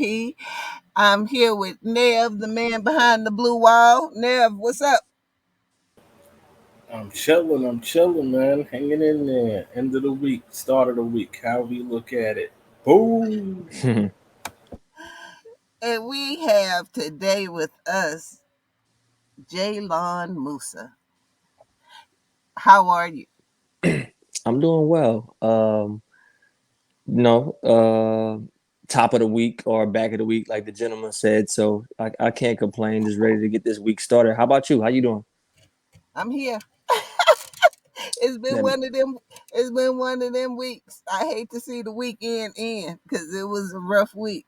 T. I'm here with Nev, the man behind the blue wall. Nev, what's up? I'm chilling, man. Hanging in there. End of the week, start of the week, however you look at it. Boom. And we have today with us Jaylon Musa. How are you? I'm doing well. No, top of the week or back of the week, like the gentleman said. So I can't complain. Just ready to get this week started. How about you? How you doing? I'm here. It's been That one of them. It's been one of them weeks. I hate to see the weekend end because it was a rough week.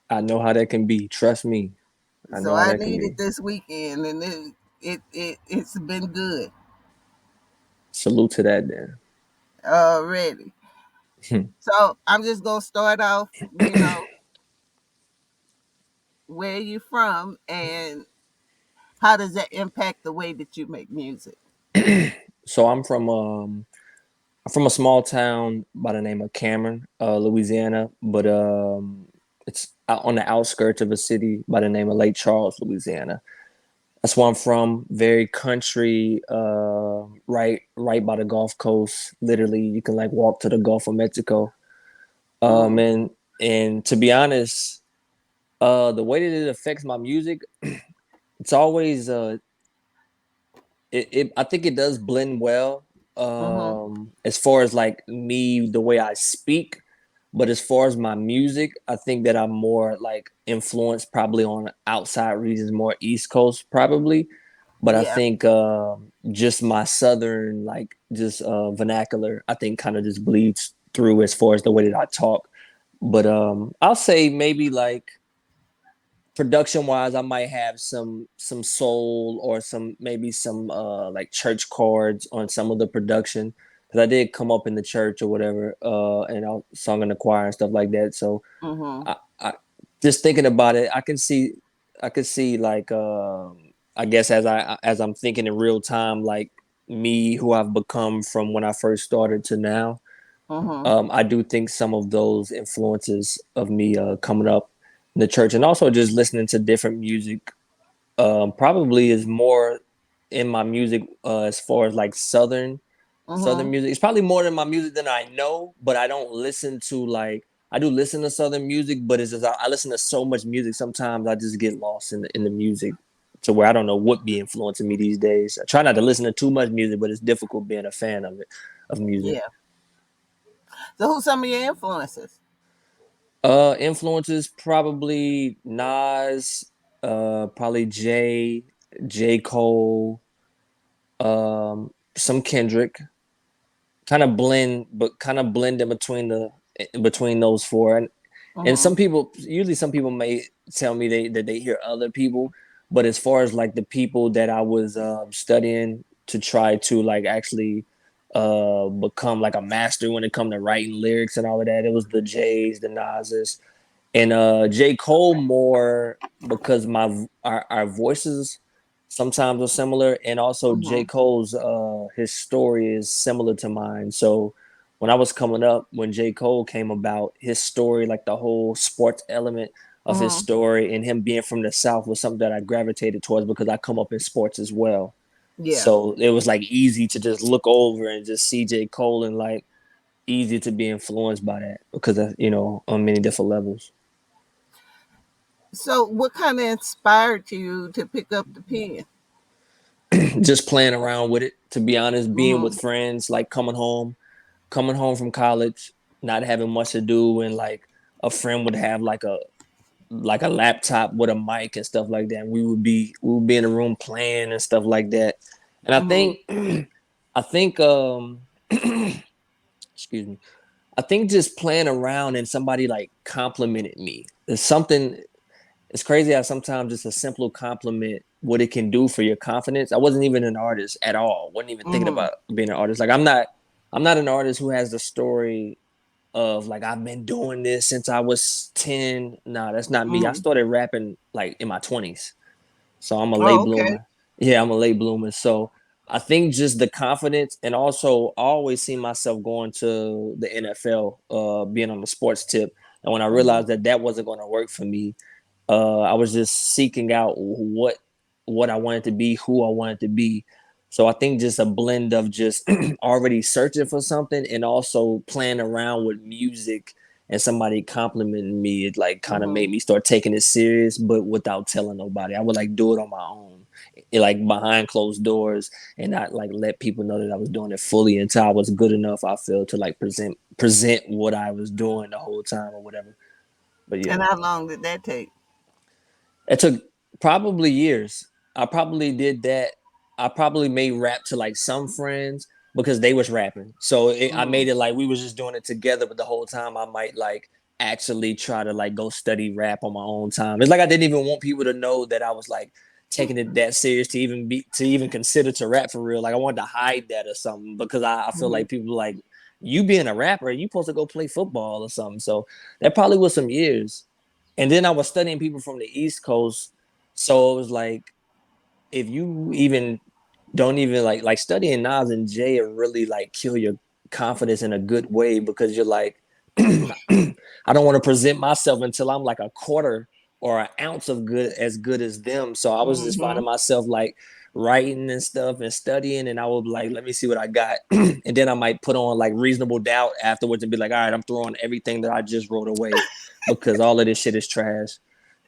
I know how that can be. Trust me, I So know how I that can needed be. this weekend, and it's been good Salute to that, then. already. So I'm just gonna start off. Where you from, and how does that impact the way that you make music? So I'm from a small town by the name of Cameron, Louisiana, but it's out on the outskirts of a city by the name of Lake Charles, Louisiana. That's where I'm from. Very country, right by the Gulf Coast. Literally, you can like walk to the Gulf of Mexico. Um, Mm, and and to be honest, the way that it affects my music, it's always I think it does blend well. mm-hmm. As far as like me, the way I speak, but as far as my music, I think that I'm more like influenced probably on outside regions, more East Coast probably. But I Yeah. think just my southern like just vernacular, I think kind of just bleeds through as far as the way that I talk. But I'll say maybe like production wise, I might have some soul or some maybe some like church chords on some of the production because I did come up in the church or whatever, and I sung in the choir and stuff like that. So Mm-hmm. I just thinking about it, I could see like I guess as I'm thinking in real time, like me who I've become from when I first started to now. Mm-hmm. I do think some of those influences of me coming up in the church and also just listening to different music probably is more in my music as far as like southern Mm-hmm. music. It's probably more in my music than I know, but I don't listen to like I do listen to southern music, but it's just I listen to so much music sometimes I just get lost in the music to where I don't know what be influencing me these days. I try not to listen to too much music, but it's difficult being a fan of it of music. Yeah. So who's some of your influences? Influences probably Nas, probably J. Cole, some Kendrick. Kind of blend in between those four. And Mm-hmm. some people may tell me that they hear other people, but as far as like the people that I was studying to try to like actually become like a master when it come to writing lyrics and all of that, it was the J's, the Nas's, and J. Cole more because our voices sometimes are similar, and also J. Mm-hmm. Cole's his story is similar to mine. So when I was coming up, when J. Cole came about, his story, like the whole sports element of his Mm-hmm. story, and him being from the South was something that I gravitated towards because I come up in sports as well. Yeah. So it was like easy to just look over and just see J. Cole and like easy to be influenced by that because of, on many different levels. So what kind of inspired you to pick up the pen? Just playing around with it, to be honest, being with Mm-hmm. friends, like coming home from college, not having much to do, and like a friend would have like a laptop with a mic and stuff like that. And we would be in the room playing and stuff like that. And I Mm-hmm. think I think excuse me. I think just playing around and somebody like complimented me. There's something it's crazy how sometimes just a simple compliment, what it can do for your confidence. I wasn't even an artist at all. Wasn't even thinking Mm-hmm. about being an artist. Like I'm not an artist who has the story of like I've been doing this since I was 10. Nah, that's not me. I Mm-hmm. started rapping like in my 20s. So I'm a late Oh, okay. bloomer. Yeah, I'm a late bloomer. So I think just the confidence and also I always see myself going to the NFL, being on the sports tip. And when I Mhm. realized that that wasn't going to work for me, I was just seeking out what I wanted to be, who I wanted to be. So I think just a blend of just already searching for something and also playing around with music and somebody complimenting me, it like kind of Mhm. made me start taking it serious, but without telling nobody. I would like do it on my own, like behind closed doors, and not like let people know that I was doing it fully until I was good enough. I feel to like present what I was doing the whole time or whatever. But And yeah. how long did that take? It took probably years. I probably did that. I probably made rap to like some friends because they was rapping. So I made Mhm. it like we was just doing it together, but the whole time I might like actually try to like go study rap on my own time. It's like I didn't even want people to know that I was like taking it that serious to even consider to rap for real. Like I wanted to hide that or something because I feel Mhm. like people like you being a rapper, you supposed to go play football or something. So that probably was some years. And then I was studying people from the East Coast, so it was like if you even don't even like studying Nas and Jay are really like kill your confidence in a good way because you're like I don't want to present myself until I'm like a quarter or an ounce of good as them. So I was just finding Mhm. myself like writing and stuff and studying, and I would like let me see what I got, and then I might put on like reasonable doubt afterwards and be like, all right, I'm throwing everything that I just wrote away because all of this shit is trash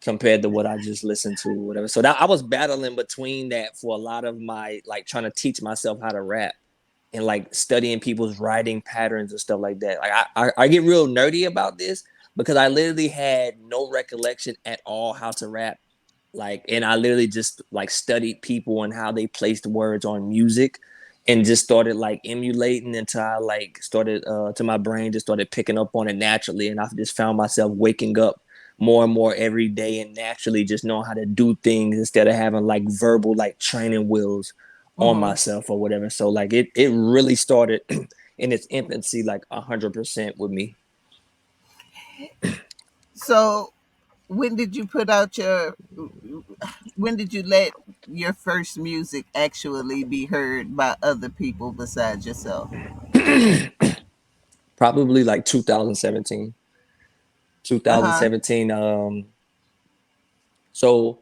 compared to what I just listened to, or whatever. So that I was battling between that for a lot of my like trying to teach myself how to rap and like studying people's writing patterns and stuff like that. Like I get real nerdy about this because I literally had no recollection at all how to rap. Like, and I literally just like studied people and how they placed words on music and just started like emulating until I like started to my brain just started picking up on it naturally. And I just found myself waking up more and more every day and naturally just knowing how to do things instead of having like verbal like training wheels on Mhm. myself or whatever. So like it really started in its infancy like 100% with me. So, when did you put out your? When did you let your first music actually be heard by other people besides yourself? Probably like 2017. Uh huh. 2017. So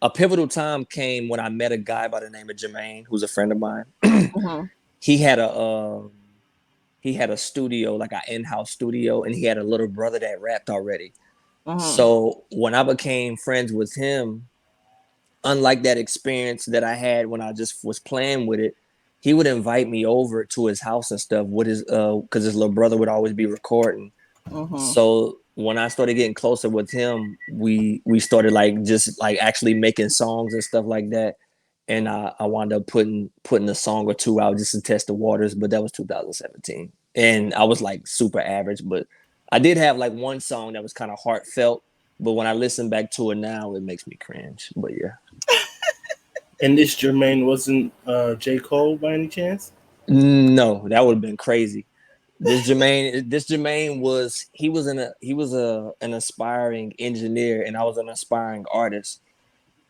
a pivotal time came when I met a guy by the name of Jermaine, who's a friend of mine. Mhm. he had a he had a studio, like an in-house studio, and he had a little brother that rapped already. Mhm. So when I became friends with him, unlike that experience that I had when I just was playing with it, he would invite me over to his house and stuff with his because his little brother would always be recording. Mhm. So when I started getting closer with him, we started like just like actually making songs and stuff like that. And I wound up putting a song or two out just to test the waters, but that was 2017. And I was like super average, but I did have like one song that was kind of heartfelt. But when I listen back to it now, it makes me cringe. But yeah, And this Jermaine wasn't J. Cole by any chance? no, that would have been crazy. This Jermaine was he was a an aspiring engineer and I was an aspiring artist.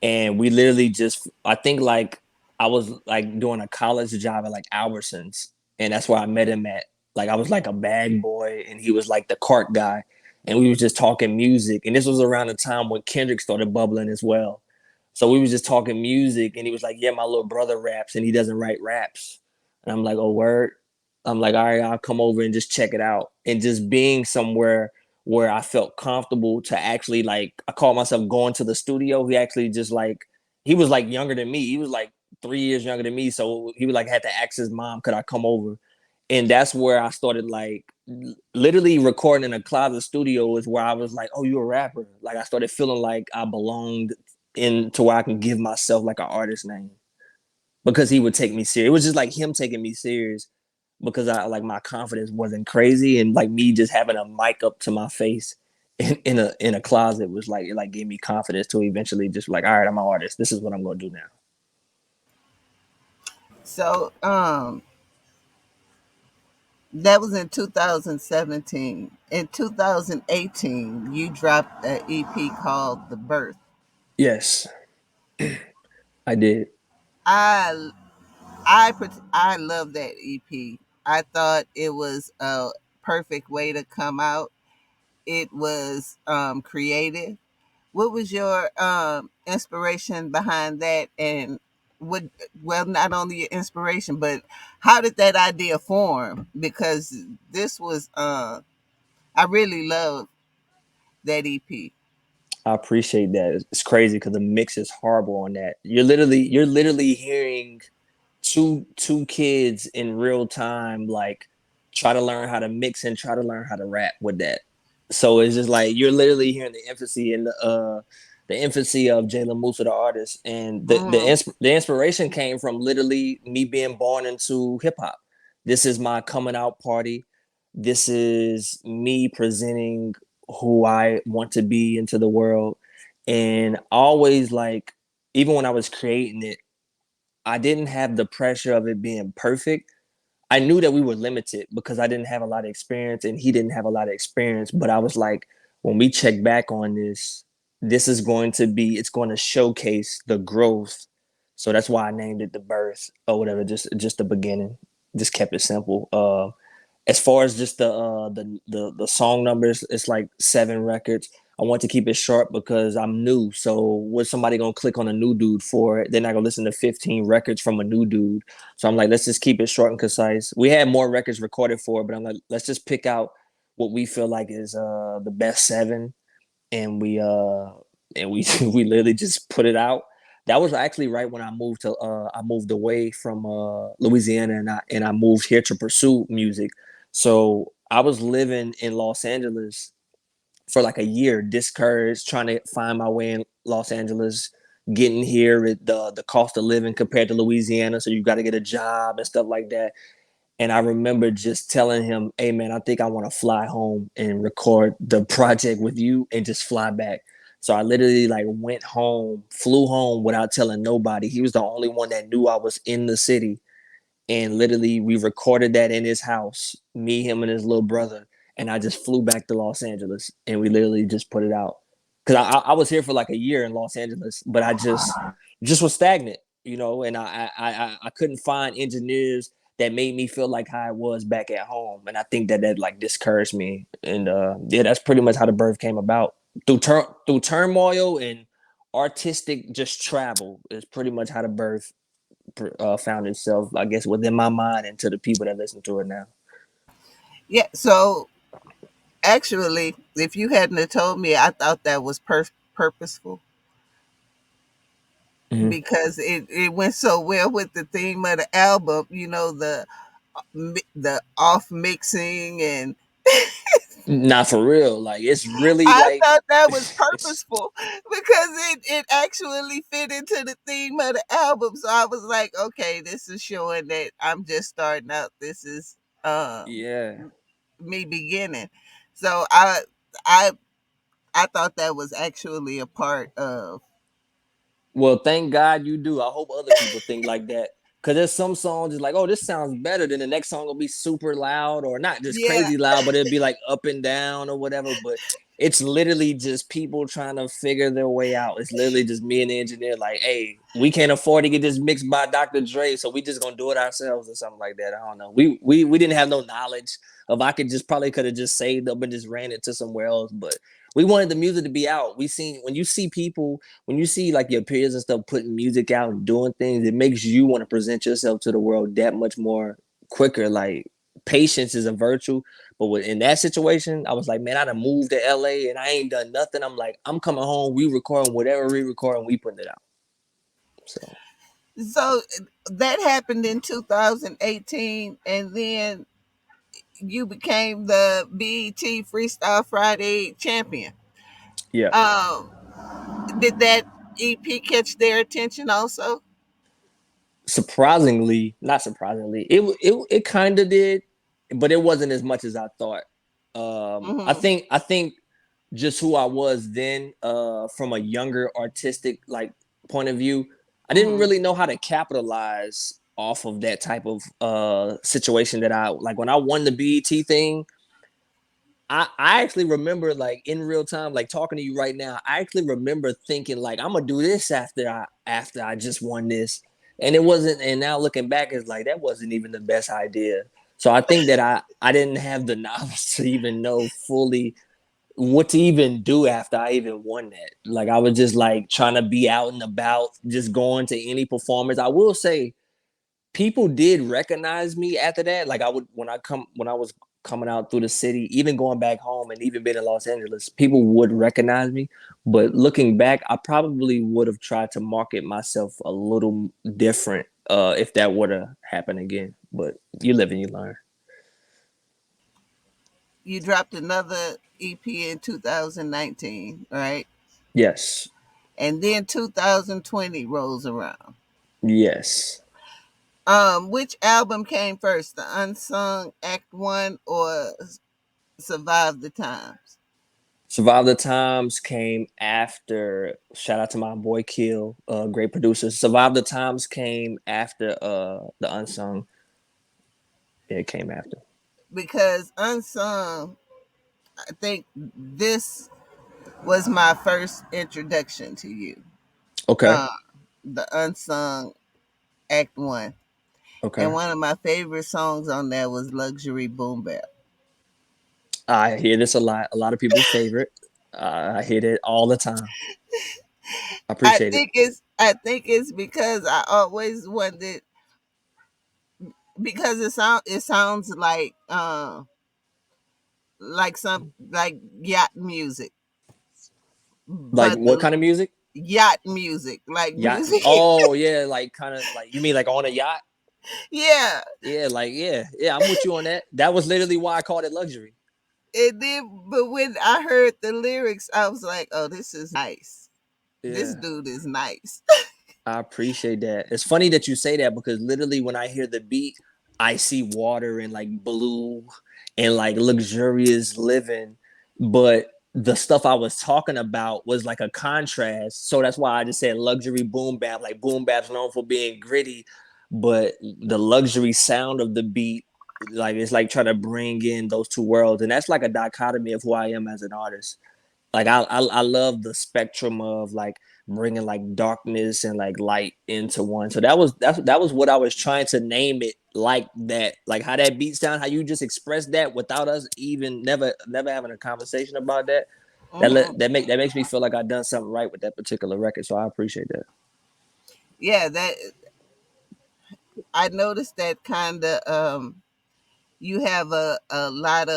And we literally just I think like I was like doing a college job at like Albertsons, and that's where I met him at. Like I was like a bag boy and he was like the cart guy, and we was just talking music. And this was around the time when Kendrick started bubbling as well. So we was just talking music, and he was like, yeah, my little brother raps and he doesn't write raps. And I'm like, oh, word. I'm like, all right, I'll come over and just check it out. And just being somewhere where I felt comfortable to actually like I called myself going to the studio. He actually just like he was like younger than me. He was like 3 years younger than me. So he was like had to ask his mom, could I come over? And that's where I started like literally recording in a closet studio is where I was like, oh, you're a rapper. Like I started feeling like I belonged in to where I can give myself like an artist name because he would take me serious. It was just like him taking me serious because I like my confidence wasn't crazy and like me just having a mic up to my face in a closet was like it like gave me confidence to eventually just like all right, I'm an artist. This is what I'm gonna do now. So, that was in 2017. In 2018, you dropped an EP called "The Birth." Yes, I did. I I love that EP. I thought it was a perfect way to come out. it was created. What was your inspiration behind that, and what? Well, not only your inspiration, but how did that idea form? Because this was, I really love that EP. I appreciate that. It's crazy because the mix is horrible on that. You're literally hearing two kids in real time like try to learn how to mix and try to learn how to rap with that. So it's just like you're literally hearing the infancy of Jaylon Musa, the artist, and Mm-hmm. the inspiration came from literally me being born into hip hop. This is my coming out party. This is me presenting who I want to be into the world, and always like even when I was creating it, I didn't have the pressure of it being perfect. I knew that we were limited because I didn't have a lot of experience and he didn't have a lot of experience. But I was like, when we check back on this, this is going to be, it's going to showcase the growth. So that's why I named it the birth or whatever, just the beginning. Just kept it simple. As far as just the song numbers, it's like 7 records. I want to keep it short because I'm new. So what's somebody gonna click on a new dude for it? They're not gonna listen to 15 records from a new dude. So I'm like, let's just keep it short and concise. We had more records recorded for it, but I'm like, let's just pick out what we feel like is the best 7, and we we literally just put it out. That was actually right when I moved away from Louisiana, and I moved here to pursue music. So I was living in Los Angeles for like a year, discouraged, trying to find my way in Los Angeles. Getting here, the cost of living compared to Louisiana, so you got to get a job and stuff like that. And I remember just telling him, hey man, I think I want to fly home and record the project with you and just fly back. So I literally like went home, flew home without telling nobody. He was the only one that knew I was in the city. And literally we recorded that in his house, me, him, and his little brother. And I just flew back to Los Angeles and we literally just put it out. Cause I was here for like a year in Los Angeles, but I just was stagnant, and I couldn't find engineers that made me feel like how I was back at home. And I think that like discouraged me. And yeah, that's pretty much how the birth came about. Through turmoil and artistic just travel is pretty much how the birth found itself, I guess, within my mind and to the people that listen to it now. Yeah. So actually, if you hadn't have told me, I thought that was purposeful, Mm-hmm. because it went so well with the theme of the album. You know, the off mixing, and Not for real. Like it's really I like thought that was it's purposeful because it actually fit into the theme of the album. So I was like, okay, this is showing that I'm just starting out. This is yeah. me beginning. So I I thought that was actually a part of. Well, thank God you do. I hope other people think like that. Cause there's some songs just like, oh, this sounds better. Then the next song will be super loud or not just Yeah. crazy loud, but it'll be like up and down or whatever. But it's literally just people trying to figure their way out. It's literally just me and the engineer, like, hey, we can't afford to get this mixed by Dr. Dre, so we just gonna do it ourselves or something like that. I don't know. We didn't have no knowledge of I could have just saved up and just ran it to somewhere else, but we wanted the music to be out. We seen when you see like your peers and stuff putting music out and doing things, it makes you want to present yourself to the world that much more quicker. Like patience is a virtue. But in that situation, I was like, man, I done moved to LA and I ain't done nothing. I'm like, I'm coming home, we recording whatever we record and we putting it out. So So that happened in 2018, and then you became the BET Freestyle Friday champion. yeah. Um, did that EP catch their attention also? Not surprisingly, it kind of did, but it wasn't as much as I thought. Mm-hmm. I think just who I was then, from a younger artistic like point of view, I didn't Mm-hmm. really know how to capitalize off of that type of situation that I like when I won the BET thing. I actually remember like in real time, like talking to you right now. I actually remember thinking like I'm gonna do this after I just won this, and it wasn't. And now looking back, it's like that wasn't even the best idea. So I think that I didn't have the knowledge to even know fully what to even do after I even won that. Like I was just like trying to be out and about, just going to any performance. I will say people did recognize me after that. Like I would when I was coming out through the city, even going back home and even being in Los Angeles, people would recognize me. But looking back, I probably would have tried to market myself a little different if that were to happen again. But you live and you learn. You dropped another EP in 2019, right? Yes. And then 2020 rolls around. Yes. Which album came first, the Unsung Act One or Survive the Times? Survive the Times came after. Shout out to my boy Kill, great producer. Survive the Times came after the Unsung. It came after. Because Unsung, I think this was my first introduction to you. Okay. Uh, the Unsung Act One, and Okay. one of my favorite songs on there was Luxury Boom Bap. I hear this a lot. A lot of people's favorite. I hear it all the time. I appreciate it. I think it's because I always wondered, because it sounds like some like yacht music, Like but what the kind of music? yacht music, like Yacht. music. Oh yeah, like kind of like you mean like on a yacht? Yeah. Yeah, like yeah. I'm with you on that. That was literally why I called it luxury. And then, but when I heard the lyrics, I was like, "Oh, this is nice. This Yeah. dude is nice." I appreciate that. It's funny that you say that because literally when I hear the beat, I see water and like blue and like luxurious living. But the stuff I was talking about was like a contrast. So that's why I just said luxury boom bap. Like boom bap's known for being gritty, but the luxury sound of the beat, like it's like trying to bring in those two worlds. And that's like a dichotomy of who I am as an artist. Like I love the spectrum of like bringing like darkness and like light into one. So that was what I was trying to name it, like that, like how that beats down, how you just expressed that without us even never having a conversation about that. Hmm. That makes me feel like I've done something right with that particular record. So I appreciate that. Yeah, that I noticed that kind of. You have a lot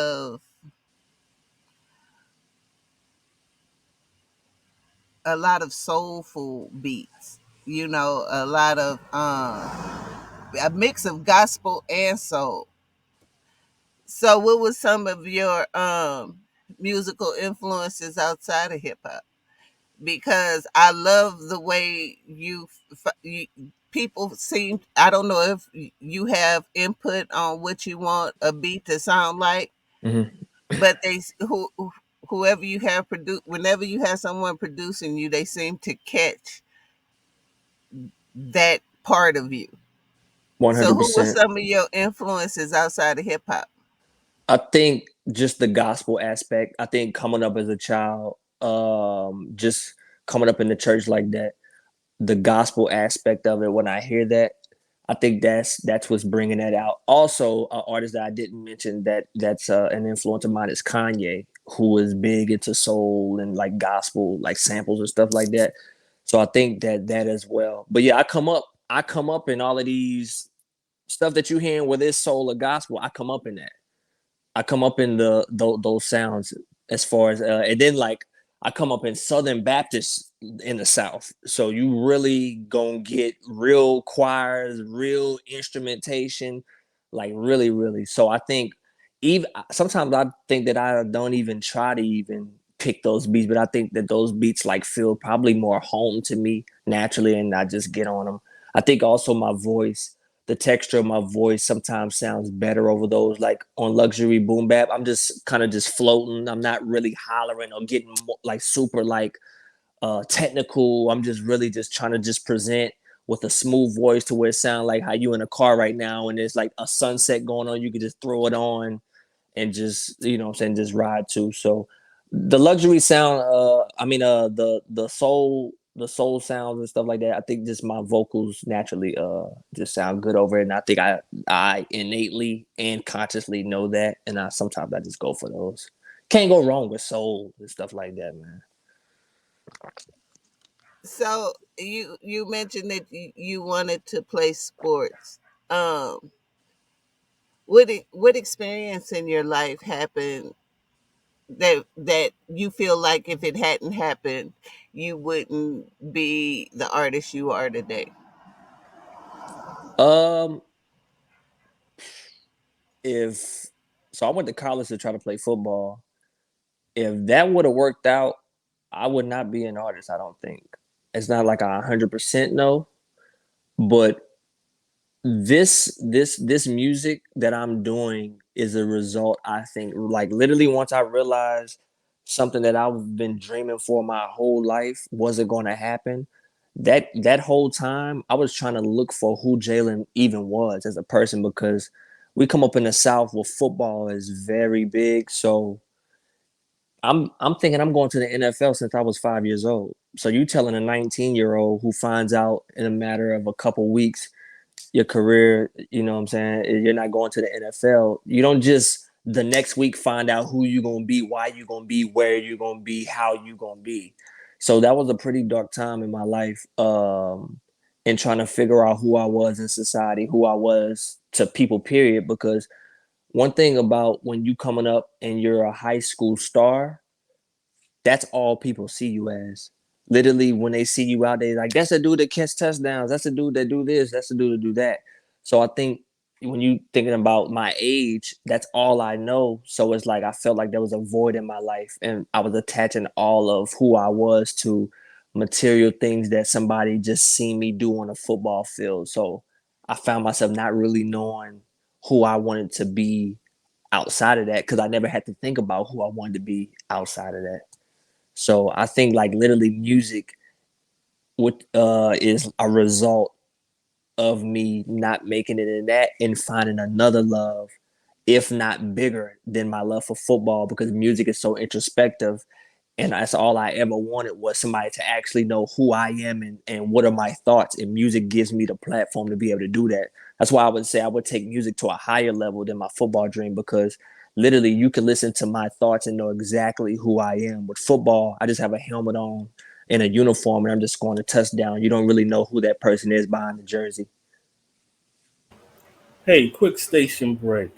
of soulful beats. You know, a lot of a mix of gospel and soul. So, what was some of your musical influences outside of hip hop? Because I love the way you people seem. I don't know if you have input on what you want a beat to sound like, Mm-hmm. but whoever you have produce, whenever you have someone producing you, they seem to catch that part of you. One So, hundred who were percent. some of your influences outside of hip hop? I think just the gospel aspect. I think coming up as a child, just coming up in the church like that, the gospel aspect of it. When I hear that, I think that's what's bringing that out. Also, an artist that I didn't mention that's an influence of mine is Kanye, who is big into soul and like gospel, like samples and stuff like that. So I think that as well. But yeah, I come up in all of these stuff that you hearing, whether it's soul or gospel. I come up in that. I come up in those sounds as far as and then like I come up in Southern Baptist in the South. So you really gonna get real choirs, real instrumentation, like really, really. So I think even sometimes I think that I don't even try to even pick those beats, but I think that those beats like feel probably more home to me naturally, and I just get on them. I think also my voice, the texture of my voice sometimes sounds better over those, like on luxury boom bap. I'm just kind of just floating. I'm not really hollering or getting like super like technical. I'm just really just trying to just present with a smooth voice to where it sounds like how you in a car right now and there's like a sunset going on. You can just throw it on and just, you know what I'm saying, just ride to. So the luxury sound, I mean the soul sounds and stuff like that, I think just my vocals naturally just sound good over it. And I think I innately and consciously know that. And I sometimes I just go for those. Can't go wrong with soul and stuff like that, man. So you mentioned that you wanted to play sports. Um, what experience in your life happened that you feel like if it hadn't happened, you wouldn't be the artist you are today? Um, if so, I went to college to try to play football. If that would have worked out, I would not be an artist. I don't think it's not like 100% no, but this music that I'm doing is a result. I think like literally once I realized something that I've been dreaming for my whole life wasn't going to happen. That whole time I was trying to look for who Jaylon even was as a person because we come up in the South where football is very big. So I'm thinking I'm going to the NFL since I was 5 years old. So you telling a 19-year-old who finds out in a matter of a couple weeks your career, you know what I'm saying? You're not going to the NFL. You don't just the next week find out who you're gonna be, why you're gonna be, where you're gonna be, how you're gonna be. So that was a pretty dark time in my life, in trying to figure out who I was in society, who I was to people, period. Because one thing about when you coming up and you're a high school star, that's all people see you as. Literally, when they see you out there, like that's a dude that catch touchdowns. That's a dude that do this. That's a dude that do that. So I think when you thinking about my age, that's all I know. So it's like I felt like there was a void in my life, and I was attaching all of who I was to material things that somebody just seen me do on a football field. So I found myself not really knowing who I wanted to be outside of that because I never had to think about who I wanted to be outside of that. So I think like literally music what is a result of me not making it in that and finding another love, if not bigger than my love for football, because music is so introspective. And that's all I ever wanted was somebody to actually know who I am and what are my thoughts. And music gives me the platform to be able to do that. That's why I would say I would take music to a higher level than my football dream because literally you can listen to my thoughts and know exactly who I am. With football, I just have a helmet on and a uniform and I'm just scoring a touchdown. You don't really know who that person is behind the jersey. Hey, quick station break.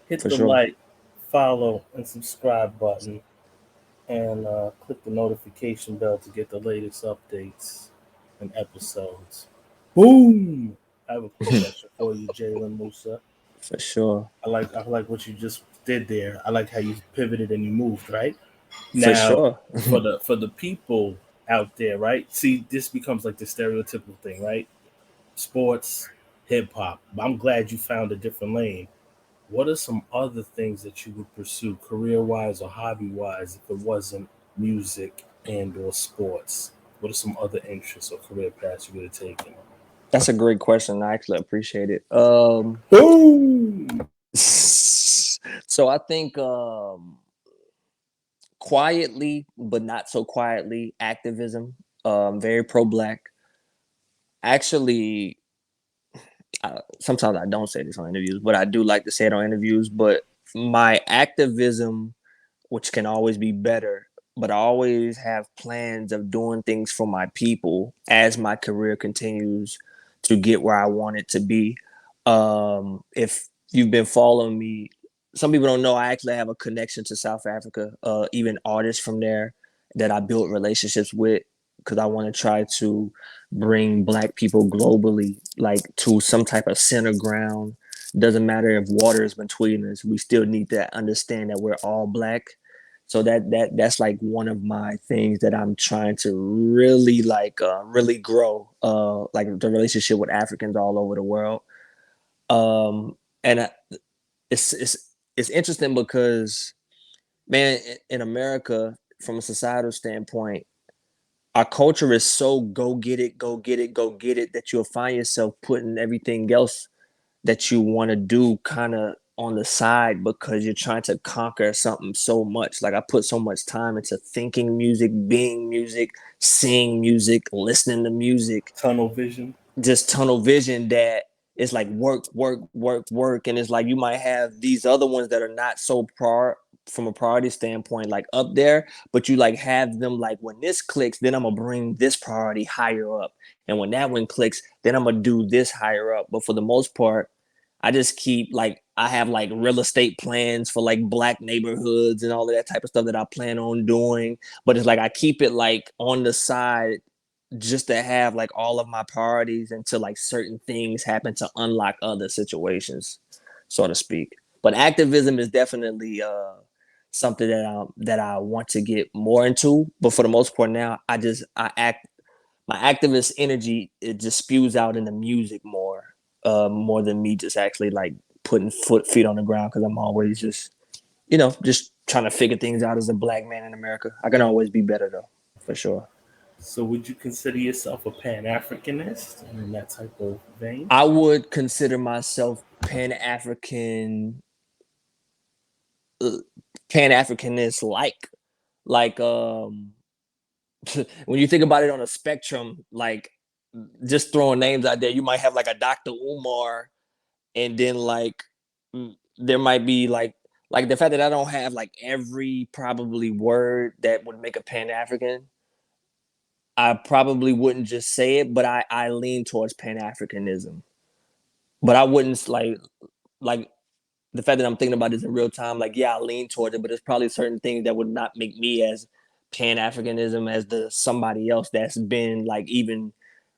Hit For the sure. like, follow, and subscribe button, and click the notification bell to get the latest updates and episodes. Boom! I have a quick question for you, Jaylon Musa. For sure. I like what you just did there. I like how you pivoted and you moved, right? For Now, sure. for the people out there, right? See, this becomes like the stereotypical thing, right? Sports, hip hop. I'm glad you found a different lane. What are some other things that you would pursue career wise or hobby wise if it wasn't music and or sports? What are some other interests or career paths you would have taken? That's a great question. I actually appreciate it. Boom! So I think quietly, but not so quietly, activism. Very pro black. Actually, sometimes I don't say this on interviews, but I do like to say it on interviews. But my activism, which can always be better, but I always have plans of doing things for my people as my career continues to get where I want it to be. If you've been following me, some people don't know I actually have a connection to South Africa, even artists from there that I built relationships with because I want to try to bring black people globally like to some type of center ground. Doesn't matter if water is between us, we still need to understand that we're all black. So that's like one of my things that I'm trying to really really grow like the relationship with Africans all over the world. And it's interesting because man, in America, from a societal standpoint, our culture is so go get it, go get it, go get it that you'll find yourself putting everything else that you want to do kind of on the side because you're trying to conquer something so much. Like I put so much time into thinking music, being music, seeing music, listening to music, Tunnel vision. just tunnel vision that it's like work, work, work, work. And it's like you might have these other ones that are not so from a priority standpoint like up there, but you like have them like when this clicks, then I'm gonna bring this priority higher up, and when that one clicks, then I'm gonna do this higher up. But for the most part, I just keep like I have like real estate plans for like black neighborhoods and all of that type of stuff that I plan on doing, but it's like I keep it like on the side just to have like all of my priorities until like certain things happen to unlock other situations, so to speak. But activism is definitely something that I want to get more into. But for the most part now, I act my activist energy, it just spews out in the music more than me just actually like putting feet on the ground, because I'm always just just trying to figure things out as a black man in America. I can always be better though, for sure. So would you consider yourself a Pan Africanist in that type of vein? I would consider myself Pan African, uh, Pan Africanist like when you think about it on a spectrum, like just throwing names out there, you might have like a Dr. Umar, and then like there might be like the fact that I don't have like every probably word that would make a Pan African. I probably wouldn't just say it, but I lean towards Pan Africanism. But I wouldn't like the fact that I'm thinking about this in real time, like yeah, I lean towards it, but there's probably certain things that would not make me as Pan Africanism as the somebody else that's been like even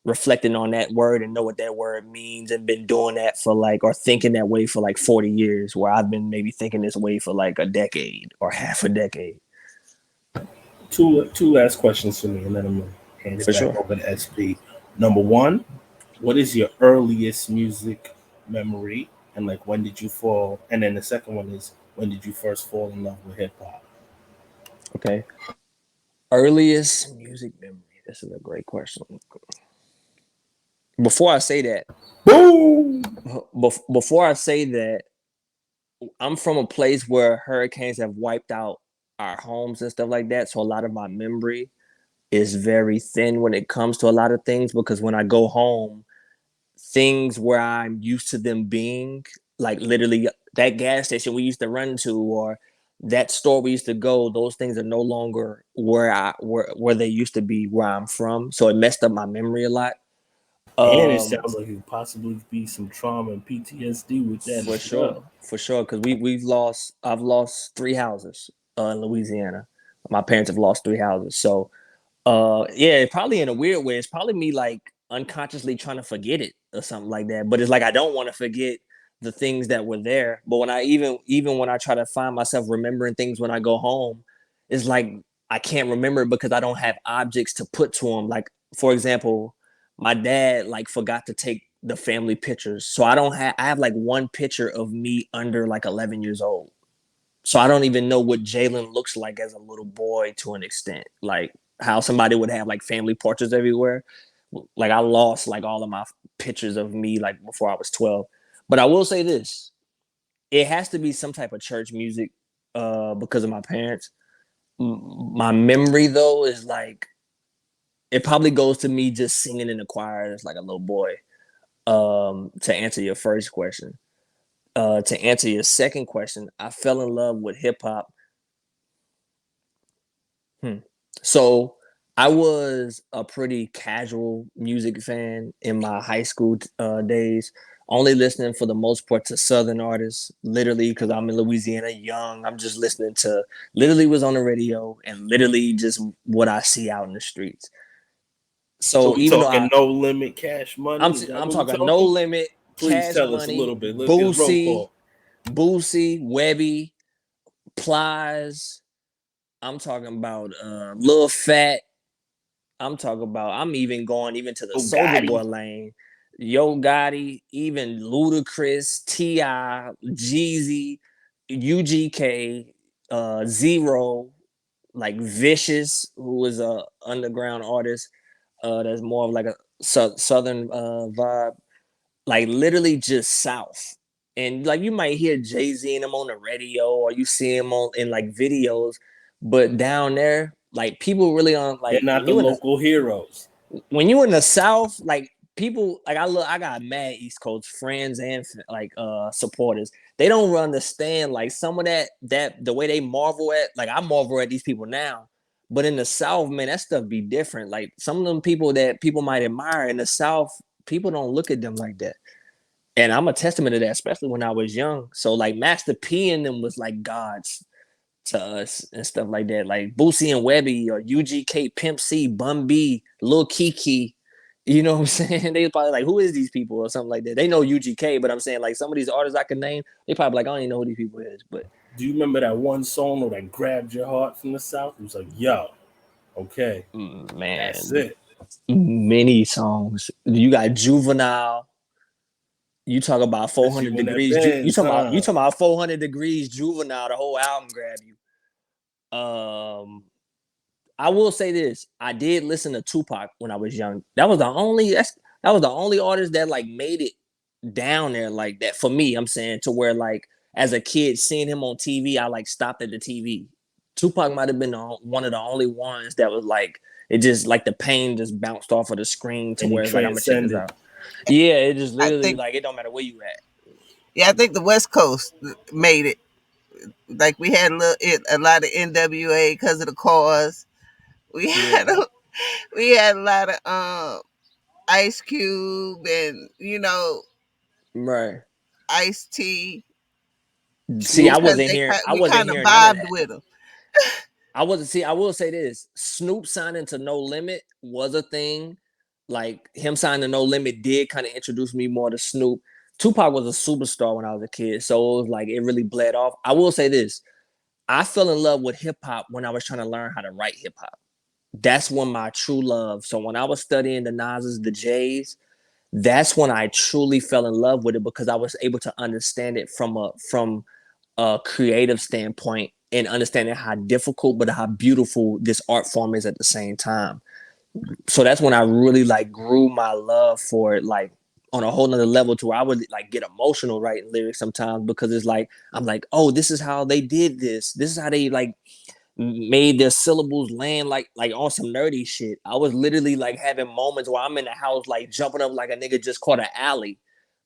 reflecting on that word and know what that word means and been doing that for like or thinking that way for like 40 years, where I've been maybe thinking this way for like a decade or half a decade. Two last questions for me, and then I'm gonna hand it For back sure. over to SP. Number one, what is your earliest music memory, and like when did you fall? And then the second one is when did you first fall in love with hip hop? Okay. Earliest music memory. This is a great question. Before I say that, Boom! before I say that, I'm from a place where hurricanes have wiped out our homes and stuff like that. So a lot of my memory is very thin when it comes to a lot of things, because when I go home, things where I'm used to them being, like literally that gas station we used to run to, or that store we used to go, those things are no longer where they used to be where I'm from. So it messed up my memory a lot. And it Um sounds like it could possibly be some trauma and PTSD with that for as sure. well. For sure. Cause I've lost three houses in Louisiana. My parents have lost three houses. So yeah, probably in a weird way, it's probably me like unconsciously trying to forget it or something like that. But it's like I don't want to forget the things that were there. But when I even when I try to find myself remembering things when I go home, it's like I can't remember it because I don't have objects to put to them. Like for example, my dad like forgot to take the family pictures. So I have like one picture of me under like 11 years old. So I don't even know what Jaylon looks like as a little boy to an extent. Like how somebody would have like family portraits everywhere. Like I lost like all of my pictures of me like before I was 12. But I will say this. It has to be some type of church music because of my parents. My memory though is like it probably goes to me just singing in the choir as like a little boy. To answer your first question. To answer your second question, I fell in love with hip hop. Hmm. So I was a pretty casual music fan in my high school days, only listening for the most part to Southern artists, literally because I'm in Louisiana, young. I'm just listening to literally was on the radio and literally just what I see out in the streets. So So we even though talking no limit cash money? Is that I'm what we talking No talking? Limit, Please Cash tell us a Money, little bit. Let's get roll call. Webby, Plies. I'm talking about Lil Fat. I'm talking about. I'm even going even to the Oh, Soldier Boy Gotti. lane. Yo Gotti, even Ludacris, Ti, Jeezy, UGK, Zero, like Vicious, who is a underground artist. That's more of like a southern vibe, like literally just South. And like you might hear Jay-Z and them on the radio, or you see him on in like videos, but down there, like people really on They're like not the local heroes. when you in the South, like people like I got mad East Coast friends and like supporters. They don't understand like some of that the way they marvel at, like I marvel at these people now. But in the South, man, that stuff be different. Like some of them people that people might admire in the South, people don't look at them like that. And I'm a testament to that, especially when I was young. So like Master P and them was like gods to us and stuff like that. Like Boosie and Webby or UGK, Pimp C, Bun B, Lil Kiki. You know what I'm saying? They probably like, who is these people or something like that. They know UGK, but I'm saying like some of these artists I can name, they probably like, I don't even know who these people is. But Do you remember that one song that grabbed your heart from the South? It was like, yo, okay, that's man, it. many songs. You got Juvenile. You talk about That's 400 you in that degrees. Benz, You huh? talking about 400 degrees Juvenile. The whole album grab you. I will say this: I did listen to Tupac when I was young. That was the only artist that like made it down there like that for me. I'm saying to where like as a kid seeing him on TV, I like stopped at the TV. Tupac might have been one of the only ones that was like it just like the pain just bounced off of the screen to And he where it's like I'm gonna check this transcended. out. Yeah, it just I literally think, like it don't matter where you at. yeah, I think the West Coast made it. Like we had a lot of NWA because of the cause. We had Yeah, a, we had a lot of Ice Cube and right. Ice T See, Snoop. because I we wasn't kind of hearing none of vibed that. with them. I wasn't see. I will say this: Snoop signing to No Limit was a thing. Like him signing to No Limit did kind of introduce me more to Snoop. Tupac was a superstar when I was a kid, so it was like it really bled off. I will say this: I fell in love with hip hop when I was trying to learn how to write hip hop. That's when my true love. So when I was studying the Nas's, the J's, that's when I truly fell in love with it because I was able to understand it from a creative standpoint and understanding how difficult but how beautiful this art form is at the same time. So that's when I really like grew my love for it, like on a whole nother level to where I would like get emotional writing lyrics sometimes because it's like I'm like, oh, this is how they did this. This is how they like made their syllables land like on some nerdy shit. I was literally like having moments where I'm in the house like jumping up like a nigga just caught an alley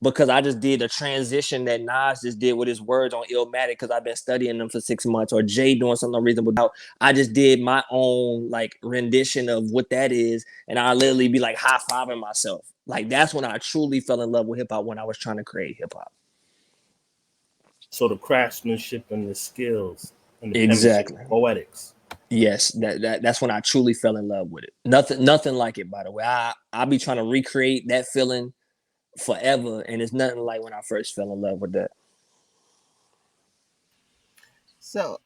because I just did a transition that Nas just did with his words on Illmatic because I've been studying them for 6 months or Jay doing something unreasonable doubt. I just did my own like rendition of what that is and I literally be like high fiving myself. Like that's when I truly fell in love with hip hop when I was trying to create hip hop. So the craftsmanship and the skills and the penmanship, Exactly. poetics. Yes, that's when I truly fell in love with it. Nothing like it, by the way. I be trying to recreate that feeling forever, and it's nothing like when I first fell in love with that. So,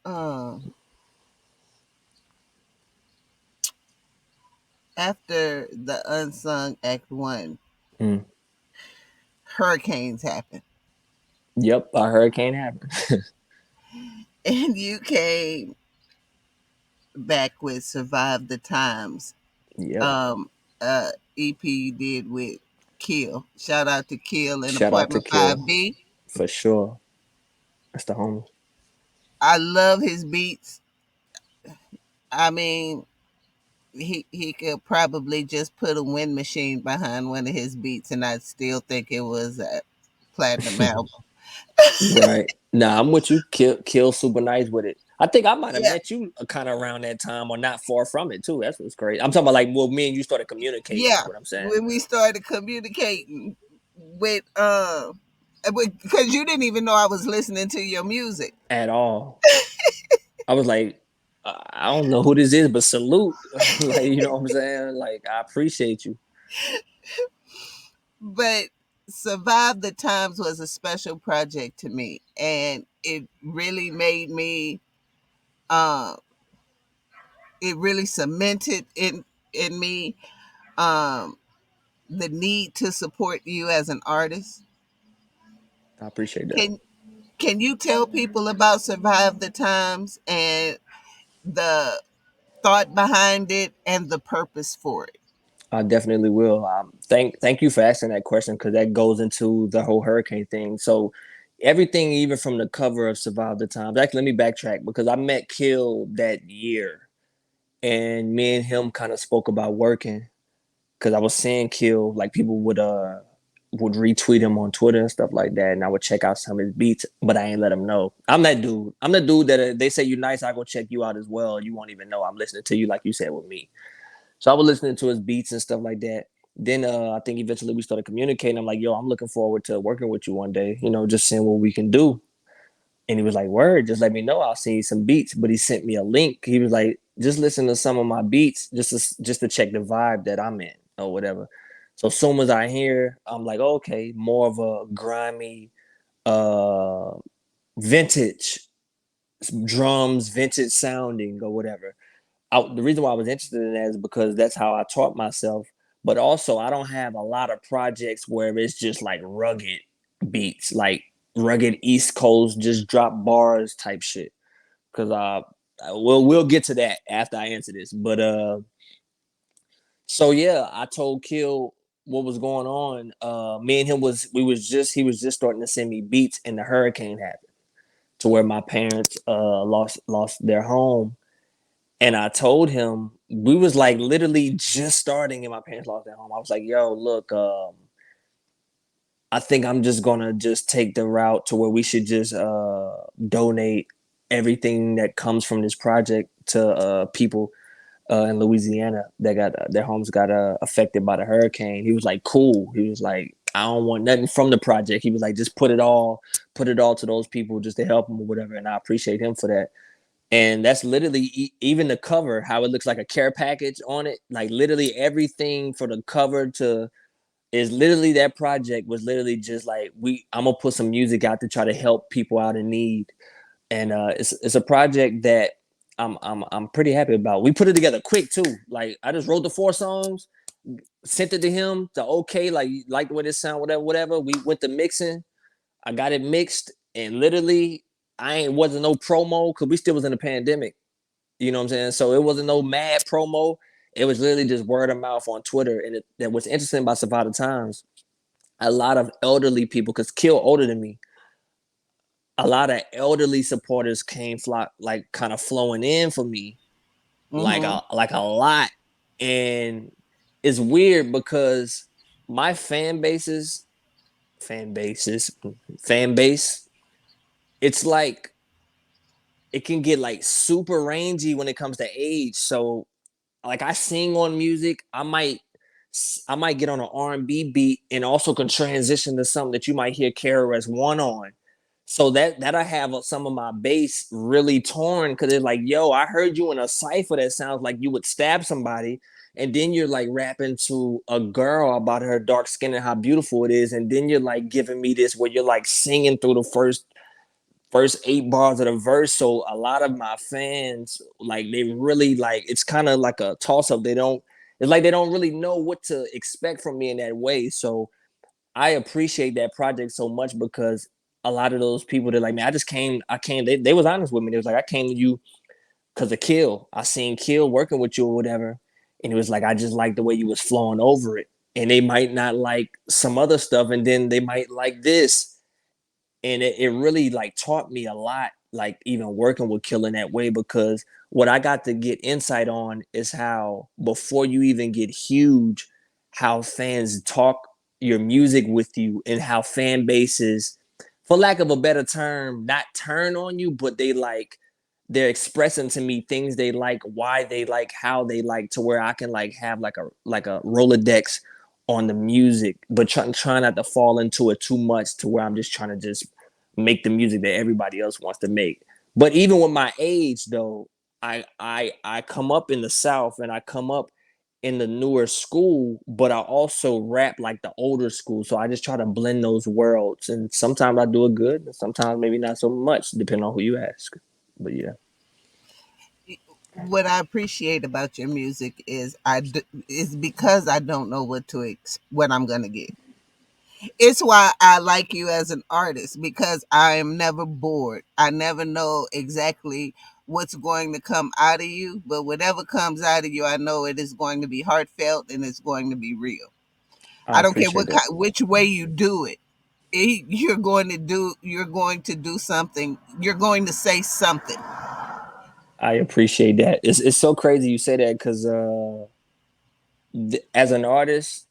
after the Unsung Act One, Mm. hurricanes happened, Yep, a hurricane happened. and you came back with "Survive the Times." Yep. Um, EP you did with Kill. Shout out to Kill in Shout out to Apartment Kill 5B. for sure. That's the homie. I love his beats. I mean, he could probably just put a wind machine behind one of his beats, and I still think it was a platinum album. Right. Nah, I'm with you. Kill super nice with it. I think I might have Yeah, met you kind of around that time or not far from it too. That's what's great. I'm talking about like well, me and you started communicating yeah. is what I'm saying. When we started communicating with, because you didn't even know I was listening to your music, At all. I was like, I don't know who this is, but salute. Like, you know what I'm saying? Like, I appreciate you. but Survive the Times was a special project to me, and it really made me. Uh, it really cemented in me um, the need to support you as an artist. I appreciate that. Can Can you tell people about Survive the Times and the thought behind it and the purpose for it? I definitely will. Thank you for asking that question because that goes into the whole hurricane thing. So everything, even from the cover of Survive the Times. Actually, let me backtrack because I met Kill that year, and me and him kind of spoke about working. because I was seeing Kill, like people would retweet him on Twitter and stuff like that, and I would check out some of his beats, but I ain't let him know. I'm that dude. I'm the dude that they say you nice, I go check you out as well. You won't even know I'm listening to you, like you said with me. So I was listening to his beats and stuff like that. Then I think eventually we started communicating. I'm like, yo, I'm looking forward to working with you one day. You know, just seeing what we can do. And he was like, word, just let me know. I'll send you some beats. But he sent me a link. He was like, just listen to some of my beats just to check the vibe that I'm in or whatever. So as soon as I hear, I'm like, okay, more of a grimy, uh, vintage drums, vintage sounding or whatever. The reason why I was interested in that is because that's how I taught myself. But also, I don't have a lot of projects where it's just like rugged beats, like rugged East Coast, just drop bars type shit. Because we'll get to that after I answer this. But so yeah, I told Kill what was going on. Me and him was we was just he was just starting to send me beats, and the hurricane happened to where my parents lost their home. And I told him we was like literally just starting, and my parents lost their home. I was like, "Yo, look, I think I'm just gonna just take the route to where we should just donate everything that comes from this project to people in Louisiana that got their homes got affected by the hurricane." He was like, "Cool." He was like, "I don't want nothing from the project." He was like, "Just put it all to those people just to help them or whatever." And I appreciate him for that. And that's literally even the cover, how it looks like a care package on it. Like literally everything for the cover to is literally that project was literally just like I'm gonna put some music out to try to help people out in need. And it's a project that I'm pretty happy about. We put it together quick too. Like I just wrote the 4 songs, sent it to him. The okay, like the way this sound, whatever. We went to mixing. I got it mixed, and literally I ain't wasn't no promo because we still was in the pandemic. You know what I'm saying? So it wasn't no mad promo. It was literally just word of mouth on Twitter. And that what's interesting about Savannah Times, a lot of elderly people, because Kill older than me, a lot of elderly supporters came flock like kind of flowing in for me, Mm-hmm. like a lot. And it's weird because my fan bases, fan base, it's like it can get like super rangy when it comes to age. So like I sing on music, I might get on an R&B beat and also can transition to something that you might hear KRS One on. So that I have some of my bass really torn because it's like, yo, I heard you in a cipher that sounds like you would stab somebody, and then you're like rapping to a girl about her dark skin and how beautiful it is, and then you're like giving me this where you're like singing through the first 8 bars of the verse. So a lot of my fans, like they really like it's kind of like a toss up. It's like they don't really know what to expect from me in that way. So I appreciate that project so much because a lot of those people that like, man, I came, they was honest with me. They was like, I came to you because of Kill. I seen Kill working with you or whatever. And it was like, I just like the way you was flowing over it. And they might not like some other stuff, and then they might like this, and it really like taught me a lot, like even working with Kill in that way, because what I got to get insight on is how before you even get huge, how fans talk your music with you, and how fan bases, for lack of a better term, not turn on you, but they're expressing to me things they like, why they like, how they like, to where I can like have like a Rolodex on the music, but try not to fall into it too much to where I'm just trying to just make the music that everybody else wants to make. But even with my age though, I come up in the South and I come up in the newer school, but I also rap like the older school. So I just try to blend those worlds. And sometimes I do it good, and sometimes maybe not so much, depending on who you ask. But yeah, What I appreciate about your music is is because I don't know what I'm gonna get. It's why I like you as an artist, because I am never bored. I never know exactly what's going to come out of you, but whatever comes out of you, I know it is going to be heartfelt and it's going to be real. I I don't care appreciate that. which way you do it. You're going to do something. You're going to say something. I appreciate that. It's so crazy you say that because as an artist,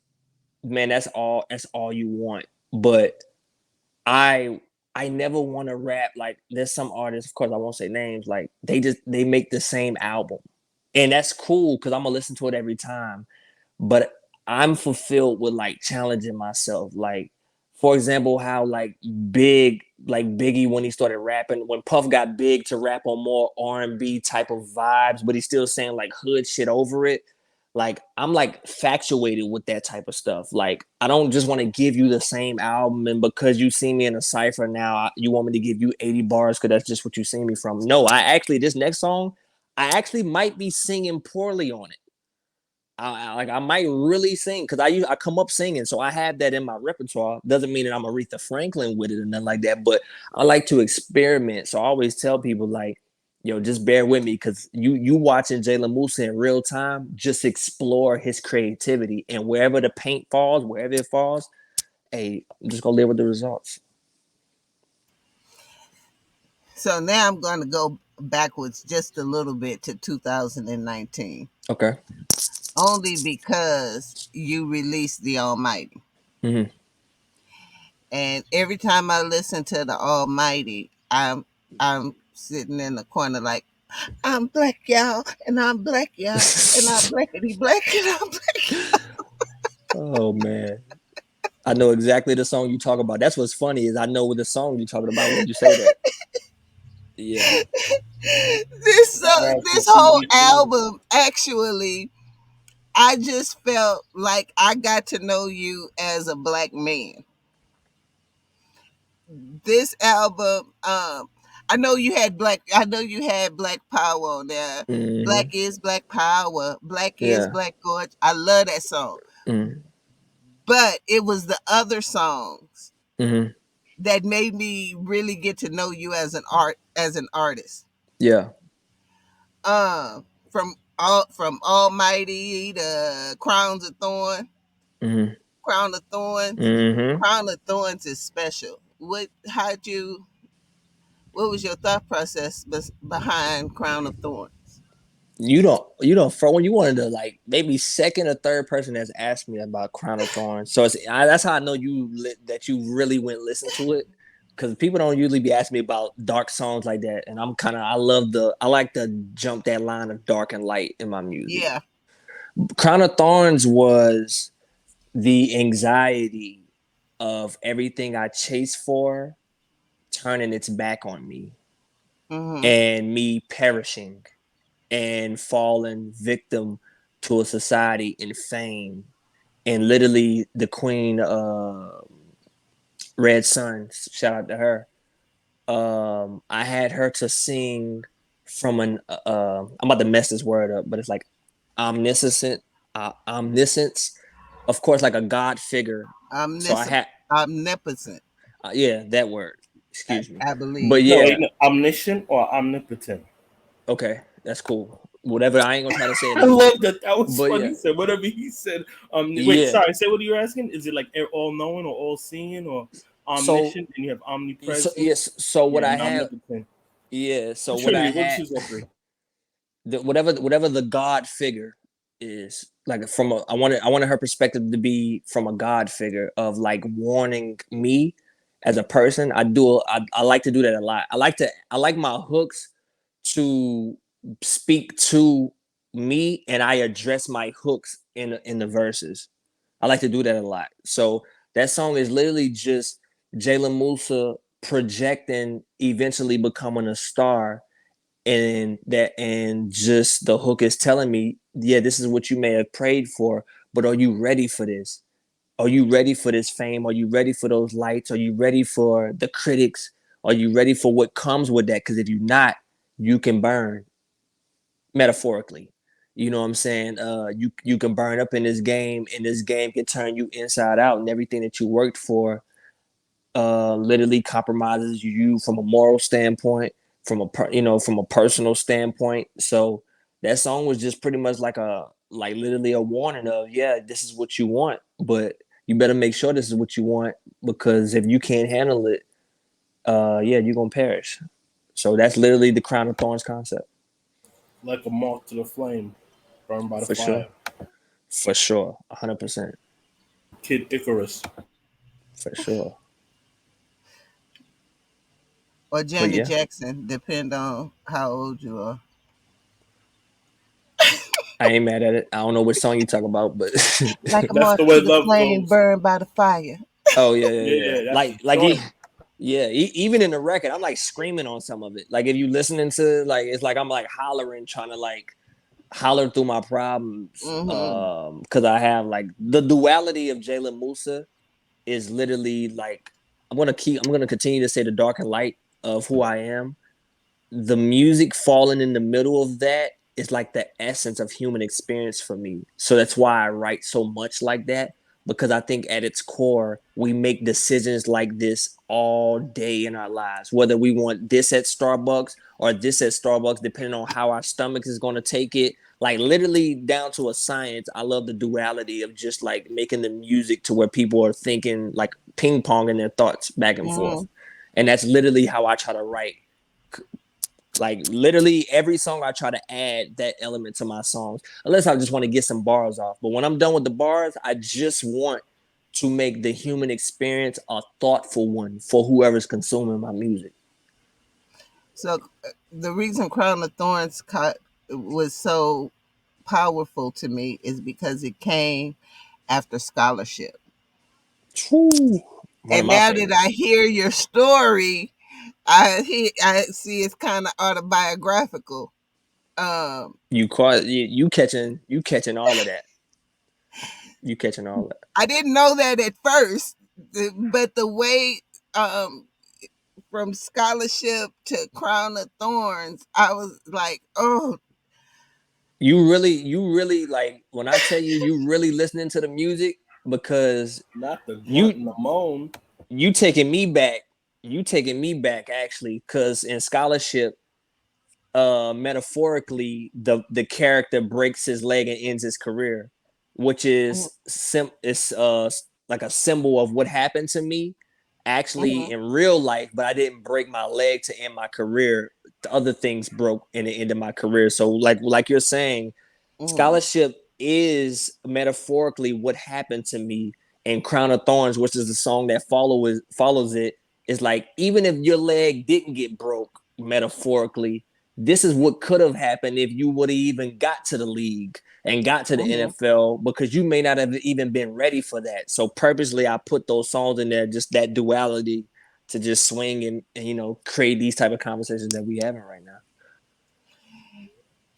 man, that's all you want. But I I never want to rap like there's some artists, of course I won't say names, like they make the same album. And that's cool because I'm gonna listen to it every time. But I'm fulfilled with like challenging myself. Like, for example, how like Biggie when he started rapping, when Puff got big to rap on more R&B type of vibes, but he's still saying like hood shit over it. Like I'm like factuated with that type of stuff. Like I don't just want to give you the same album and because you see me in a cipher now, you want me to give you 80 bars because that's just what you see me from. No, I actually this next song, I actually might be singing poorly on it. I might really sing because I come up singing, so I have that in my repertoire. Doesn't mean that I'm Aretha Franklin with it or nothing like that, but I like to experiment. So I always tell people like, yo, just bear with me because you watching Jaylon Musa in real time, just explore his creativity and wherever the paint falls, wherever it falls, hey, I'm just gonna live with the results. So now I'm going to go backwards just a little bit to 2019, Okay. only because you released the Almighty. Mm-hmm. And every time I listen to the Almighty, I'm sitting in the corner like, I'm black, y'all, and I'm black, y'all, and I'm blackity black, and I'm black. Oh man. I know exactly the song you talk about. That's what's funny is I know what the song you're talking about when you say that. Yeah. This whole album actually, I just felt like I got to know you as a black man. This album, I know you had black power on there. Mm-hmm. Black is black power. Black is Yeah. black gorge. I love that song. Mm-hmm. But it was the other songs Mm-hmm. that made me really get to know you as an artist. Yeah. From Almighty to Mm-hmm. Crown of Thorns. Mm-hmm. Crown of Thorns is special. What was your thought process behind Crown of Thorns? You don't for when you wanted to like maybe second or third person that's asked me about Crown of Thorns. So that's how I know that you really went listen to it because people don't usually be asking me about dark songs like that, and I like to jump that line of dark and light in my music. Yeah. Crown of Thorns was the anxiety of everything I chased for turning its back on me Mm-hmm. and me perishing and falling victim to a society in fame. And literally, the Queen, Red Sun, shout out to her. I had her to sing from I'm about to mess this word up, but it's like omniscient, omniscience, of course, like a God figure. So I Omniscient, had, omnipotent. yeah, that word. Excuse me, I but believe. No, yeah, no, omniscient or omnipotent. okay, that's cool. Whatever, I ain't gonna try to say it I no more. love that. That was But funny. yeah, He said whatever he said. Wait, yeah. sorry. Say what you're asking. Is it like all knowing or all seeing or So omniscient? And you have so omnipresent. yes. So what Yeah, I and have, omnipotent. yeah. So Which what one are I you? Which had, is that three? whatever the God figure is like I wanted her perspective to be from a God figure of like warning me as a person. I like to do that a lot. I like my hooks to speak to me and I address my hooks in the verses. I like to do that a lot. So that song is literally just Jaylon Musa projecting eventually becoming a star and just the hook is telling me, yeah, this is what you may have prayed for, but are you ready for this? Are you ready for this fame? Are you ready for those lights? Are you ready for the critics? Are you ready for what comes with that? Because if you're not, you can burn metaphorically. You know what I'm saying? You can burn up in this game, and this game can turn you inside out, and everything that you worked for literally compromises you from a moral standpoint, from a personal standpoint. So that song was just pretty much like literally a warning of, yeah, this is what you want, but you better make sure this is what you want because if you can't handle it, yeah, you're gonna perish. So that's literally the crown of thorns concept Like a moth to the flame, burned by the for sure, fire. For sure, 100%, Kid Icarus. for sure. or But Janet yeah, Jackson, depend on how old you are. I ain't mad at it. I don't know which song you talk about, but Like a That's moth the way to the love flame, goes. burned by the fire. oh yeah, yeah, Yeah, yeah. yeah, that's the Like, joint. yeah. Even in the record, I'm like screaming on some of it. Like if you listening to like, it's like I'm like hollering, trying to like holler through my problems. Mm-hmm. Because I have like the duality of Jaylon Musa is literally like I'm gonna continue to say the dark and light of who I am. The music falling in the middle of that is like the essence of human experience for me. So that's why I write so much like that, because I think at its core, we make decisions like this all day in our lives, whether we want this at Starbucks or this at Starbucks, depending on how our stomach is going to take it. Like literally down to a science, I love the duality of just like making the music to where people are thinking like ping ponging their thoughts back and Mm-hmm. forth. And that's literally how I try to write. Like literally every song I try to add that element to my songs, unless I just want to get some bars off. But when I'm done with the bars, I just want to make the human experience a thoughtful one for whoever's consuming my music. So the reason Crown of Thorns was so powerful to me is because it came after scholarship. Whew, one of And my now that I favorites. hear your story, I see it's kind of autobiographical. Um, You caught you catching all of that. You catching all that. I didn't know that at first, but the way um, from scholarship to Crown of Thorns, I was like, oh, You really like when I tell you you really listening to the music because Not the grunt you and the moan. you taking me back. You taking me back actually, because in scholarship, metaphorically, the character breaks his leg and ends his career, which mm-hmm, is like a symbol of what happened to me actually mm-hmm, in real life, but I didn't break my leg to end my career. The other things broke in the end of my career. So like you're saying, mm-hmm, scholarship is metaphorically what happened to me, and Crown of Thorns, which is the song that follows it, is like even if your leg didn't get broke metaphorically, this is what could have happened if you would have even got to the league and got to the mm-hmm. NFL, because you may not have even been ready for that. So purposely I put those songs in there, just that duality to just swing and create these type of conversations that we having right now.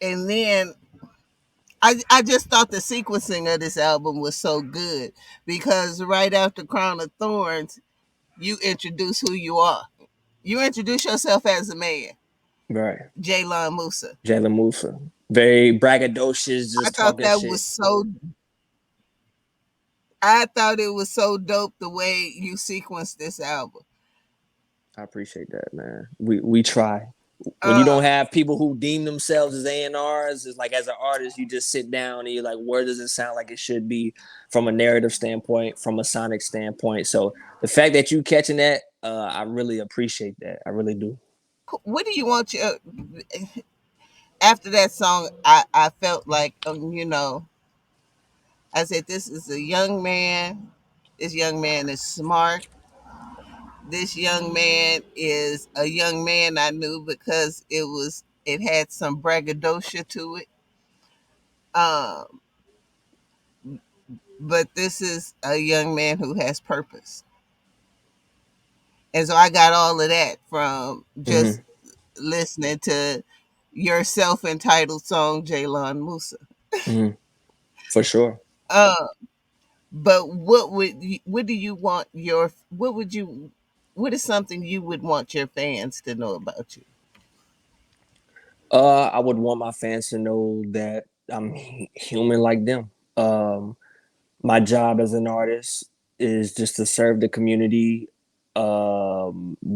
And then I just thought the sequencing of this album was so good because right after Crown of Thorns, you introduce who you are. You introduce yourself as a man, Right. Jaylon Musa. Jaylon Musa. Very braggadocious, I just thought talking that was shit. so. I thought it was so dope the way you sequenced this album. I appreciate that, man. We try. When you Uh, don't have people who deem themselves as A&Rs, it's like as an artist, you just sit down and you're like, where does it sound like it should be from a narrative standpoint, from a sonic standpoint? So the fact that you catching that, I really appreciate that. I really do. what do you want your after that song? I felt like I said this is a young man. This young man is smart. This young man is a young man I knew because it had some braggadocio to it. Um, but this is a young man who has purpose, and so I got all of that from just Mm-hmm. listening to your self-entitled song, Jaylon Musa. Mm-hmm. For sure. Uh, but what do you want your what would you what is something you would want your fans to know about you? I would want my fans to know that I'm human like them. My job as an artist is just to serve the community,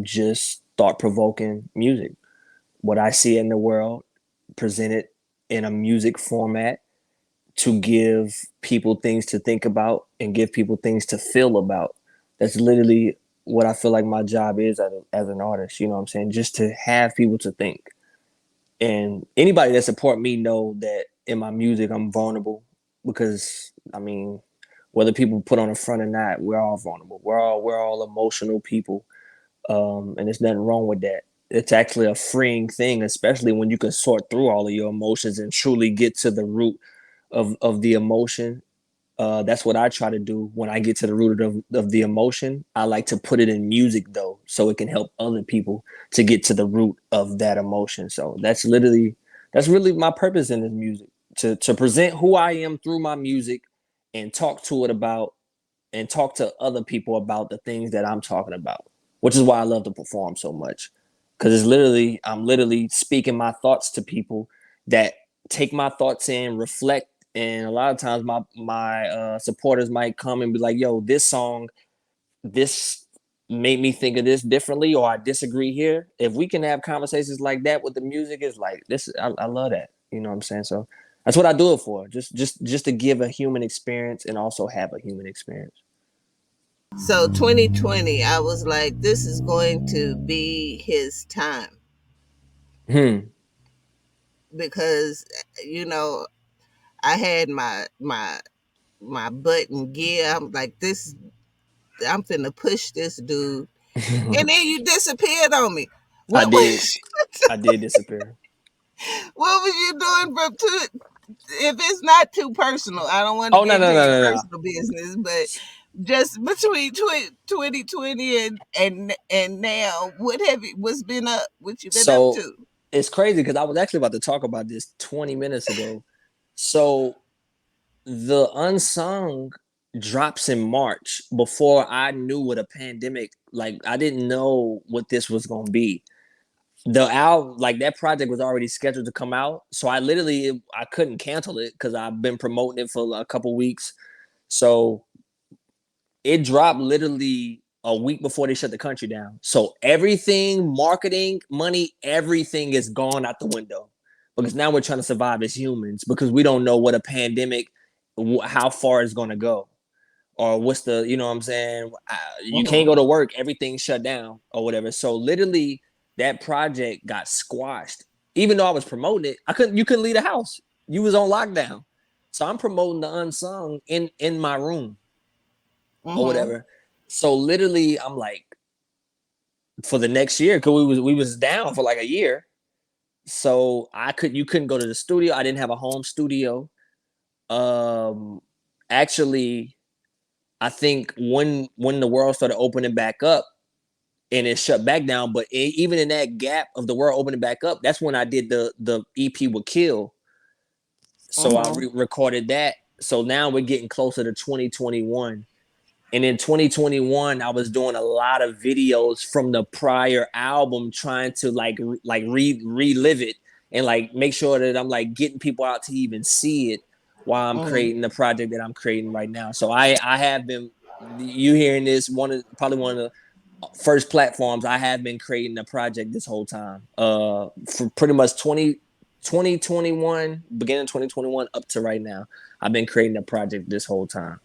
just thought provoking music. What I see in the world, presented in a music format to give people things to think about and give people things to feel about. That's literally what I feel like my job is as an artist. You know what I'm saying? Just to have people to think. And anybody that support me know that in my music I'm vulnerable. because I mean, whether people put on a front or not, we're all vulnerable. We're all emotional people, and there's nothing wrong with that. It's actually a freeing thing, especially when you can sort through all of your emotions and truly get to the root of the emotion. That's what I try to do when I get to the root of the emotion. I like to put it in music though, so it can help other people to get to the root of that emotion. So that's really my purpose in this music, to present who I am through my music and talk to it about and talk to other people about the things that I'm talking about, which is why I love to perform so much. Because I'm literally speaking my thoughts to people that take my thoughts in, reflect, and a lot of times my supporters might come and be like, "Yo, this song, this made me think of this differently, or I disagree here." If we can have conversations like that with the music, it's like this. I love that. You know what I'm saying? So that's what I do it for. Just to give a human experience and also have a human experience. So 2020, I was like, this is going to be his time Hmm. because you know I had my butt in gear. I'm like, this, I'm finna push this dude, and then you disappeared on me. I What did. was I did disappear. what was you doing from two? If it's not too personal, I don't want to Oh no get no into no your no no. personal business, but just between 2020 and now, what's been up? What you been up So to? it's crazy because I was actually about to talk about this 20 minutes ago. So the unsung drops in March before I knew what a pandemic, like I didn't know what this was gonna be. The album, like that project was already scheduled to come out. So I couldn't cancel it because I've been promoting it for a couple weeks. So it dropped literally a week before they shut the country down. So everything, marketing, money, everything is gone out the window because now we're trying to survive as humans because we don't know what a pandemic, how far it's going to go, or what's the, you know what I'm saying? You can't Mm-hmm. go to work, everything's shut down or whatever. So literally, that project got squashed. Even though I was promoting it, you couldn't leave the house. You was on lockdown. So I'm promoting the unsung in my room or Mm-hmm. whatever. So literally, I'm like, for the next year, because we was down for like a year. So you couldn't go to the studio. I didn't have a home studio. Um, Actually, I think when the world started opening back up and it shut back down, but even in that gap of the world opening back up, that's when I did the EP with Kill. So I Mm-hmm. recorded that. So now we're getting closer to 2021. And in 2021, I was doing a lot of videos from the prior album, trying to relive it and like make sure that I'm like getting people out to even see it while I'm Mm-hmm. creating the project that I'm creating right now. So I have been, you hearing this, probably one of the first platforms. I have been creating the project this whole time. For pretty much 2021, beginning 2021 up to right now, I've been creating the project this whole time.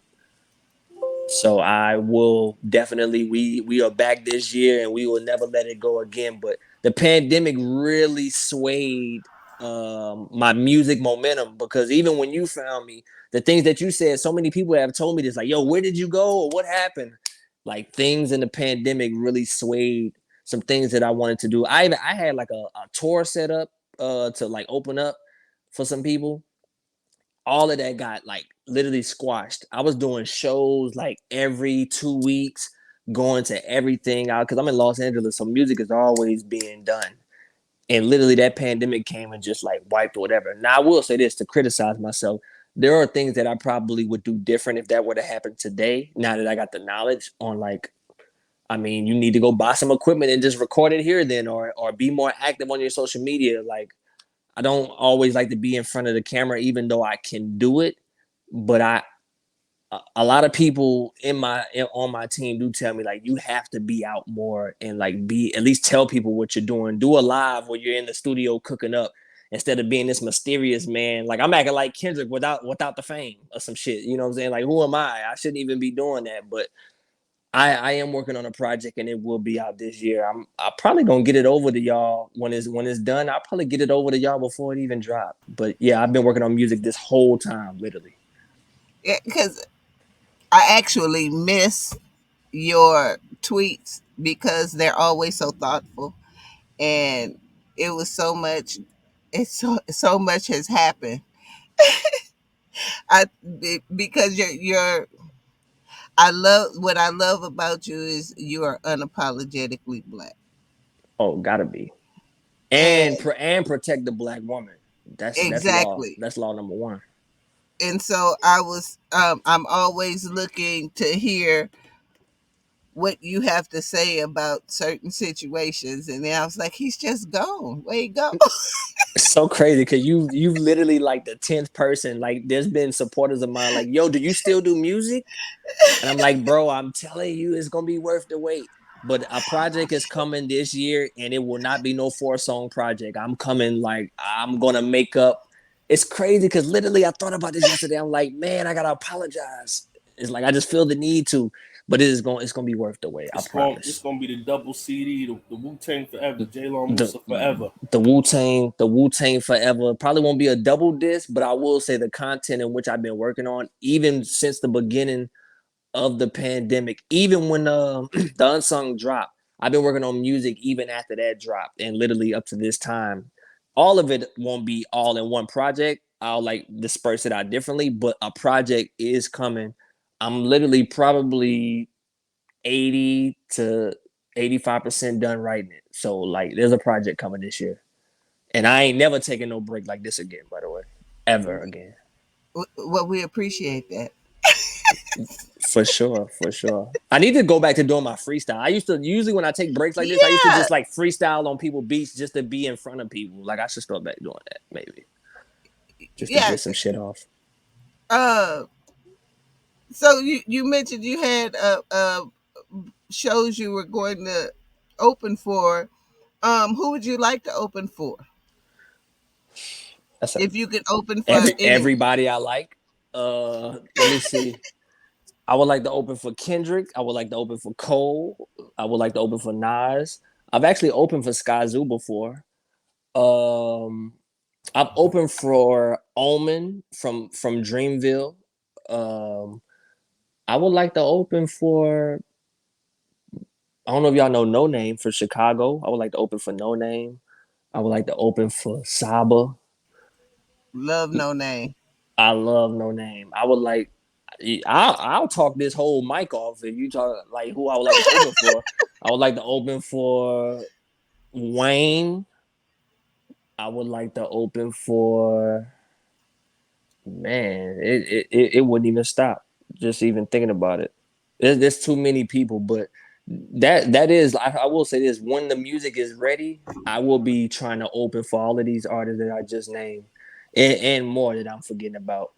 So I will definitely, we are back this year and we will never let it go again. But the pandemic really swayed my music momentum because even when you found me, the things that you said, so many people have told me this, like, yo, where did you go or what happened? Like things in the pandemic really swayed some things that I wanted to do. I had like a tour set up to like open up for some people. All of that got like literally squashed. I was doing shows like every 2 weeks, going to everything out because I'm in Los Angeles, so music is always being done. And literally, that pandemic came and just like wiped or whatever. Now, I will say this to criticize myself. There are things that I probably would do different if that were to happen today. Now that I got the knowledge on, like, I mean, you need to go buy some equipment and just record it here, then, or be more active on your social media. Like, I don't always like to be in front of the camera, even though I can do it. But a lot of people on my team do tell me like you have to be out more and like be at least tell people what you're doing. Do a live where you're in the studio cooking up instead of being this mysterious man. Like I'm acting like Kendrick without the fame or some shit. You know what I'm saying? Like who am I? I shouldn't even be doing that. But I am working on a project and it will be out this year. I'm probably gonna get it over to y'all when it's done. I'll probably get it over to y'all before it even dropped. But yeah, I've been working on music this whole time, literally. because I actually miss your tweets because they're always so thoughtful, and it was so much. It's so much has happened. Because you're I love what I love about you is you are unapologetically black. Oh, gotta be. And And protect the black woman. That's law. exactly. That's law number one. And so I'm always looking to hear what you have to say about certain situations. And then I was like, he's just gone. Where he go? It's so crazy because you've literally like the 10th person. Like there's been supporters of mine like, yo, do you still do music? And I'm like, bro, I'm telling you, it's gonna be worth the wait. But a project is coming this year, and it will not be no 4-song project. I'm coming like I'm gonna make up. It's crazy because literally I thought about this yesterday. I'm like, man, I gotta apologize. It's like I just feel the need to, but it's gonna be worth the wait. I It's promise. gonna be the double CD, the Wu Tang forever, Jaylon The Musa forever. the Wu Tang forever probably won't be a double disc, but I will say the content in which I've been working on, even since the beginning of the pandemic, even when the unsung drop, I've been working on music even after that drop, and literally up to this time. All of it won't be all in one project. I'll like disperse it out differently, but a project is coming. I'm literally probably 80 to 85% done writing it. So like there's a project coming this year. And I ain't never taking no break like this again, by the way. Ever again. Well, we appreciate that. For sure, for sure. I need to go back to doing my freestyle. I used to usually when I take breaks like this, I used to Yeah. just like freestyle on people beats just to be in front of people. Like I should start back doing that, maybe. Just to Yeah. get some shit off. Uh, so you mentioned you had shows you were going to open for. Who would you like to open for? That's a, If you could open for anyone. everybody I like. Let me see. I would like to open for Kendrick. I would like to open for Cole. I would like to open for Nas. I've actually opened for Sky Zoo before. Um, I've opened for Omen from Dreamville. Um, I would like to open for. I don't know if y'all know No Name for Chicago. I would like to open for No Name. I would like to open for Saba. Love No Name. I love No Name. I would like. I'll talk this whole mic off if you talk like who I would like to open for. I would like to open for Wayne. I would like to open for man. It wouldn't even stop. Just even thinking about it. There's too many people, but that is I will say this: when the music is ready, I will be trying to open for all of these artists that I just named, and more that I'm forgetting about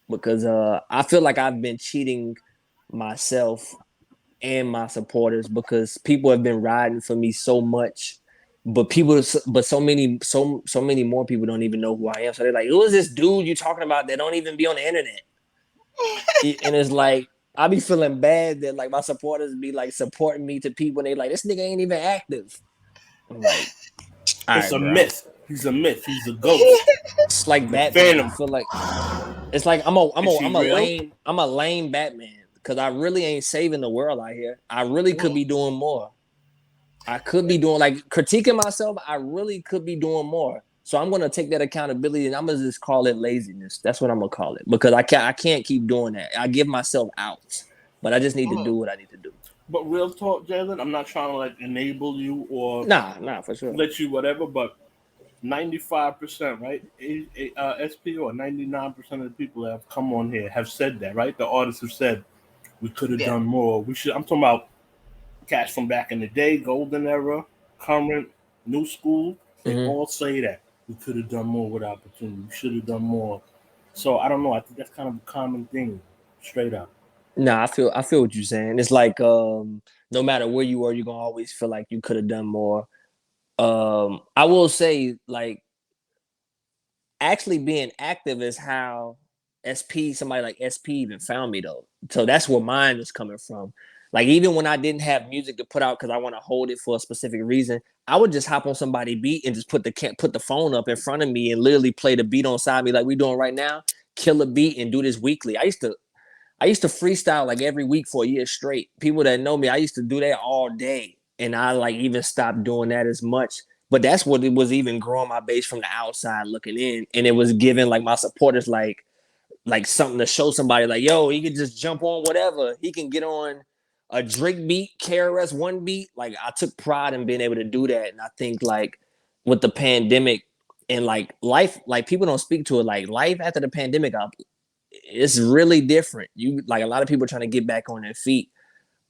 because I feel like I've been cheating myself and my supporters because people have been riding for me so much, but so many more people don't even know who I am. So they're like, "Who is this dude you talking about that don't even be on the internet?" And it's like I be feeling bad that like my supporters be like supporting me to people and they like this nigga ain't even active. I'm like, all It's right, a bro. myth. He's a myth. He's a ghost. It's like The Batman. I Phantom. feel like it's like Is he real? I'm a lame Batman because I really ain't saving the world out here. I really could Mm. be doing more. I could be doing like critiquing myself. I really could be doing more. So I'm gonna take that accountability and I'm gonna just call it laziness. That's what I'm gonna call it because I can't keep doing that. I give myself outs, but I just need to Mm. do what I need to do. But real talk, Jalen, I'm not trying to like enable you or Nah, for sure. let you whatever, but 95%, right? SP or 99% of the people that have come on here have said that, right? The artists have said we could have Yeah. done more. We should. I'm talking about cats from back in the day, golden era, current, new school. They Mm-hmm. all say that we could have done more with opportunity. We should have done more. So I don't know. I think that's kind of a common thing, straight up. Nah, I feel what you're saying. It's like no matter where you are, you're gonna always feel like you could have done more. I will say like actually being active is how somebody like SP even found me though. So that's where mine is coming from. Like even when I didn't have music to put out because I want to hold it for a specific reason, I would just hop on somebody beat and just put the phone up in front of me and literally play the beat on side me like we doing right now, kill a beat and do this weekly. I used to freestyle like every week for a year straight. People that know me, I used to do that all day, and I like even stopped doing that as much. But that's what it was even growing my base from the outside looking in, and it was giving like my supporters like something to show somebody like, yo, he can just jump on whatever. He can get on a Drake beat, KRS One beat. Like I took pride in being able to do that, and I think like with the pandemic and like life, like people don't speak to it. Like life after the pandemic, it's really different. You like a lot of people are trying to get back on their feet,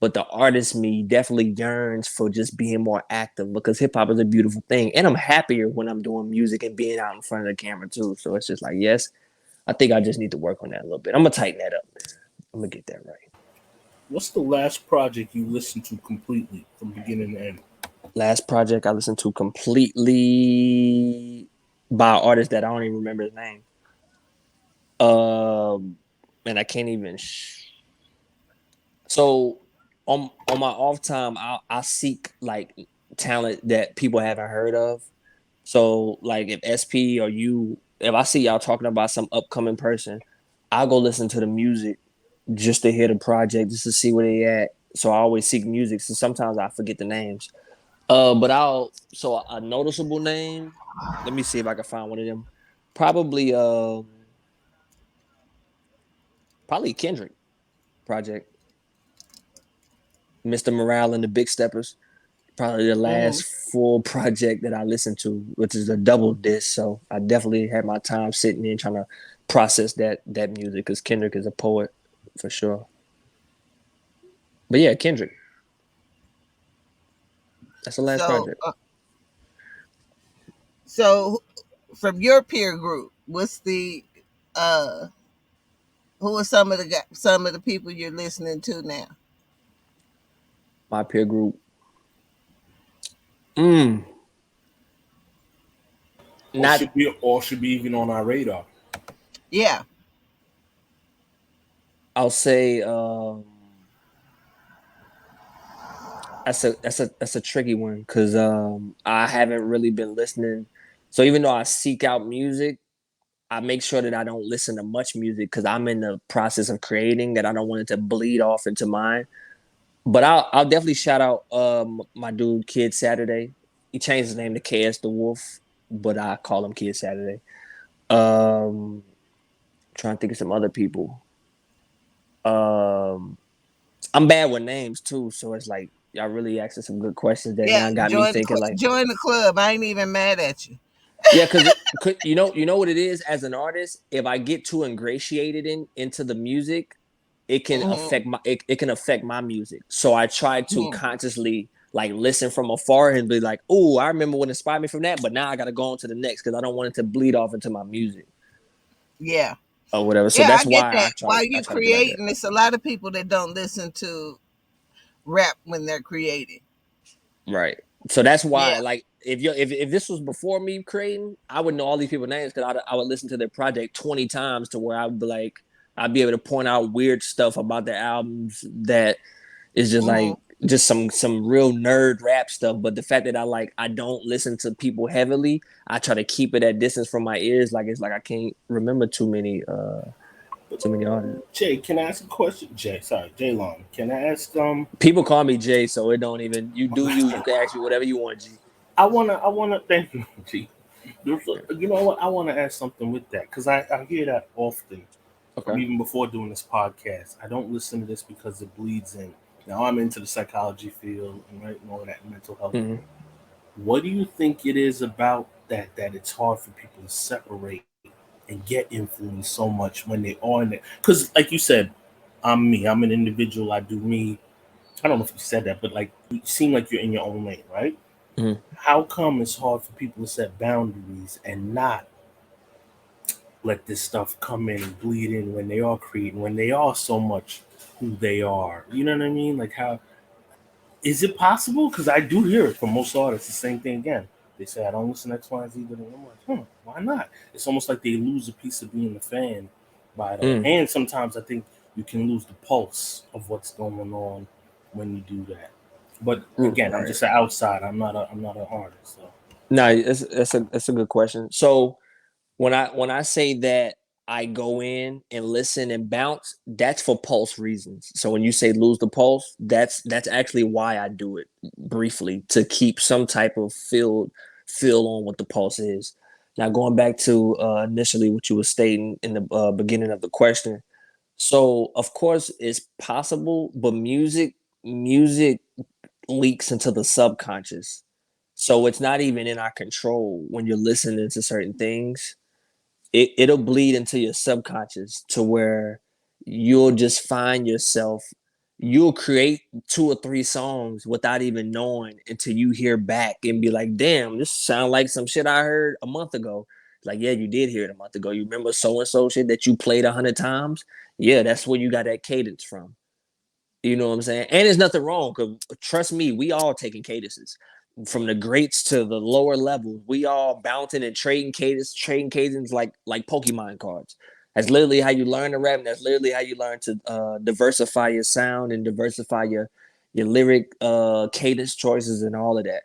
but the artist me definitely yearns for just being more active because hip hop is a beautiful thing, and I'm happier when I'm doing music and being out in front of the camera too. So it's just like yes, I think I just need to work on that a little bit. I'm gonna tighten that up. I'm gonna get that right. What's the last project you listened to completely from beginning to end? Last project I listened to completely by an artist that I don't even remember his name. And I can't even. So on my off time, I seek like talent that people haven't heard of. So like if SP or you, if I see y'all talking about some upcoming person, I'll go listen to the music just to hear the project, just to see where they at. So I always seek music. So sometimes I forget the names. But I'll so a noticeable name. Let me see if I can find one of them. Probably probably Kendrick project, Mr. Morale and the Big Steppers. Probably the Mm-hmm. last full project that I listened to, which is a double disc. So I definitely had my time sitting in trying to process that music because Kendrick is a poet for sure. But yeah, Kendrick. That's the last So, project. so from your peer group, what's the uh who are some of the people you're listening to now? My peer group. Mm, Or not. should be even on our radar? Yeah. I'll say that's a tricky one because I haven't really been listening. So even though I seek out music, I make sure that I don't listen to much music because I'm in the process of creating that I don't want it to bleed off into mine. But I'll definitely shout out my dude Kid Saturday. He changed his name to KS the Wolf, but I call him Kid Saturday. Um, trying to think of some other people. Um, I'm bad with names too, so it's like y'all really asking some good questions that Yeah. now got me thinking like, Join the club. I ain't even mad at you. yeah, because you know what it is as an artist. If I get too ingratiated into the music, Mm-hmm. it can affect my music. So I try to Mm-hmm. consciously like listen from afar and be like, oh, I remember what inspired me from that, but now I got to go on to the next because I don't want it to bleed off into my music Yeah. or whatever. So Yeah, I that's get why that. While I you try to be like that. creating, it's a lot of people that don't listen to rap when they're creating. Right. So that's Yeah. why, like, if this was before me creating, I would know all these people's names because I would listen to their project 20 times to where I'd be like, I'd be able to point out weird stuff about their albums that is just Mm-hmm. like just some real nerd rap stuff. But the fact that I don't listen to people heavily, I try to keep it at distance from my ears. Like it's like I can't remember too many artists. Jay, can I ask a question? Jay, sorry, Jaylon. Can I ask People call me Jay, so it don't even you do you can ask me whatever you want, G. I wanna thank you, G. You know what? I wanna ask something with that because I hear that often from Okay. even before doing this podcast. I don't listen to this because it bleeds in. Now I'm into the psychology field and right and all that mental health. Mm-hmm. What do you think it is about that it's hard for people to separate and get influenced so much when they are in it? Because like you said, I'm me. I'm an individual. I do me. I don't know if you said that, but like you seem like you're in your own lane, right? Mm-hmm. How come it's hard for people to set boundaries and not let this stuff come in and bleed in when they are creating, when they are so much who they are? You know what I mean? Like how is it possible? Because I do hear it from most artists. The same thing again. They say I don't listen to X, Y, and Z, but I'm like, why not? It's almost like they lose a piece of being a fan by it all. Mm. And sometimes I think you can lose the pulse of what's going on when you do that. But again, I'm Right. just an outsider. I'm not an artist. So No, it's a good question. So when I say that I go in and listen and bounce, that's for pulse reasons. So when you say lose the pulse, that's actually why I do it briefly, to keep some type of feel on what the pulse is. Now going back to initially what you were stating in the beginning of the question. So of course it's possible, but music leaks into the subconscious. So it's not even in our control when you're listening to certain things. It'll bleed into your subconscious to where you'll just find yourself, you'll create two or three songs without even knowing until you hear back and be like, damn, this sound like some shit I heard a month ago. Like, yeah, you did hear it a month ago. You remember so and so shit that you played 100 times? Yeah, that's where you got that cadence from. You know what I'm saying? And there's nothing wrong, because trust me, we all taking cadences. From the greats to the lower levels, we all bouncing and trading cadence like Pokemon cards. That's literally how you learn to rap, and that's literally how you learn to diversify your sound and diversify your lyric cadence choices and all of that.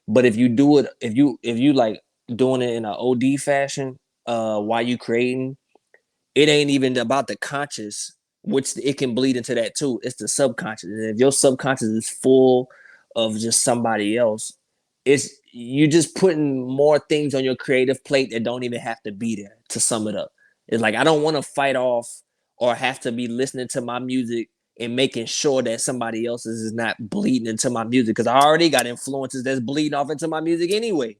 But if you do it, if you like doing it in an OD fashion, while you creating, it ain't even about the conscious, which it can bleed into that too. It's the subconscious. And if your subconscious is full of just somebody else, it's you just putting more things on your creative plate that don't even have to be there. To sum it up, it's like I don't want to fight off or have to be listening to my music and making sure that somebody else's is not bleeding into my music, because I already got influences that's bleeding off into my music anyway.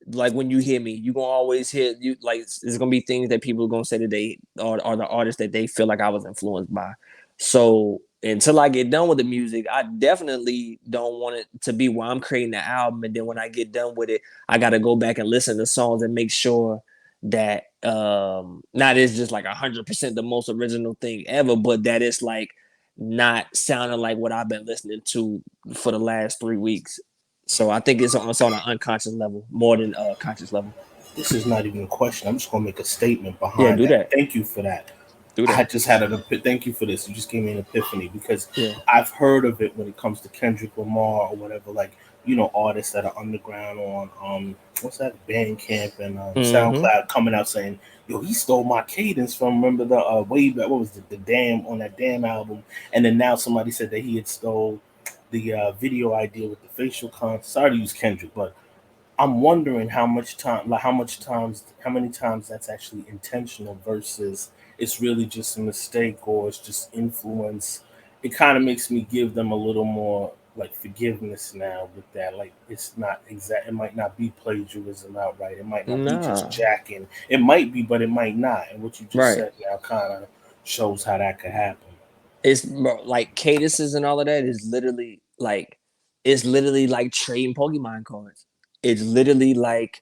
Like when you hear me, you gonna always hear you like there's gonna be things that people are gonna say that they are the artists that they feel like I was influenced by. So until I get done with the music, I definitely don't want it to be where I'm creating the album, and then when I get done with it, I gotta go back and listen to songs and make sure that not it's just like 100% the most original thing ever, but that it's like not sounding like what I've been listening to for the last 3 weeks. So I think it's on an unconscious level more than a conscious level. This is not even a question. I'm just gonna make a statement Yeah, behind do that. that. Thank you for that. Do I that. just had thank you for this. You just gave me an epiphany because Yeah. I've heard of it when it comes to Kendrick Lamar or whatever, like artists that are underground on what's that, Bandcamp and Mm-hmm. SoundCloud coming out saying, "Yo, he stole my cadence from, remember the way back, what was the Damn on that Damn album," and then now somebody said that he had stole the video idea with the facial con. Sorry to use Kendrick, but I'm wondering how much time, like how many times that's actually intentional versus it's really just a mistake or it's just influence. It kind of makes me give them a little more like forgiveness now with that. Like it's not exact. It might not be plagiarism outright. It might not be just Nah. jacking. It might be, but it might not. And what you just Right. said now kind of shows how that could happen. It's like cadences and all of that is literally like it's literally like trading Pokemon cards. It's literally like,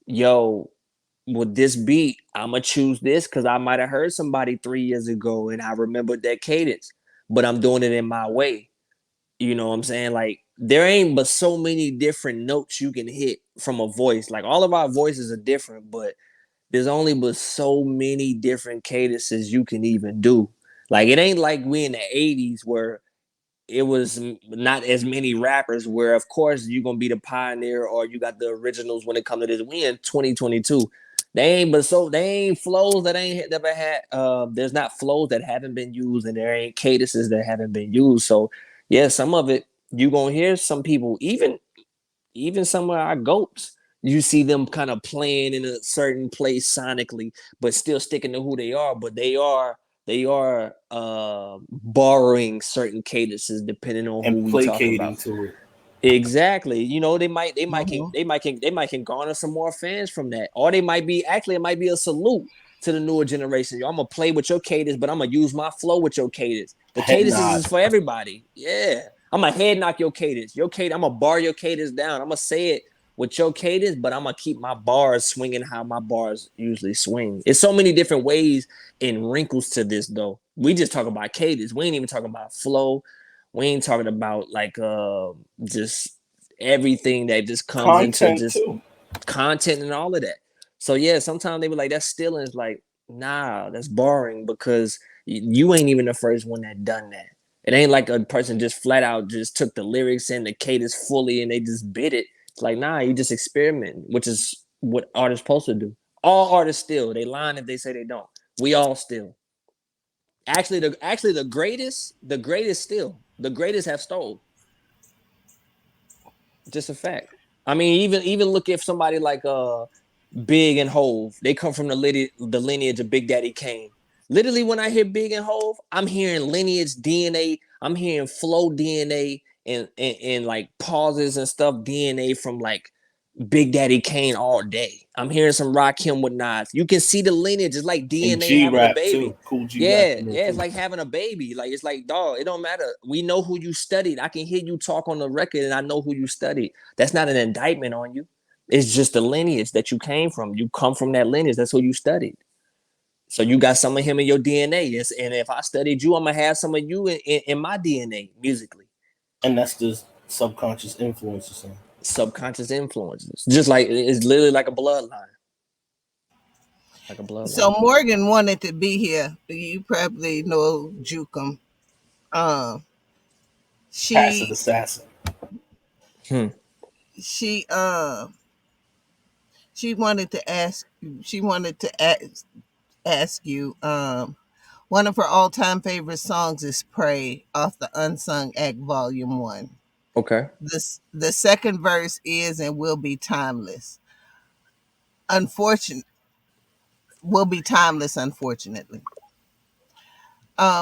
yo, with this beat, I'ma choose this because I might have heard somebody 3 years ago and I remembered that cadence, but I'm doing it in my way. You know what I'm saying? Like there ain't but so many different notes you can hit from a voice. Like all of our voices are different, but there's only but so many different cadences you can even do. Like it ain't like we in the 80s where it was not as many rappers where of course you're gonna be the pioneer or you got the originals when it comes to this. We in 2022. They ain't flows that ain't never had there's not flows that haven't been used, and there ain't cadences that haven't been used. So yeah, some of it you gonna hear some people, even some of our goats, you see them kind of playing in a certain place sonically, but still sticking to who they are. But they are borrowing certain cadences depending on who And we talking about. placating to it. Exactly. Mhm. They might can garner some more fans from that, or they might be actually it might be a salute to the newer generation. Yo, I'm gonna play with your cadence, but I'm gonna use my flow with your cadence. The Head cadences nod. is for everybody. Yeah, I'm gonna head knock your cadence. Your cadence, I'm gonna bar your cadence down. I'm gonna say it with your cadence, but I'm gonna keep my bars swinging how my bars usually swing. It's so many different ways and wrinkles to this, though. We just talk about cadence. We ain't even talking about flow. We ain't talking about like just everything that just comes into Content just too. content and all of that. So yeah, sometimes they be like, that's stealing. It's like, nah, that's boring because you ain't even the first one that done that. It ain't like a person just flat out just took the lyrics and the cadence fully and they just bit it. It's like, nah, you just experiment, which is what artists supposed to do. All artists still, they lying if they say they don't. We all steal. The greatest still. The greatest have stole. Just a fact. I mean, even look at somebody like Big and Hove. They come from the lineage of Big Daddy Kane. Literally, when I hear Big and Hove, I'm hearing lineage DNA. I'm hearing flow DNA and like pauses and stuff DNA from like Big Daddy Kane all day. I'm hearing some Rakim with Nas. You can see the lineage. It's like And DNA G having a rap baby. too. Cool G rap Yeah, in there yeah, it's too. like having a baby. Like it's like, dog, it don't matter. We know who you studied. I can hear you talk on the record and I know who you studied. That's not an indictment on you. It's just the lineage that you came from. You come from that lineage. That's who you studied. So you got some of him in your DNA. Yes, and if I studied you, I'm gonna have some of you in my DNA musically. And that's the subconscious influence or something. Subconscious influences. Just like it's literally like a bloodline. Like a So bloodline. Morgan wanted to be here. You probably know Jukum. Um, Passive she assassin. Hmm. she she wanted to ask. She wanted to ask you. One of her all-time favorite songs is "Pray" off the Unsung Act Volume One. Okay. The second verse is and will be timeless. Unfortunate will be timeless. Unfortunately,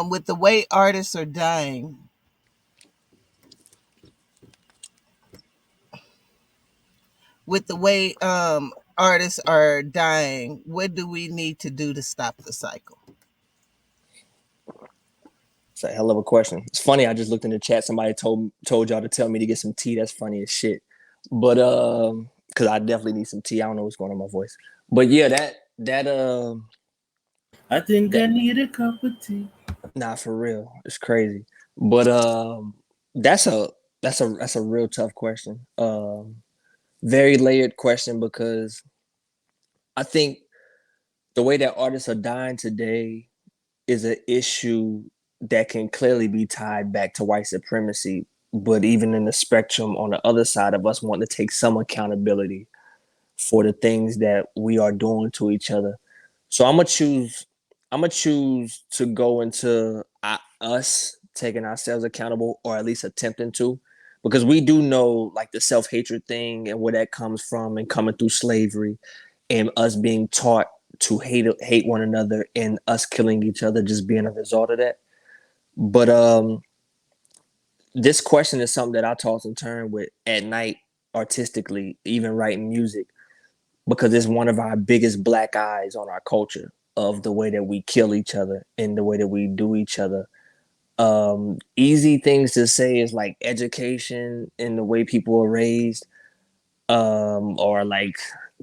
with the way artists are dying, with the way artists are dying, what do we need to do to stop the cycle? It's a hell of a question. It's funny. I just looked in the chat. Somebody told y'all to tell me to get some tea. That's funny as shit. But because I definitely need some tea. I don't know what's going on in my voice. But yeah, I think I that need a cup of tea. nah, for real. It's crazy. But that's a real tough question. Very layered question because I think the way that artists are dying today is an issue that can clearly be tied back to white supremacy. But even in the spectrum on the other side of us wanting to take some accountability for the things that we are doing to each other. So I'm gonna choose to go into us taking ourselves accountable or at least attempting to, because we do know like the self-hatred thing and where that comes from and coming through slavery and us being taught to hate one another and us killing each other just being a result of that. But this question is something that I toss and turn with at night artistically, even writing music, because it's one of our biggest black eyes on our culture of the way that we kill each other and the way that we do each other. Easy things to say is like education and the way people are raised, or like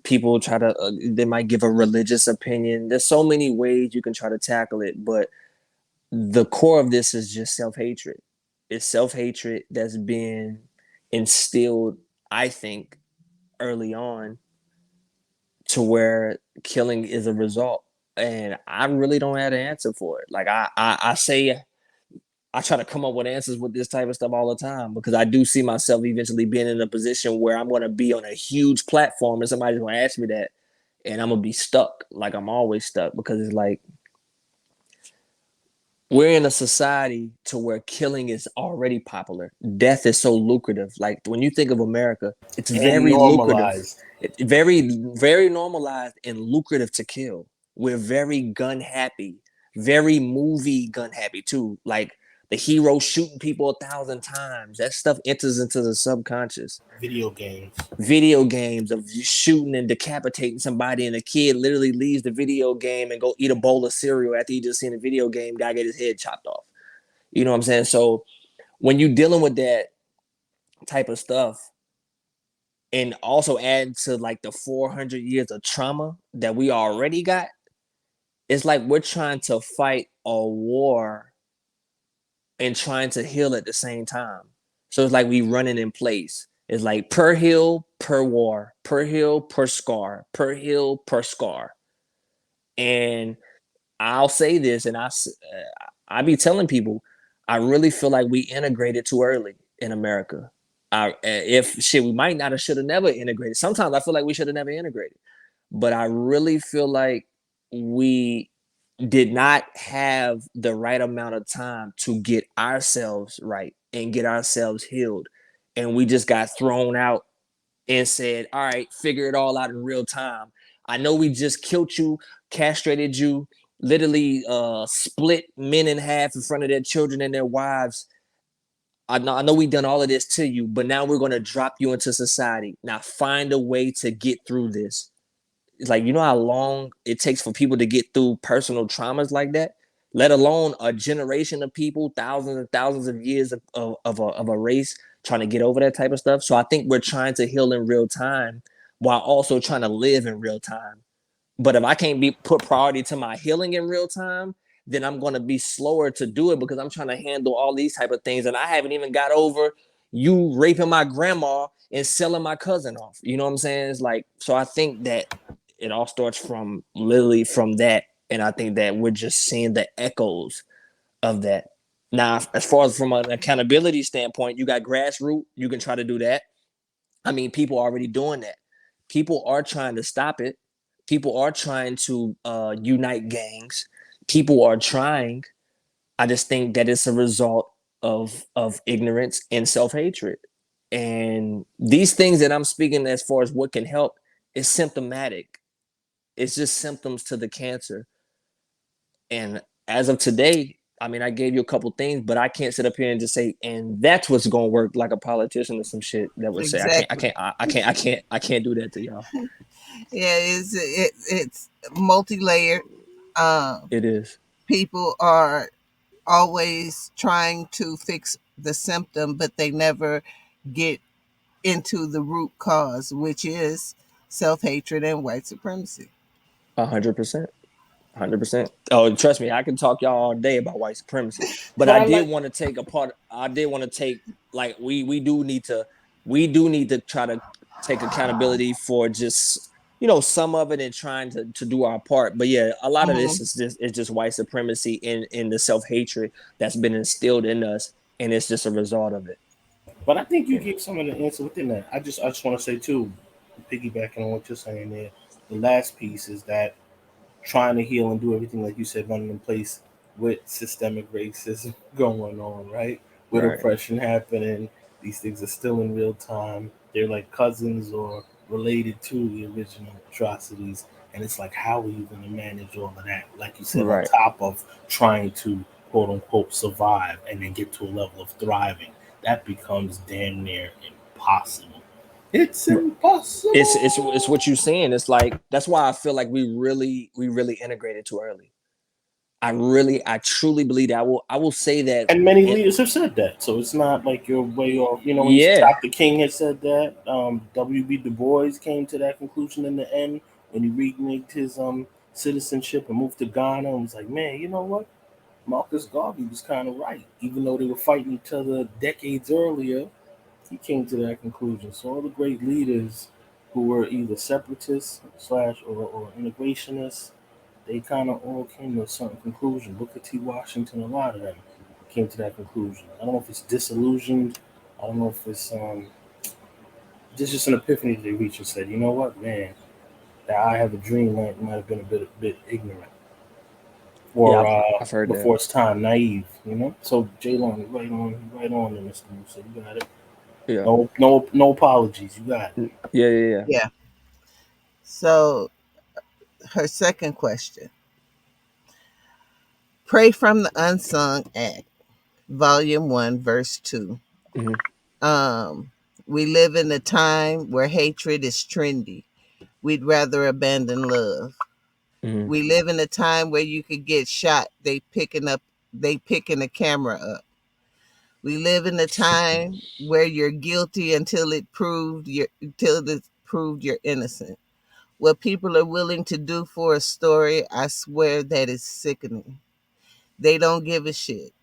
people try to they might give a religious opinion. There's so many ways you can try to tackle it, but the core of this is just self-hatred. It's self-hatred that's been instilled, I think, early on, to where killing is a result. And I really don't have an answer for it. Like I say I try to come up with answers with this type of stuff all the time because I do see myself eventually being in a position where I'm gonna be on a huge platform and somebody's gonna ask me that and I'm gonna be stuck. Like I'm always stuck because it's like we're in a society to where killing is already popular. Death is so lucrative. Like when you think of America, it's And very lucrative. normalized. It's very, very normalized and lucrative to kill. We're very gun happy, very movie gun happy too. Like the hero shooting people 1,000 times. That stuff enters into the subconscious. Video games. Video games of shooting and decapitating somebody, and the kid literally leaves the video game and go eat a bowl of cereal after he just seen a video game guy get his head chopped off. You know what I'm saying? So when you're dealing with that type of stuff, and also add to like the 400 years of trauma that we already got, it's like we're trying to fight a war and trying to heal at the same time. So it's like we running in place. It's like per hill, per war, per hill, per scar, per hill, per scar. And I'll say this, and I be telling people, I really feel like we integrated too early in America. If shit, we might not have should have never integrated. Sometimes I feel like we should have never integrated, but I really feel like we did not have the right amount of time to get ourselves right and get ourselves healed. And we just got thrown out and said, all right, figure it all out in real time. I know we just killed you, castrated you, literally split men in half in front of their children and their wives. I know we done all of this to you, but now we're going to drop you into society. Now find a way to get through this. It's like, you know how long it takes for people to get through personal traumas like that, let alone a generation of people, thousands and thousands of years of a race trying to get over that type of stuff. So I think we're trying to heal in real time while also trying to live in real time. But if I can't be put priority to my healing in real time, then I'm going to be slower to do it because I'm trying to handle all these type of things, and I haven't even got over you raping my grandma and selling my cousin off. You know what I'm saying? It's like, so I think that it all starts from literally from that, and I think that we're just seeing the echoes of that. Now, as far as from an accountability standpoint, you got grassroots. You can try to do that. I mean, people are already doing that. People are trying to stop it. People are trying to unite gangs. People are trying. I just think that it's a result of ignorance and self hatred. And these things that I'm speaking as far as what can help is symptomatic. It's just symptoms to the cancer. And as of today, I mean, I gave you a couple things, but I can't sit up here and just say, and that's what's going to work like a politician or some shit that would say, Exactly. I can't do that to y'all. Yeah, it's multi-layered. Um, It is People are always trying to fix the symptom, but they never get into the root cause, which is self-hatred and white supremacy. 100%. 100%. Oh, trust me, I can talk y'all all day about white supremacy, but But I I did like, want to take a part. I did want to take like we do need to try to take accountability for just some of it and trying to do our part. But yeah, a lot of this Mhm. is just white supremacy in the self hatred that's been instilled in us, and it's just a result of it. but I think you Yeah. gave some of the answer within that. I just want to say too, piggybacking on what you're saying there. The last piece is that trying to heal and do everything like you said, running in place with systemic racism going on, right? With Right. oppression happening, these things are still in real time. They're like cousins or related to the original atrocities. And it's like, how are you going to manage all of that? Like you said, on Right. top of trying to quote unquote survive and then get to a level of thriving, that becomes damn near impossible. It's It's impossible. what you're saying. It's like that's why I feel like we really integrated too early. I truly believe that. I will say that. And many It, leaders have said that, so it's not like you're way off. You know, when yeah. Dr. King had said that, W.B. Du Bois came to that conclusion in the end when he reneged his citizenship and moved to Ghana and was like, man, you know what? Marcus Garvey was kind of right. Even though they were fighting each other decades earlier, he came to that conclusion. So all the great leaders who were either separatists slash or integrationists, they kind of all came to a certain conclusion. Booker T. Washington, a lot of them came to that conclusion. I don't know if it's disillusioned. I don't know if it's just an epiphany that they reached and said, you know what, man, that I have a dream might have been a bit ignorant Yeah, or I've heard that. before its time, naive. You know. So Jaylon, right on, Mr. Musa, you got it. Yeah. No apologies. You got it. Yeah, yeah, yeah. Yeah. So her second question: Pray from the Unsung Act, Volume 1, Verse 2. Hmm. We live in a time where hatred is trendy. We'd rather abandon love. Hmm. We live in a time where you could get shot. They picking the camera up. We live in a time where you're guilty until it's proved you're innocent. What people are willing to do for a story, I swear that is sickening. They don't give a shit.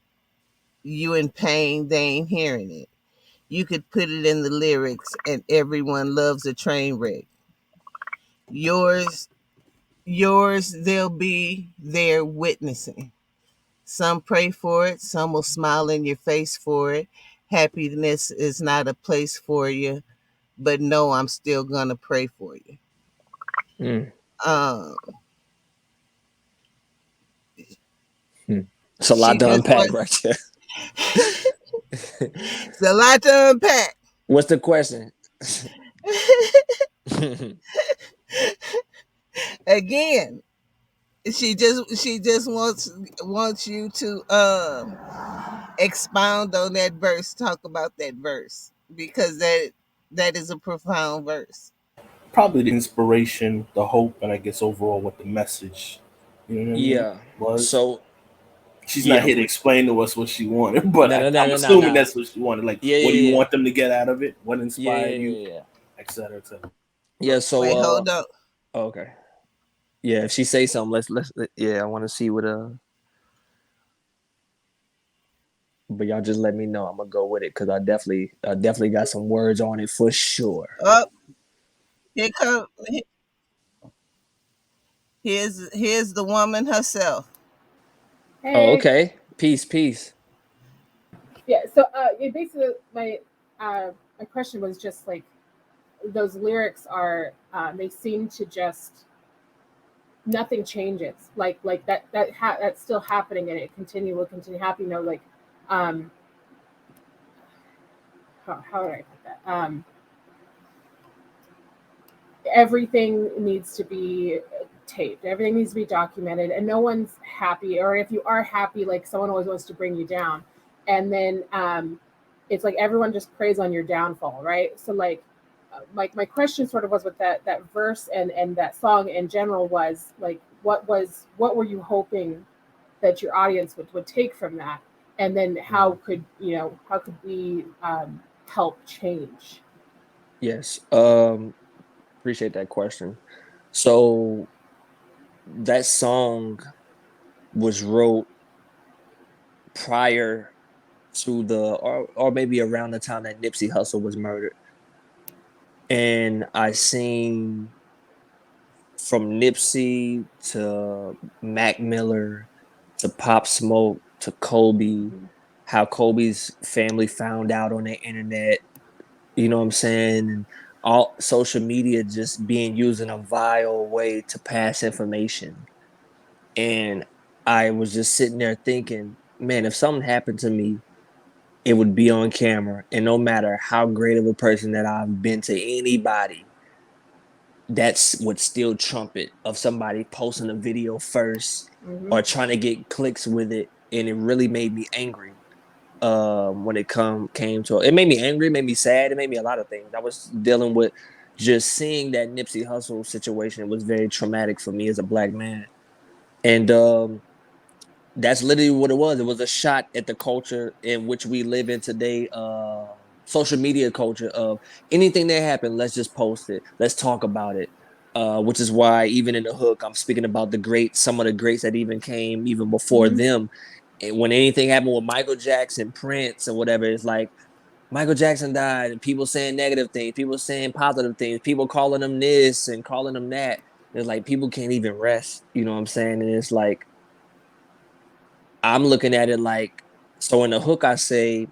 You in pain, they ain't hearing it. You could put it in the lyrics, and everyone loves a train wreck. Yours, they'll be there witnessing. Some pray for it, some will smile in your face for it. Happiness is not a place for you, but no, I'm still gonna pray for you. Mm. Um, Hmm. It's a lot She to just unpack wants. right there. It's a lot to unpack. What's the question? Again, she just wants you to expound on that verse, talk about that verse, because that is a profound verse. Probably the inspiration, the hope, and I guess overall what the message, you know what I mean, Yeah. was. So She's not yeah. here to explain to us what she wanted, but No, no, no, I'm no, no, assuming no. that's what she wanted. Like, Yeah, what do you yeah, yeah. want them to get out of it? What Yeah, yeah, inspired you, yeah, yeah. etc., etc. Yeah, so Wait, hold on. okay. Yeah, if she say something, yeah, I want to see what but y'all just let me know. I'm gonna go with it because I definitely got some words on it for sure. Oh, here come here's the woman herself. Oh, Hey, okay. Peace, peace. yeah. So, basically, my question was just like those lyrics are they seem to just nothing changes. Like that's still happening and will continue happening. Um, how would I put that? Everything needs to be taped. Everything needs to be documented, and no one's happy. Or if you are happy, like someone always wants to bring you down, and then it's like everyone just preys on your downfall, right? So my question sort of was with that verse and that song in general was like what were you hoping that your audience would take from that, and then how could we help change? Yes. Appreciate that question. So that song was wrote prior to or maybe around the time that Nipsey Hussle was murdered. And I seen from Nipsey to Mac Miller to Pop Smoke to Kobe, Mm-hmm. how Kobe's family found out on the internet, you know what I'm saying? And all social media just being used in a vile way to pass information. And I was just sitting there thinking, man, if something happened to me, it would be on camera. And no matter how great of a person that I've been to anybody, that's what still trumpet of somebody posting a video first Mm-hmm. or trying to get clicks with it. And it really made me angry when it came to it. It made me angry, it made me sad, it made me a lot of things. I was dealing with just seeing that Nipsey Hussle situation was very traumatic for me as a black man. And that's literally what it was. It was a shot at the culture in which we live in today. Social media culture of anything that happened, let's just post it. Let's talk about it. Which is why even in the hook, I'm speaking about the greats, some of the greats that even came even before Mm-hmm. them. And when anything happened with Michael Jackson, Prince, or whatever, it's like Michael Jackson died, and people saying negative things, people saying positive things, people calling them this and calling them that. It's like people can't even rest. You know what I'm saying? And it's like I'm looking at it like, so in the hook I say,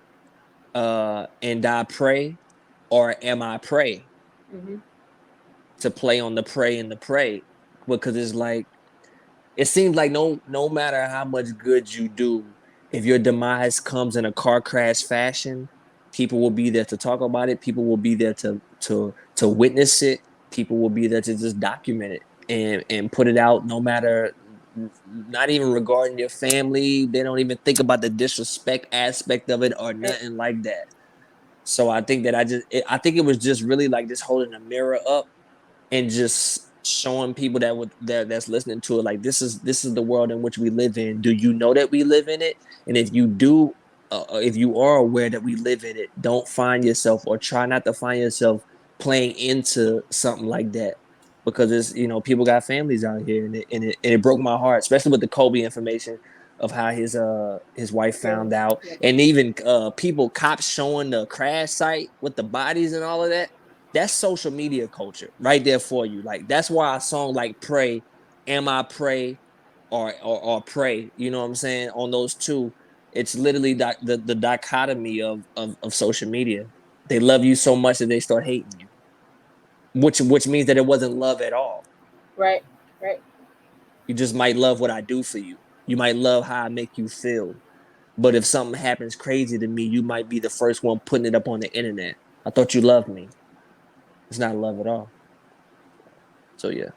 and I pray, or am I pray? Mm-hmm. To play on the pray and the pray. Because it's like it seems like no matter how much good you do, if your demise comes in a car crash fashion, people will be there to talk about it. People will be there to witness it. People will be there to just document it and put it out. No matter, not even regarding your family, they don't even think about the disrespect aspect of it or Right. nothing like that. So I think that I think it was just really like just holding a mirror up and just showing people that's listening to it like this is the world in which we live in. Do you know that we live in it? And if you do, if you are aware that we live in it, don't find yourself or try not to find yourself playing into something like that, because it's, people got families out here, and it broke my heart, especially with the Kobe information of how his wife Yeah. found out, Yeah. and even people, cops showing the crash site with the bodies and all of that. That's social media culture right there for you. Like that's why a song like "Pray," "Am I Pray," or "Pray," you know what I'm saying? On those two, it's literally the dichotomy of social media. They love you so much that they start hating you, which means that it wasn't love at all. Right. Right. You just might love what I do for you. You might love how I make you feel. But if something happens crazy to me, you might be the first one putting it up on the internet. I thought you loved me. It's not love at all. So yeah.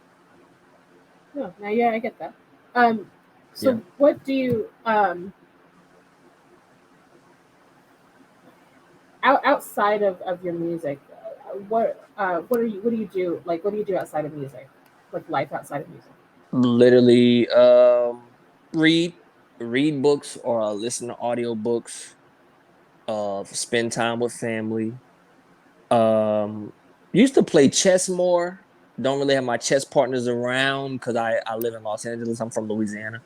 No, now yeah, I get that. Um, Yeah. so what do you outside of your music? What do you do? Like, what do you do outside of music? Like life outside of music? Literally read read books or listen to audiobooks, spend time with family. Um Used to play chess more. Don't really have my chess partners around because I live in Los Angeles. I'm from Louisiana.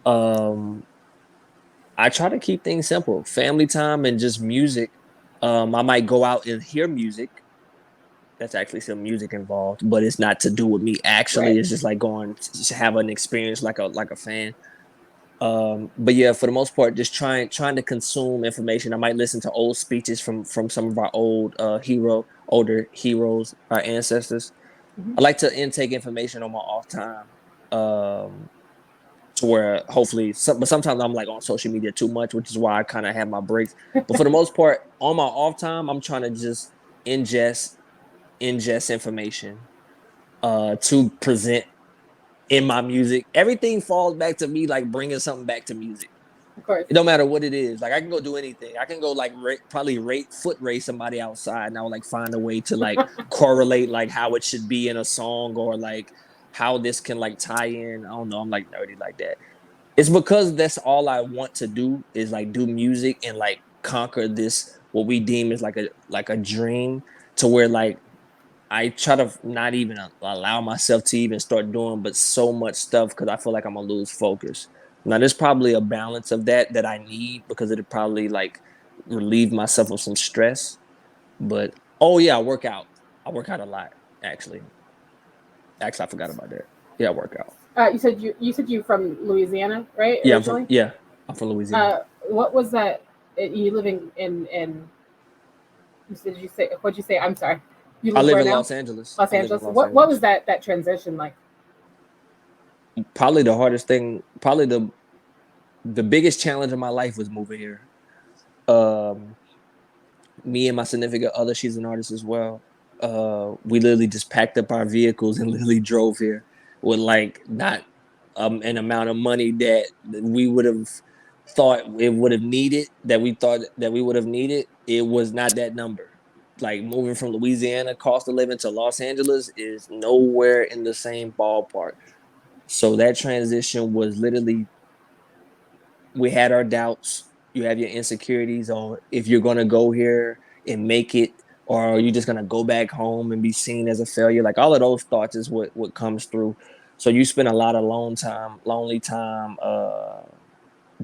Um I try to keep things simple. Family time and just music. I might go out and hear music. That's actually some music involved, but it's not to do with me actually. Right. It's just like going to have an experience like a fan. But yeah, for the most part, just trying to consume information. I might listen to old speeches from some of our older heroes, our ancestors. Hmm. I like to intake information on my off time. To where hopefully, but sometimes I'm like on social media too much, which is why I kind of have my breaks. But for the most part, on my off time, I'm trying to just ingest ingest information to present in my music. Everything falls back to me like bringing something back to music. Of course. It don't matter what it is. Like I can go do anything. I can go like probably foot race somebody outside, and I'll like find a way to like correlate like how it should be in a song or like how this can like tie in. I don't know. I'm like nerdy like that. It's because that's all I want to do is like do music and like conquer this what we deem as like a dream to where like I try to not even allow myself to even start doing, but so much stuff because I feel like I'm gonna lose focus. Now, there's probably a balance of that I need because it'd probably like relieve myself of some stress. But oh yeah, I work out. I work out a lot actually. Actually, I forgot about that. Yeah, I work out. You said you from Louisiana, right? Originally. I'm from Louisiana. Uh, what was that? You living in you say what'd you say? I'm sorry. You I live live where in now? Los Angeles. Los I live in Angeles. Los What was Angeles. that transition like? Probably the hardest thing, probably the biggest challenge of my life was moving here. Um, Me and my significant other, she's an artist as well. We literally just packed up our vehicles and literally drove here with like not an amount of money that we would have thought it would have needed, that we thought that we would have needed. It was not that number. Like moving from Louisiana, cost of living to Los Angeles is nowhere in the same ballpark. So that transition was literally, we had our doubts. You have your insecurities on if you're going to go here and make it, or are you just going to go back home and be seen as a failure? Like all of those thoughts is what comes through. So you spend a lot of lonely time,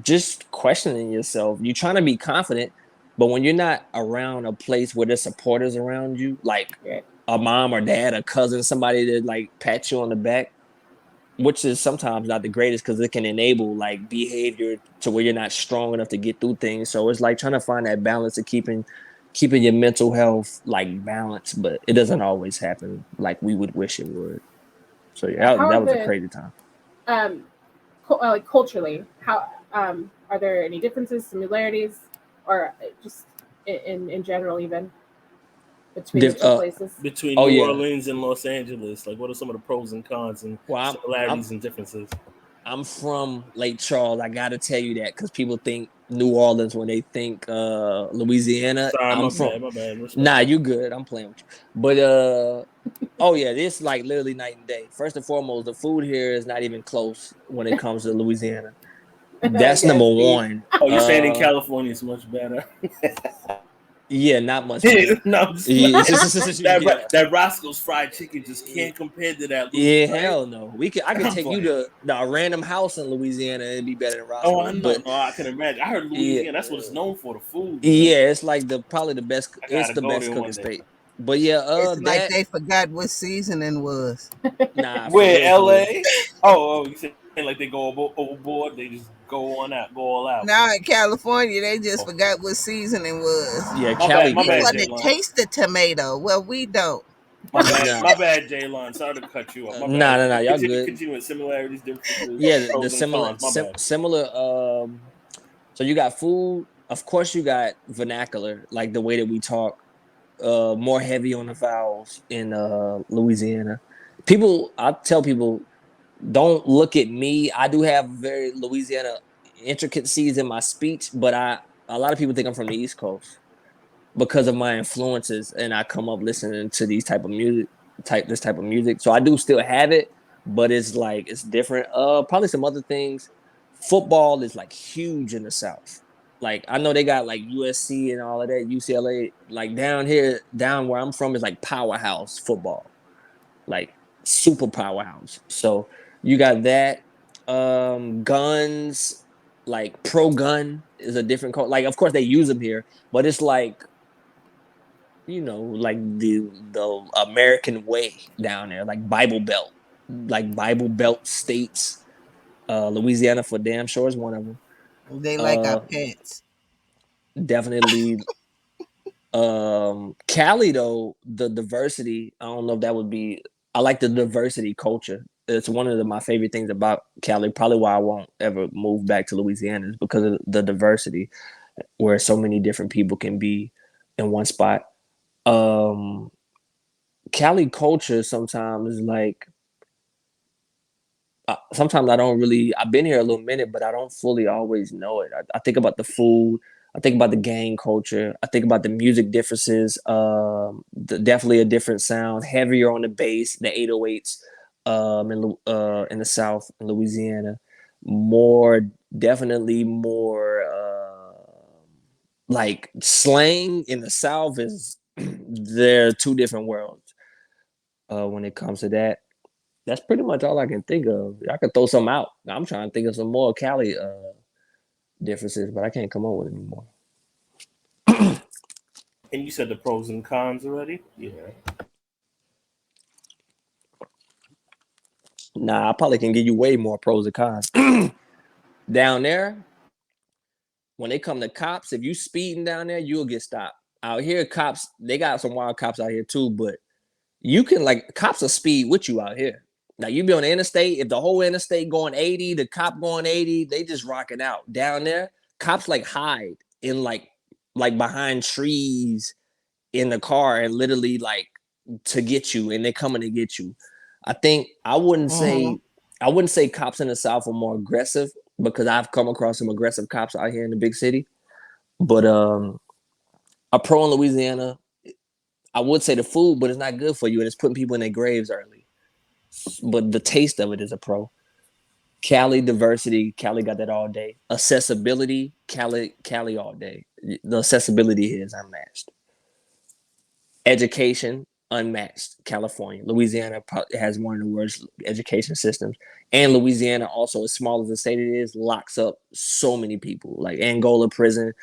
just questioning yourself. You're trying to be confident, but when you're not around a place where there's supporters around you, like Right. a mom or dad, a cousin, somebody that like pat you on the back, which is sometimes not the greatest because it can enable like behavior to where you're not strong enough to get through things. So it's like trying to find that balance of keeping your mental health like balanced, but it doesn't always happen like we would wish it would. So yeah, How that are was a the crazy time. um like culturally? How are there any differences, similarities, or just in general even between the Diff- two uh, places? Between oh New yeah. Orleans and Los Angeles, like what are some of the pros and cons and Well, I'm similarities and differences? I'm from Lake Charles. I gotta tell you that because people think New Orleans when they think Louisiana. Sorry, I'm from. my bad. Respect. Nah, you good. I'm playing with you. But oh yeah, this like literally night and day. First and foremost, the food here is not even close when it comes to Louisiana. That's number Yes, the one. Oh, you're saying in California it's much better? Yeah, not much better. No, I'm just Yeah, playing. yeah, That Roscoe's fried chicken just can't compare to that Louis, yeah, right? hell no. I could I'm take you playing. to a random house in Louisiana and it'd be better than Oh, I Roscoe's. know. But No, I can imagine. I heard yeah, Louisiana. That's what it's known for, the food, man. yeah, it's like the probably the best. I It's gotta the go best there cooking one day. state. But yeah, It's like that they forgot what seasoning was. nah, for Where real, for real. L.A.? Oh, you saying like they go overboard? They just go on out, go all out. Now in California, they just Oh, forgot what seasoning was. Yeah, my Cali bad, We crazy. want to Jaylon. taste the tomato. Well, we don't. Nah, My bad, Jaylon. Sorry to cut you off. My bad. nah. Y'all Continue, good. continue with similarities, differences, Yeah, the pros and cons. My bad. similar. So you got food. Of course, you got vernacular, like the way that we talk. More heavy on the vowels in Louisiana. People, I tell people, don't look at me. I do have very Louisiana intricacies in my speech, but a lot of people think I'm from the East Coast because of my influences, and I come up listening to these type of music, this type of music. So I do still have it, but it's like it's different. Probably some other things. Football is like huge in the South. Like I know they got like USC and all of that, UCLA. Like down here, down where I'm from, is like powerhouse football, like super powerhouse. So you got that. Guns, like pro gun is a different code. Like of course they use them here, but it's like like the American way down there, like Bible Belt states. Louisiana for damn sure is one of them. They like our Uh, pets. Definitely. Cali though, the diversity. I don't know if that would be. I like the diversity culture. It's one of my favorite things about Cali. Probably why I won't ever move back to Louisiana is because of the diversity, where so many different people can be in one spot. Um, Cali culture sometimes is like sometimes I don't really. I've been here a little minute, but I don't fully always know it. I think about the food. I think about the gang culture. I think about the music differences. Definitely a different sound, heavier on the bass, the 808s in the South, in Louisiana. More, definitely more like slang in the South is they're two different worlds when it comes to that. That's pretty much all I can think of. I could throw some out. I'm trying to think of some more Cali differences, but I can't come up with any more. And you said the pros and cons already. Yeah. Nah, I probably can give you way more pros and cons. Down there, when they come to cops, if you speeding down there, you'll get stopped. Out here, cops, they got some wild cops out here too, but you can like cops will speed with you out here. Now you be on the interstate, if the whole interstate going 80, the cop going 80, they just rocking out. Down there, cops like hide in like behind trees in the car and literally like to get you, and they're coming to get you. I think Mm-hmm. I wouldn't say cops in the South are more aggressive because I've come across some aggressive cops out here in the big city. But a pro in Louisiana, I would say the food, but it's not good for you and it's putting people in their graves early. But the taste of it is a pro. Cali diversity, Cali got that all day. Accessibility, Cali all day. The accessibility here is unmatched. Education, unmatched. California, Louisiana has one of the worst education systems, and Louisiana also, as small as the state it is, locks up so many people. Like Angola prison,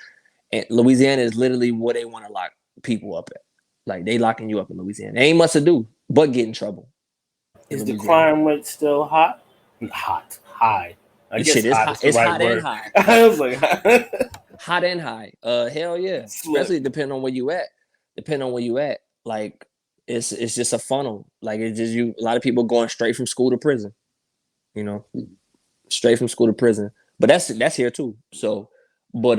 and Louisiana is literally where they want to lock people up at. Like they locking you up in Louisiana. Ain't much to do but get in trouble in Is the Louisiana. crime rate still hot? Hot, high. I This guess shit is hot hot. is the It's right hot and word. high. I was like, Hot and high. Hell yeah. slip. Especially depending on where you at. Depending on where you at. Like it's just a funnel. Like it's just you. A lot of people going straight from school to prison. You know, straight from school to prison. But that's here too. So, but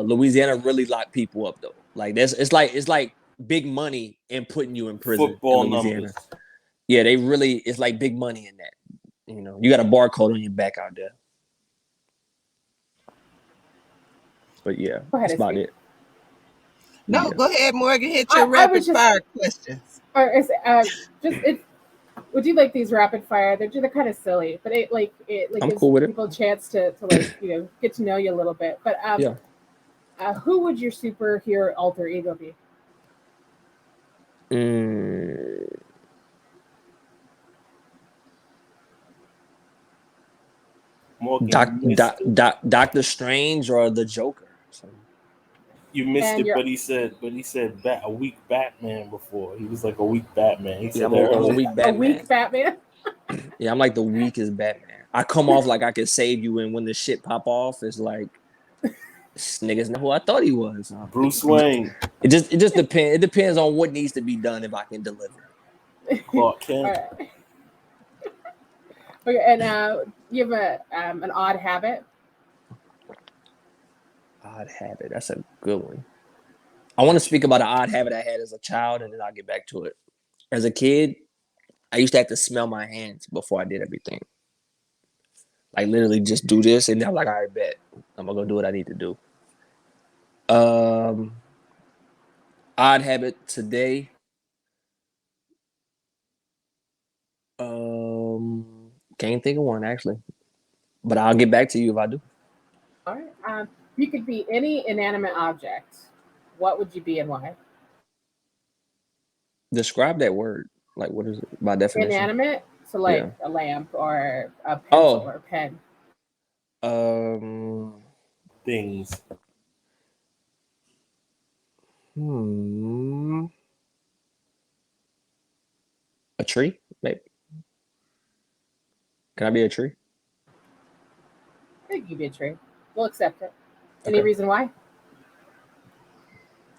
Louisiana really locked people up though. Like that's it's like big money in putting you in prison in Football Louisiana. numbers. Yeah, they really it's like big money in that. You got a barcode on your back out there. But yeah, Go ahead, that's about Izzy. it. No, Yeah. go ahead, Morgan. Hit your I was rapid just, fire questions. or just it. We do like these rapid fire. They're kind of silly, but it I'm gives cool with it. people a chance to like get to know you a little bit. But Yeah. who would your superhero alter ego be? Mm, Morgan, you missed it. Doctor Strange or the Joker. So, You missed And it, you're but he said a weak Batman before. He was like a weak Batman. He yeah, said that I'm a earlier. weak a weak Batman. Batman. Yeah, I'm like the weakest Batman. I come off like I can save you, and when the shit pop off, it's like this nigga's not who I thought he was. Bruce Wayne. It just depends. It depends on what needs to be done if I can deliver. Clark All Kent. right. Okay, and you have an odd habit. Odd habit. That's a good one. I want to speak about an odd habit I had as a child, and then I'll get back to it. As a kid, I used to have to smell my hands before I did everything. Like literally, just do this, and I'm like, all right, bet I'm gonna go do what I need to do. Um, Odd habit today. Can't think of one actually, but I'll get back to you if I do. All right. You could be any inanimate object. What would you be and why? Describe that word. Like, what is it by definition? Inanimate, so like Yeah. a lamp or a pencil Oh, or a pen. um, Things. hmm, a tree. Maybe can I be a tree? I think you'd be a tree. We'll accept it. Any Okay. reason why?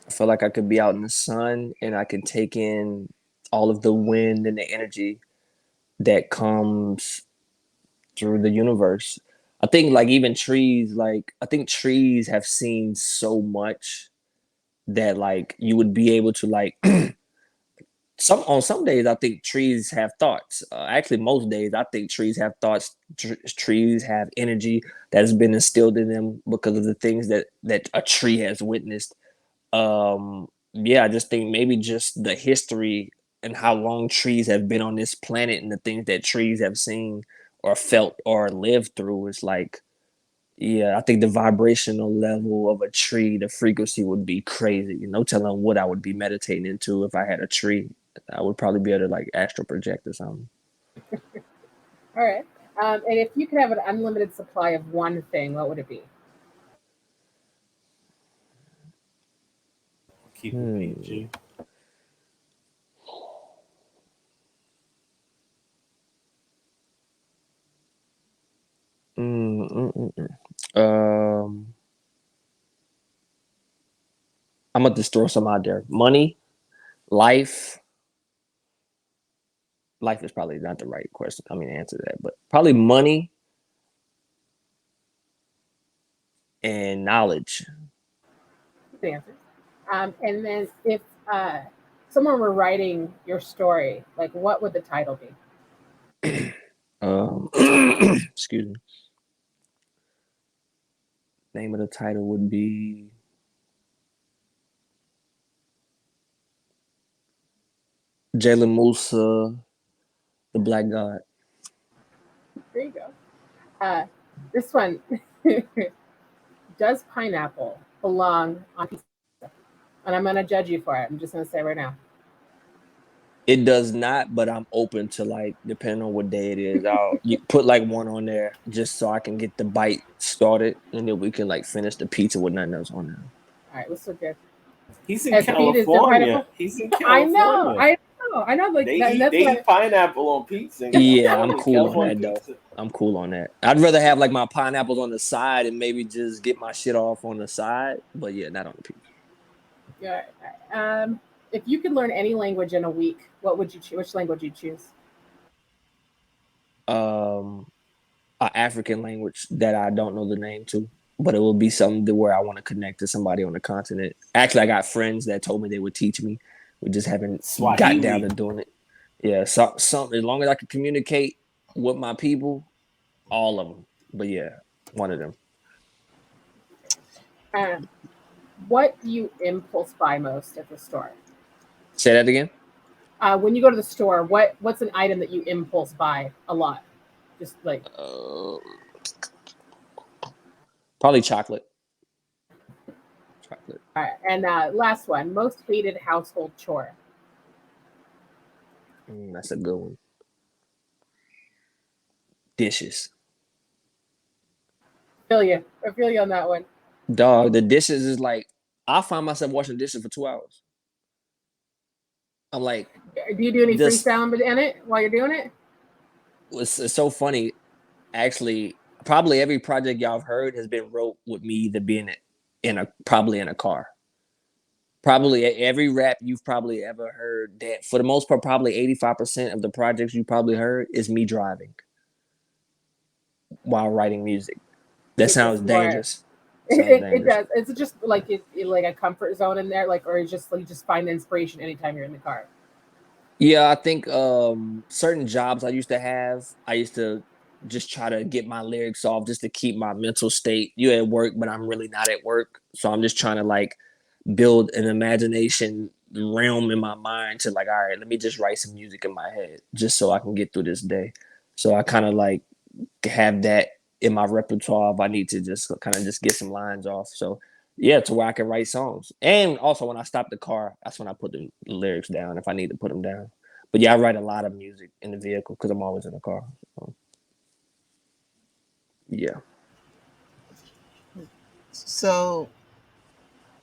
I feel like I could be out in the sun and I can take in all of the wind and the energy that comes through the universe. I think like even trees, like I think trees have seen so much that like you would be able to like some on some days I think trees have thoughts. Actually, most days I think trees have thoughts. Trees have energy that has been instilled in them because of the things that a tree has witnessed. Yeah, I just think maybe just the history and how long trees have been on this planet and the things that trees have seen or felt or lived through is like, yeah, I think the vibrational level of a tree, the frequency would be crazy. No telling what I would be meditating into if I had a tree. I would probably be able to like astral project or something. All right. And if you could have an unlimited supply of one thing, what would it be? Keep it Hmm. PG. Mm, mm, mm, mm. Um, I'm gonna just throw some out there. Money, life. Life is probably not the right question. I mean, answer that, but probably money and knowledge. The answer. And then if someone were writing your story, like what would the title be? Um, excuse me. Name of the title would be Jaylon Musa, the Black God. There you go. Uh, this one. Does pineapple belong on pizza? And I'm going to judge you for it. I'm just going to say right now. It does not, but I'm open to like depending on what day it is. I'll put like one on there just so I can get the bite started, and then we can like finish the pizza with nothing else on there. All right, let's look good. He's in As Pete is the California. pineapple. He's in I know, California. I I know. Like that, and that's They eat what. pineapple on pizza in Yeah, I'm California. cool on California that though. pizza. I'm cool on that. I'd rather have like my pineapples on the side and maybe just get my shit off on the side, but yeah, not on the pizza. Yeah. If you could learn any language in a week, what would you choose? Which language would you choose? Um, an African language that I don't know the name to, but it will be something to where I want to connect to somebody on the continent. Actually, I got friends that told me they would teach me. We just haven't got down Swahili. to doing it. Yeah, so some as long as I can communicate with my people, all of them. But yeah, one of them. Um, what do you impulse buy most at the store? Say that again. When you go to the store, what's an item that you impulse buy a lot? Just like Uh, Probably chocolate. Chocolate. all right. And last one, most hated household chore. That's a good one. Dishes. Feel you. I feel you on that one. Dog, the dishes is like I find myself washing dishes for 2 hours. I'm like, Do you do any this freestyle in it while you're doing it? it's so funny. Actually, probably every project y'all have heard has been wrote with me either being in a probably in a car. Probably every rap you've probably ever heard, that for the most part, probably 85% of the projects you probably heard is me driving while writing music. That It's sounds just more. dangerous. Sounds It dangerous. does. It's just like like a comfort zone in there, like, or it's just like you just find inspiration anytime you're in the car. Yeah, I think certain jobs I used to have, I used to just try to get my lyrics off just to keep my mental state. You at work, but I'm really not at work. So I'm just trying to like build an imagination realm in my mind to like, all right, let me just write some music in my head just so I can get through this day. So I kind of like have that in my repertoire if I need to just kind of just get some lines off. So yeah, to where I can write songs. And also when I stop the car, that's when I put the lyrics down if I need to put them down. But yeah, I write a lot of music in the vehicle because I'm always in the car. So, yeah. So,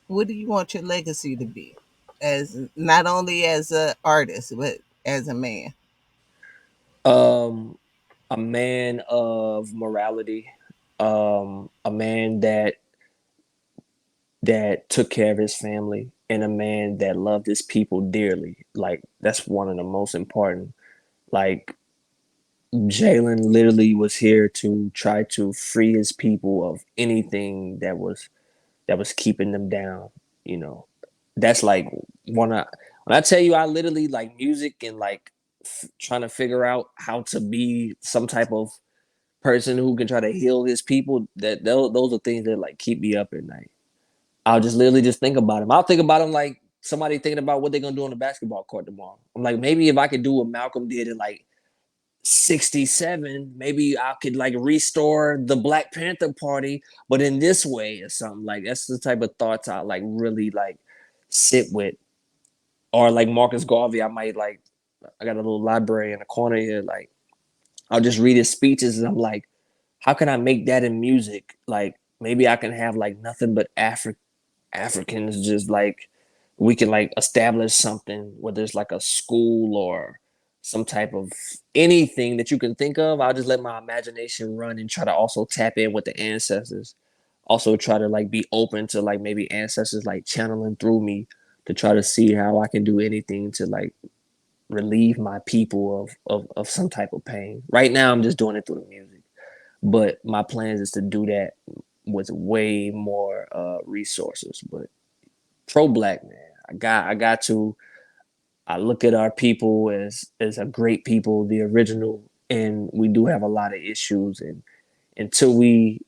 what do you want your legacy to be, as not only as an artist but as a man? Um, a man of morality, a man that took care of his family, and a man that loved his people dearly. Like that's one of the most important. Like Jaylon literally was here to try to free his people of anything that was keeping them down. You know, that's like when I tell you I literally like music and like trying to figure out how to be some type of person who can try to heal his people. That those are things that like keep me up at night. I'll just literally just think about him. I'll think about him like somebody thinking about what they're gonna do on the basketball court tomorrow. I'm like, maybe if I could do what Malcolm did in like 67, maybe I could like restore the Black Panther Party, but in this way or something. Like that's the type of thoughts I like really like sit with. Or like Marcus Garvey, I might like I got a little library in the corner here, like I'll just read his speeches and I'm like, how can I make that in music? Like maybe I can have like nothing but Africans just like we can like establish something, whether it's like a school or some type of anything that you can think of. I'll just let my imagination run and try to also tap in with the ancestors. Also try to like be open to like maybe ancestors like channeling through me to try to see how I can do anything to like relieve my people of some type of pain. Right now I'm just doing it through the music. But my plans is to do that with way more resources. But pro black man. I got to I look at our people as a great people, the original, and we do have a lot of issues. And until we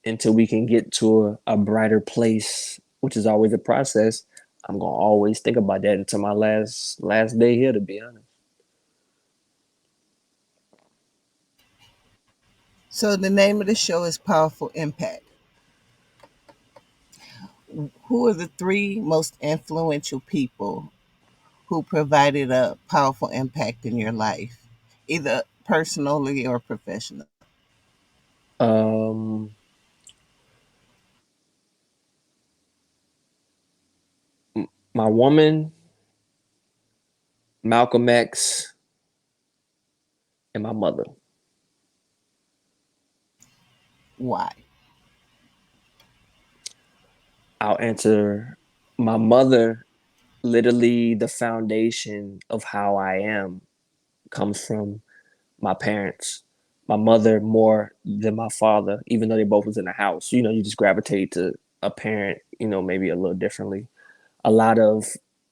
until we can get to a brighter place, which is always a process, I'm gonna always think about that until my last day here. To be honest, So, the name of the show is Powerful Impact. Who are the three most influential people who provided a powerful impact in your life, either personally or professionally? um, my woman, Malcolm X, and my mother. Why? I'll answer my mother. Literally, the foundation of how I am comes from my parents. My mother more than my father, even though they both was in the house. You know, you just gravitate to a parent, maybe a little differently. A lot of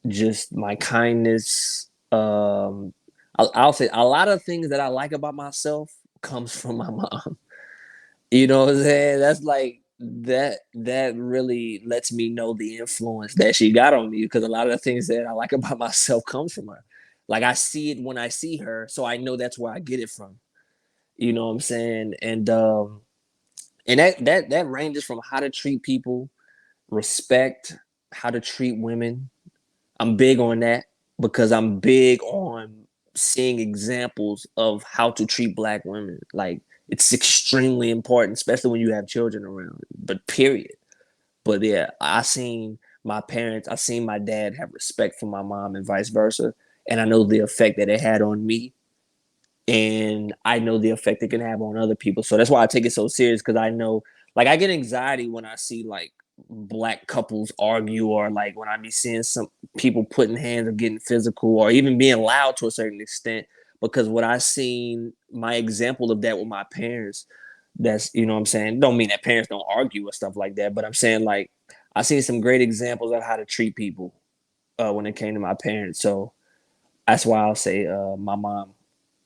just my kindness. I'll say a lot of things that I like about myself comes from my mom. You know what I'm saying? That's like that really lets me know the influence that she got on me because a lot of the things that I like about myself comes from her. Like I see it when I see her, so I know that's where I get it from. You know what I'm saying? And that ranges from how to treat people, respect, how to treat women. I'm big on that because I'm big on seeing examples of how to treat black women. Like it's extremely important, especially when you have children around. But period. But yeah, I seen my dad have respect for my mom and vice versa. And I know the effect that it had on me. And I know the effect it can have on other people. So that's why I take it so serious because I know like I get anxiety when I see like black couples argue, or like when I be seeing some people putting hands or getting physical or even being loud to a certain extent. Because what I seen, my example of that with my parents, that's, you know what I'm saying, don't mean that parents don't argue or stuff like that, but I'm saying like I seen some great examples of how to treat people when it came to my parents. So that's why I'll say my mom,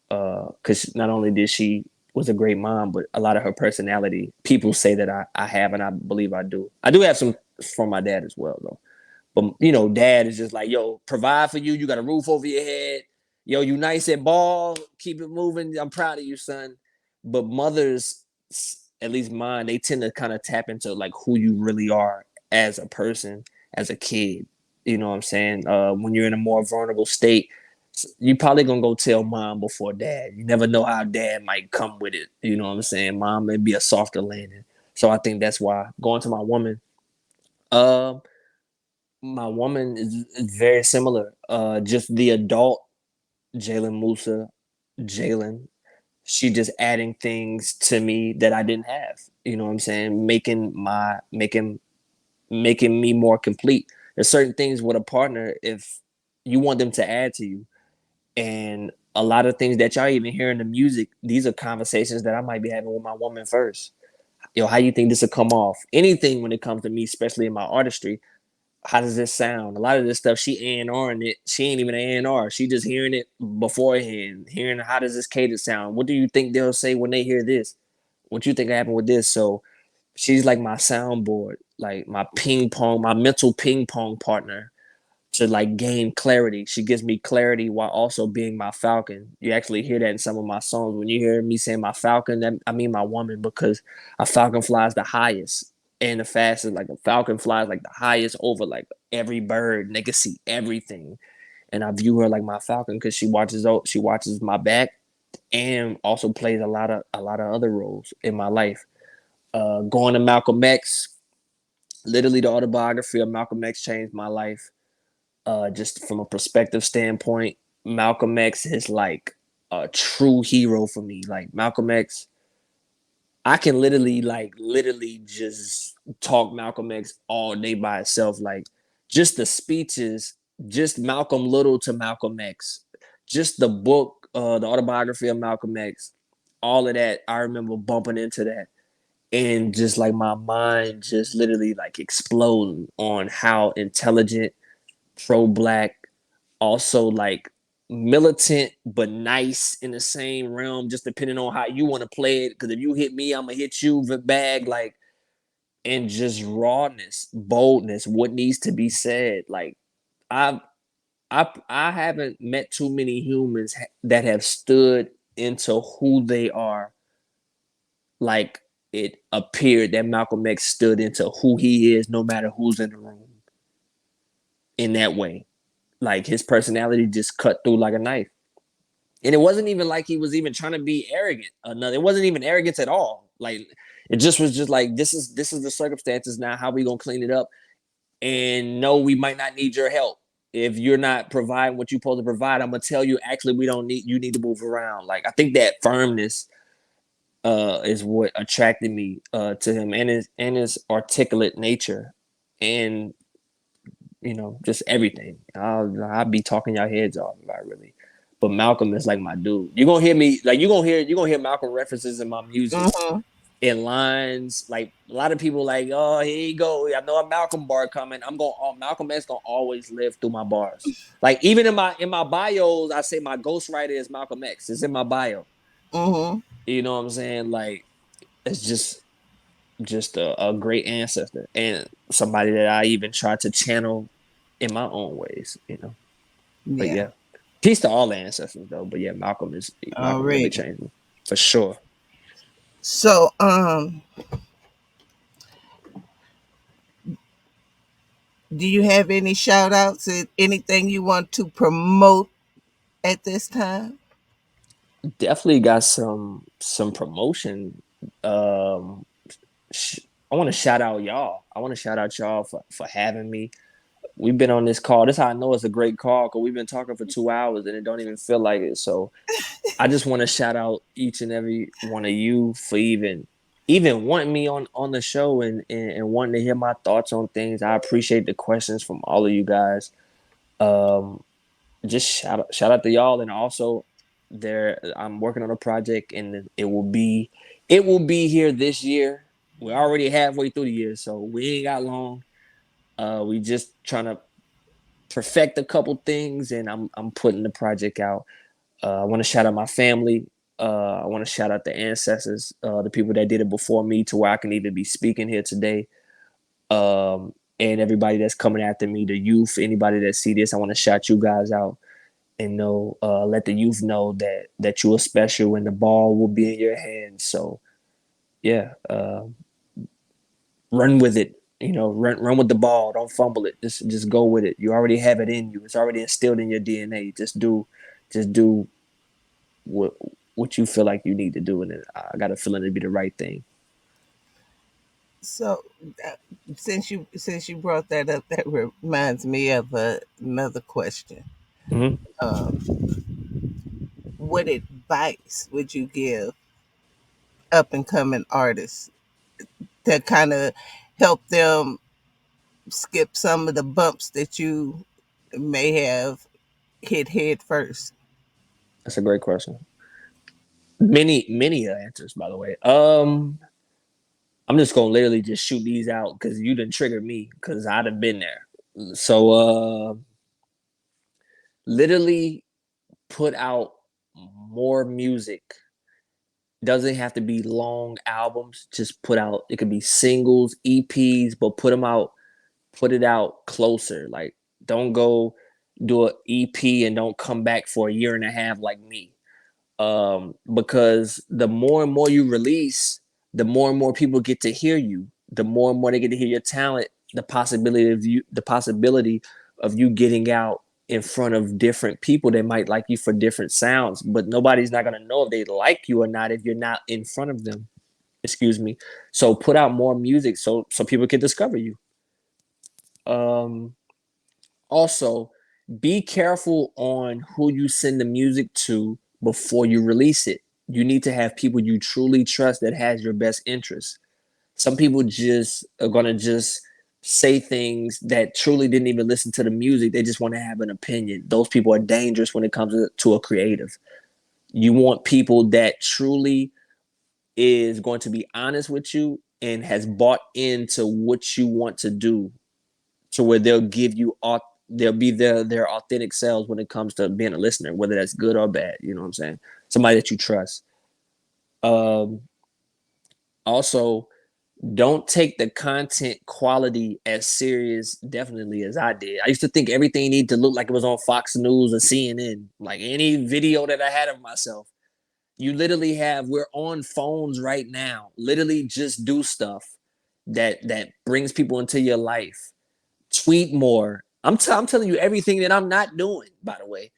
because not only did she was a great mom, but a lot of her personality, people say that I have, and I believe I do. I do have some from my dad as well, though. But you know, dad is just like, yo, provide for you. You got a roof over your head. Yo, you nice at ball. Keep it moving. I'm proud of you, son. But mothers, at least mine, they tend to kind of tap into like who you really are as a person, as a kid. You know what I'm saying? When you're in a more vulnerable state, you probably gonna go tell mom before dad. You never know how dad might come with it. You know what I'm saying? Mom may be a softer landing. So I think that's why going to uh, my woman is very similar. Just the adult Jaylon Musa, Jaylon. She just adding things to me that I didn't have. You know what I'm saying? Making me more complete. There's certain things with a partner, if you want them to add to you, and a lot of things that y'all even hear in the music, these are conversations that I might be having with my woman first. Yo, how you think this will come off? Anything when it comes to me, especially in my artistry, how does this sound? A lot of this stuff, she A&R'ing it. She ain't even A&R. She just hearing it beforehand, hearing how does this cadence sound? What do you think they'll say when they hear this? What you think happened with this? So she's like my soundboard, like my mental ping pong partner to like gain clarity. She gives me clarity while also being my falcon. You actually hear that in some of my songs. When you hear me saying my falcon, that, I mean my woman, because a falcon flies the highest and the fastest. Like a falcon flies like the highest over like every bird, and they can see everything. And I view her like my falcon because she watches my back and also plays a lot of other roles in my life. Going to Malcolm X, literally the autobiography of Malcolm X changed my life. Just from a perspective standpoint, Malcolm X is like a true hero for me. Like Malcolm X, I can literally just talk Malcolm X all day by itself. Like just the speeches, just Malcolm Little to Malcolm X, just the book, the autobiography of Malcolm X, all of that. I remember bumping into that, and just like my mind just literally like exploding on how intelligent, pro-black, also like militant but nice in the same realm, just depending on how you want to play it. Because if you hit me, I'm gonna hit you the bag, like, and just rawness, boldness, what needs to be said. Like I I haven't met too many humans that have stood into who they are. Like it appeared that Malcolm X stood into who he is, no matter who's in the room. In that way, like his personality just cut through like a knife. And it wasn't even like he was even trying to be arrogant. It wasn't even arrogance at all. Like it just was just like this is the circumstances now. How we gonna clean it up? And no, we might not need your help. If you're not providing what you're supposed to provide, I'm gonna tell you actually we don't need you need to move around. Like I think that firmness is what attracted me to him, and his articulate nature, and just everything. I'll be talking your heads off if I really. But Malcolm is like my dude. You're gonna hear me like you're gonna hear Malcolm references in my music Mm-hmm. in lines. Like a lot of people like, oh, here you go. I know a Malcolm bar coming. Malcolm X gonna always live through my bars. Like even in my bios, I say my ghostwriter is Malcolm X. It's in my bio. Mm-hmm. You know what I'm saying? Like it's just a great ancestor and somebody that I even try to channel in my own ways. But Yeah. yeah, peace to all the ancestors though. But yeah, Malcolm really Already. changed me for sure. So, do you have any shout outs? Anything you want to promote at this time? Definitely got some promotion. Um, I want to shout out y'all. I want to shout out y'all for having me. We've been on this call. This is how I know it's a great call because we've been talking for 2 hours and it don't even feel like it. So I just want to shout out each and every one of you for even even wanting me on the show and wanting to hear my thoughts on things. I appreciate the questions from all of you guys. Um, just shout out to y'all, and also there I'm working on a project, and it will be here this year. We're already halfway through the year, so we ain't got long. We just trying to perfect a couple things, and I'm putting the project out. I want to shout out my family. I want to shout out the ancestors, the people that did it before me, to where I can even be speaking here today. And everybody that's coming after me, the youth, anybody that see this, I want to shout you guys out and know, let the youth know that you are special and the ball will be in your hands. So yeah, run with it. Run with the ball. Don't fumble it. Just go with it. You already have it in you. It's already instilled in your DNA. Just do what what you feel like you need to do, and I got a feeling it'd be the right thing. So, uh, since you brought that up, that reminds me of another question. Mm-hmm. Um, what advice would you give up and coming artists to kind of help them skip some of the bumps that you may have hit head first? That's a great question. Many answers, by the way. I'm just gonna literally just shoot these out because you didn't trigger me because I'd have been there. So, literally put out more music. Doesn't have to be long albums. Just put out. It could be singles, EPs, but put it out closer. Like, don't go do an EP and don't come back for a year and a half like me. Because the more and more you release, the more and more people get to hear you. The more and more they get to hear your talent. The possibility of you getting out in front of different people that might like you for different sounds, but nobody's not gonna know if they like you or not if you're not in front of them. Excuse me. So put out more music so people can discover you. Um, Also, be careful on who you send the music to before you release it. You need to have people you truly trust that has your best interest. Some people just are gonna just say things that truly didn't even listen to the music. They just want to have an opinion. Those people are dangerous when it comes to a creative. You want people that truly is going to be honest with you and has bought into what you want to do, to where they'll be their authentic selves when it comes to being a listener, whether that's good or bad. You know what I'm saying? Somebody that you trust. Um, Also, don't take the content quality as serious, definitely, as I did. I used to think everything needed to look like it was on Fox News or CNN. Like any video that I had of myself, you literally we're on phones right now. Literally, just do stuff that brings people into your life. Tweet more. I'm telling you everything that I'm not doing, by the way.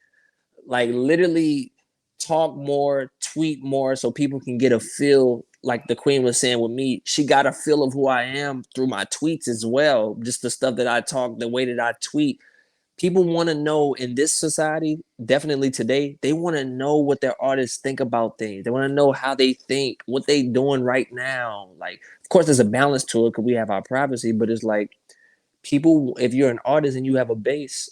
Like, literally talk more, tweet more, so people can get a feel. Like the queen was saying with me, she got a feel of who I am through my tweets as well. Just the stuff that I talk, the way that I tweet. People want to know in this society, definitely today, they want to know what their artists think about things. They want to know how they think, what they doing right now. Like, of course, there's a balance to it because we have our privacy, but it's like, people, if you're an artist and you have a bass,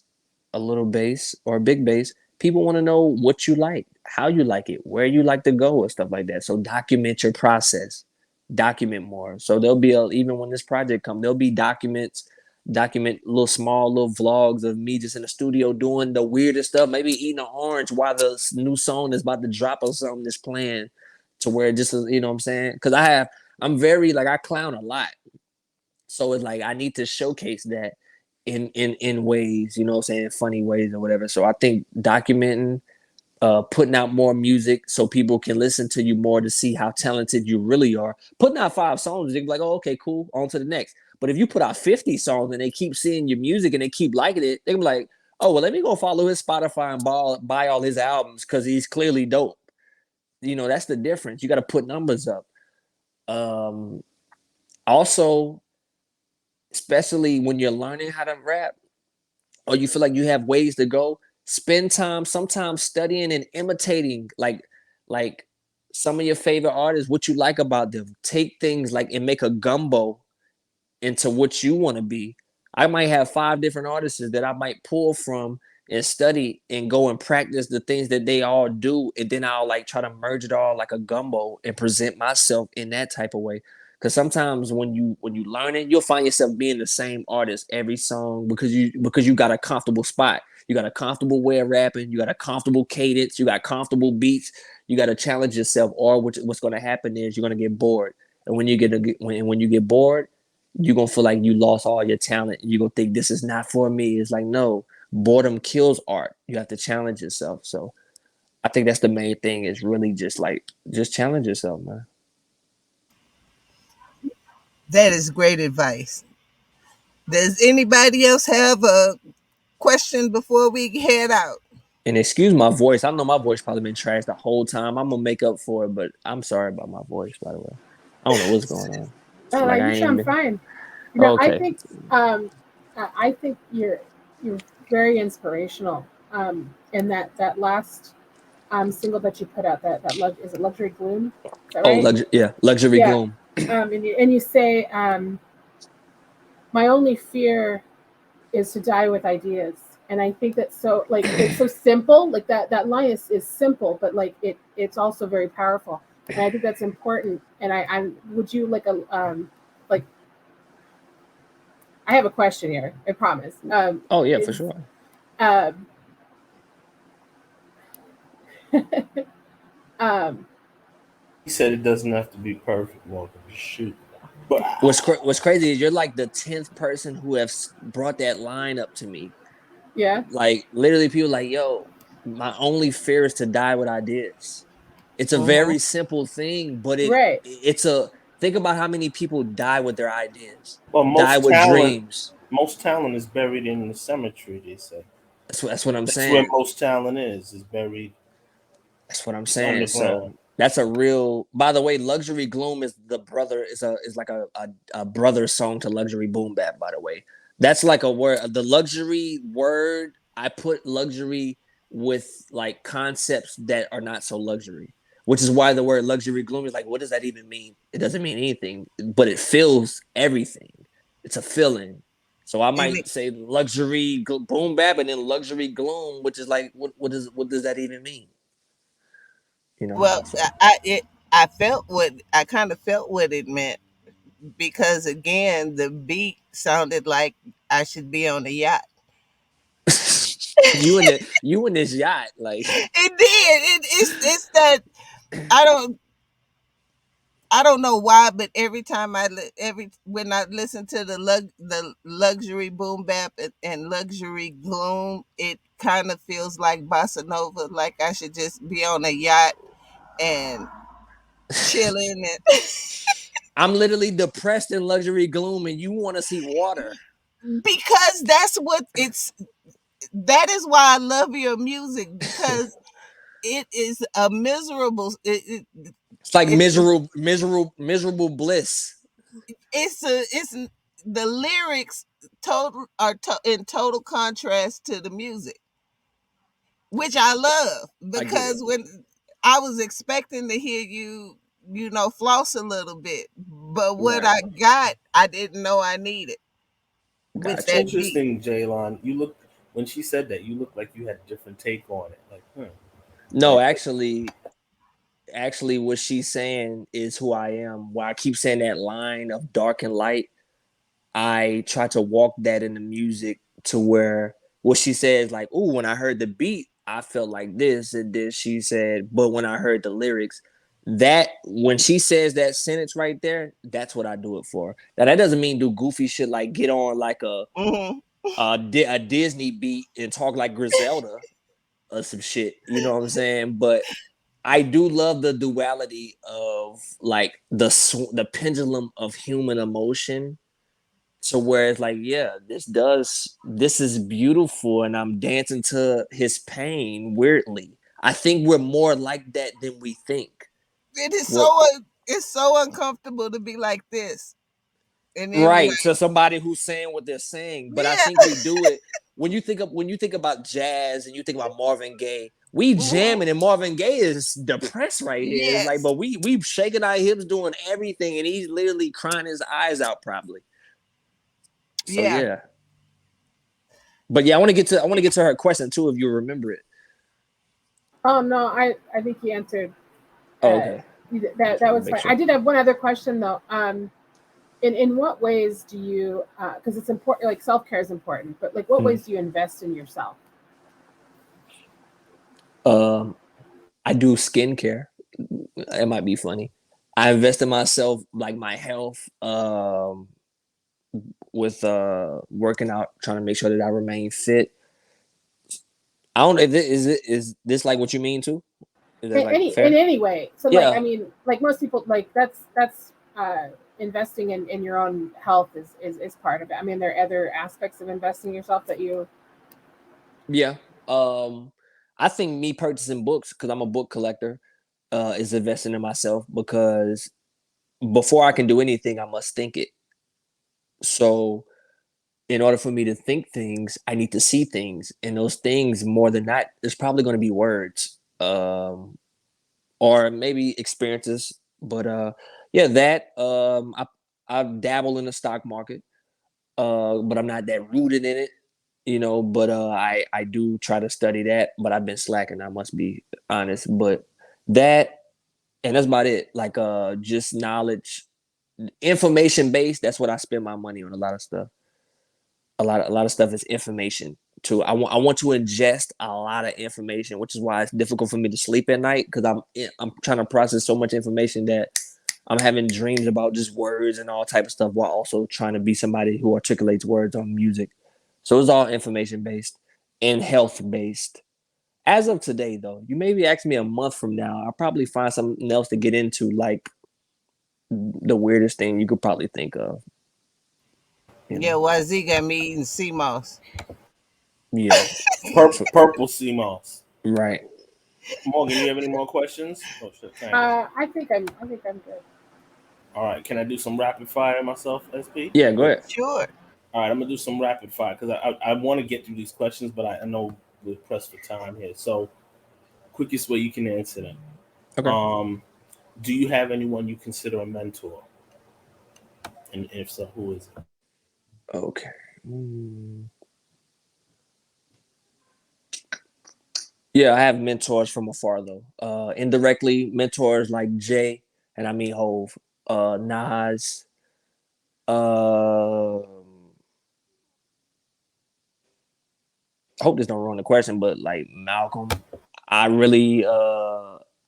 a little bass or a big bass, people want to know what you like, how you like it, where you like to go, and stuff like that. So document your process, document more. So there'll be even when this project comes, there'll be document little small little vlogs of me just in the studio doing the weirdest stuff, maybe eating an orange while the new song is about to drop or something that's playing, to where it just, you know what I'm saying? Because I'm very, like, I clown a lot. So it's like I need to showcase that in ways, you know what I'm saying, funny ways or whatever. So I think documenting, putting out more music so people can listen to you more to see how talented you really are. Putting out 5 songs, they're like, oh, okay, cool, on to the next. But if you put out 50 songs and they keep seeing your music and they keep liking it, they're like, oh, well, let me go follow his Spotify and buy all his albums because he's clearly dope. That's the difference. You got to put numbers up. Um, Also, especially when you're learning how to rap or you feel like you have ways to go, spend time sometimes studying and imitating, like some of your favorite artists, what you like about them. Take things like and make a gumbo into what you want to be. I might have 5 different artists that I might pull from and study and go and practice the things that they all do, and then I'll like try to merge it all like a gumbo and present myself in that type of way. Because sometimes when you learn it, you'll find yourself being the same artist every song because you got a comfortable spot. You got a comfortable way of rapping. You got a comfortable cadence. You got comfortable beats. You got to challenge yourself, or what's going to happen is you're going to get bored. And when you get bored, you're gonna feel like you lost all your talent and you're gonna think this is not for me. It's like, no, boredom kills art. You have to challenge yourself. So I think that's the main thing is really just challenge yourself, man. That is great advice. Does anybody else have a question before we head out? And excuse my voice. I know my voice probably been trashed the whole time. I'm gonna make up for it, but I'm sorry about my voice, by the way. I don't know what's going on. Oh, Like I you ain't sound been fine. okay. Um, I think you're very inspirational. And that last single that you put out, is it Luxury Gloom? Is that Oh, right? luxury Yeah. gloom. And you say, my only fear is to die with ideas. And I think that's so like it's so simple. Like that line is simple, but like it's also very powerful. And I think that's important. And I would you like I have a question here. I promise. Oh yeah, for Is sure. um, um, He said it doesn't have to be perfect, Walker. Just shoot. But What's crazy is you're like the 10th person who has brought that line up to me. yeah, Like literally, people like, yo, my only fear is to die with ideas. It's a Mm-hmm. very simple thing, but right. it's a think about how many people die with their ideas, well, die with dreams. most talent is buried in the cemetery. They say That's what I'm that's where saying. most talent is buried. That's what I'm It's saying. underground. So that's a real. By the way, Luxury Gloom is the brother is like a brother song to Luxury Boom Bap. By the way, that's like a word. The luxury word I put luxury with like concepts that are not so luxury, which is why the word Luxury Gloom is like, what does that even mean? It doesn't mean anything, but it feels everything. It's a feeling. So I And might say luxury boom bap and then luxury gloom, which is like what does that even mean? You know. well, So I kind of felt what it meant because again, the beat sounded like I should be on a yacht. you in this yacht, like It did. It's that I don't I don't know why, but every time every when I listen to the luxury boom bap and luxury gloom, it kind of feels like bossa nova, like I should just be on a yacht and chilling and I'm literally depressed in luxury gloom, and you want to see water. because that's what it's that is why I love your music because it is a miserable It's like it's miserable bliss. it's the lyrics in total contrast to the music, which I love I get it. because when I was expecting to hear you, floss a little bit, but what Right. I got, I didn't know I needed with Got you. that beat. Interesting, Jaylon. You look when she said that. You looked like you had a different take on it. Like, No, like actually, what she's saying is who I am. Why I keep saying that line of dark and light, I try to walk that in the music to where what she says, like, "Ooh, when I heard the beat, I felt like this and this." She said, but when I heard the lyrics, that when she says that sentence right there, that's what I do it for. Now that doesn't mean do goofy shit like get on like Hmm. a Disney beat and talk like Griselda or some shit. You know what I'm saying? But I do love the duality of like the pendulum of human emotion to where it's like, yeah, this is beautiful, and I'm dancing to his pain weirdly. I think we're more like that than we think. It is We're it's so uncomfortable to be like this, and then be right like, to somebody who's saying what they're saying, but I think yeah, we do it when you think about jazz and you think about Marvin Gaye. We Mhm. jamming and Marvin Gaye is depressed right here. It's like, Yes. but we shaking our hips, doing everything, and he's literally crying his eyes out probably. So Yeah. yeah. But yeah, I want to get to her question too, if you remember it. Oh no, I think he answered. Oh, Uh, okay. that Just want to was make fine. I sure. did have one other question though. In what ways do you? Because it's important. Like self care is important, but like what Mhm. ways do you invest in yourself? Um, I do skincare. It might be funny. I invest in myself, like my health, with working out, trying to make sure that I remain fit. I don't know if is this like what you mean too? Is that like In fair? any way. So like I Yeah, mean, like most people, like that's investing in your own health is part of it. I mean, there are other aspects of investing in yourself that you. yeah. Um, I think me purchasing books because I'm a book collector is investing in myself because before I can do anything, I must think it. So in order for me to think things, I need to see things, and those things more than not, there's probably going to be words, or maybe experiences. But yeah, that I dabble in the stock market, but I'm not that rooted in it, But I do try to study that, but I've been slacking. I must be honest, but that and that's about it. Like just knowledge, information based. That's what I spend my money on. A lot of stuff. A lot of stuff is information too. I want to ingest a lot of information, which is why it's difficult for me to sleep at night because I'm trying to process so much information that I'm having dreams about just words and all type of stuff while also trying to be somebody who articulates words on music. So it's all information based and health based. As of today, though, you maybe ask me a month from now, I'll probably find something else to get into, like the weirdest thing you could probably think of. You Yeah, know, YZ got me eating sea moss. yeah, Purple sea moss. right. Morgan, you have any more questions? Oh shit, can I go? I think I'm good. All right, can I do some rapid fire myself, SP? Yeah, go ahead. Sure. All right, I'm gonna do some rapid fire because I want to get through these questions, but I know we're pressed for time here. So, quickest way you can answer them. Okay. Um, do you have anyone you consider a mentor? And if so, who is it? Okay. Mm. Yeah, I have mentors from afar though. Indirectly, mentors like Jay, and I mean Hove, Nas, I hope this don't ruin the question, but like Malcolm, I really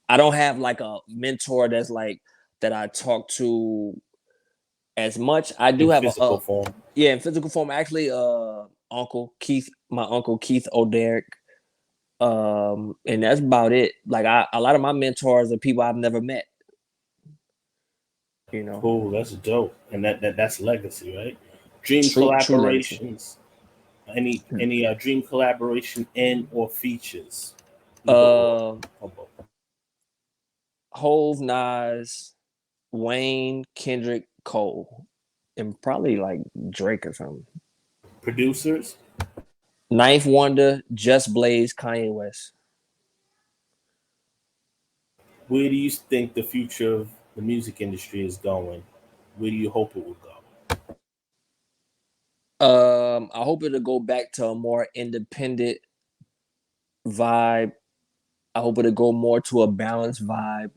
I don't have like a mentor that's like that I talk to as much. I do In have physical form? yeah, in physical form actually my uncle Keith O'Derrick. And that's about it. Like a lot of my mentors are people I've never met, you know. Cool, that's dope, and that's legacy, right? Dream True legacy. collaborations. Any dream collaboration in or features, either Uh or both. Hove, Nas, Wayne, Kendrick, Cole, and probably like Drake or something. Producers. Ninth Wonder, Just Blaze, Kanye West. Where do you think the future of the music industry is going? Where do you hope it will go? I hope it'll go back to a more independent vibe. I hope it'll go more to a balanced vibe.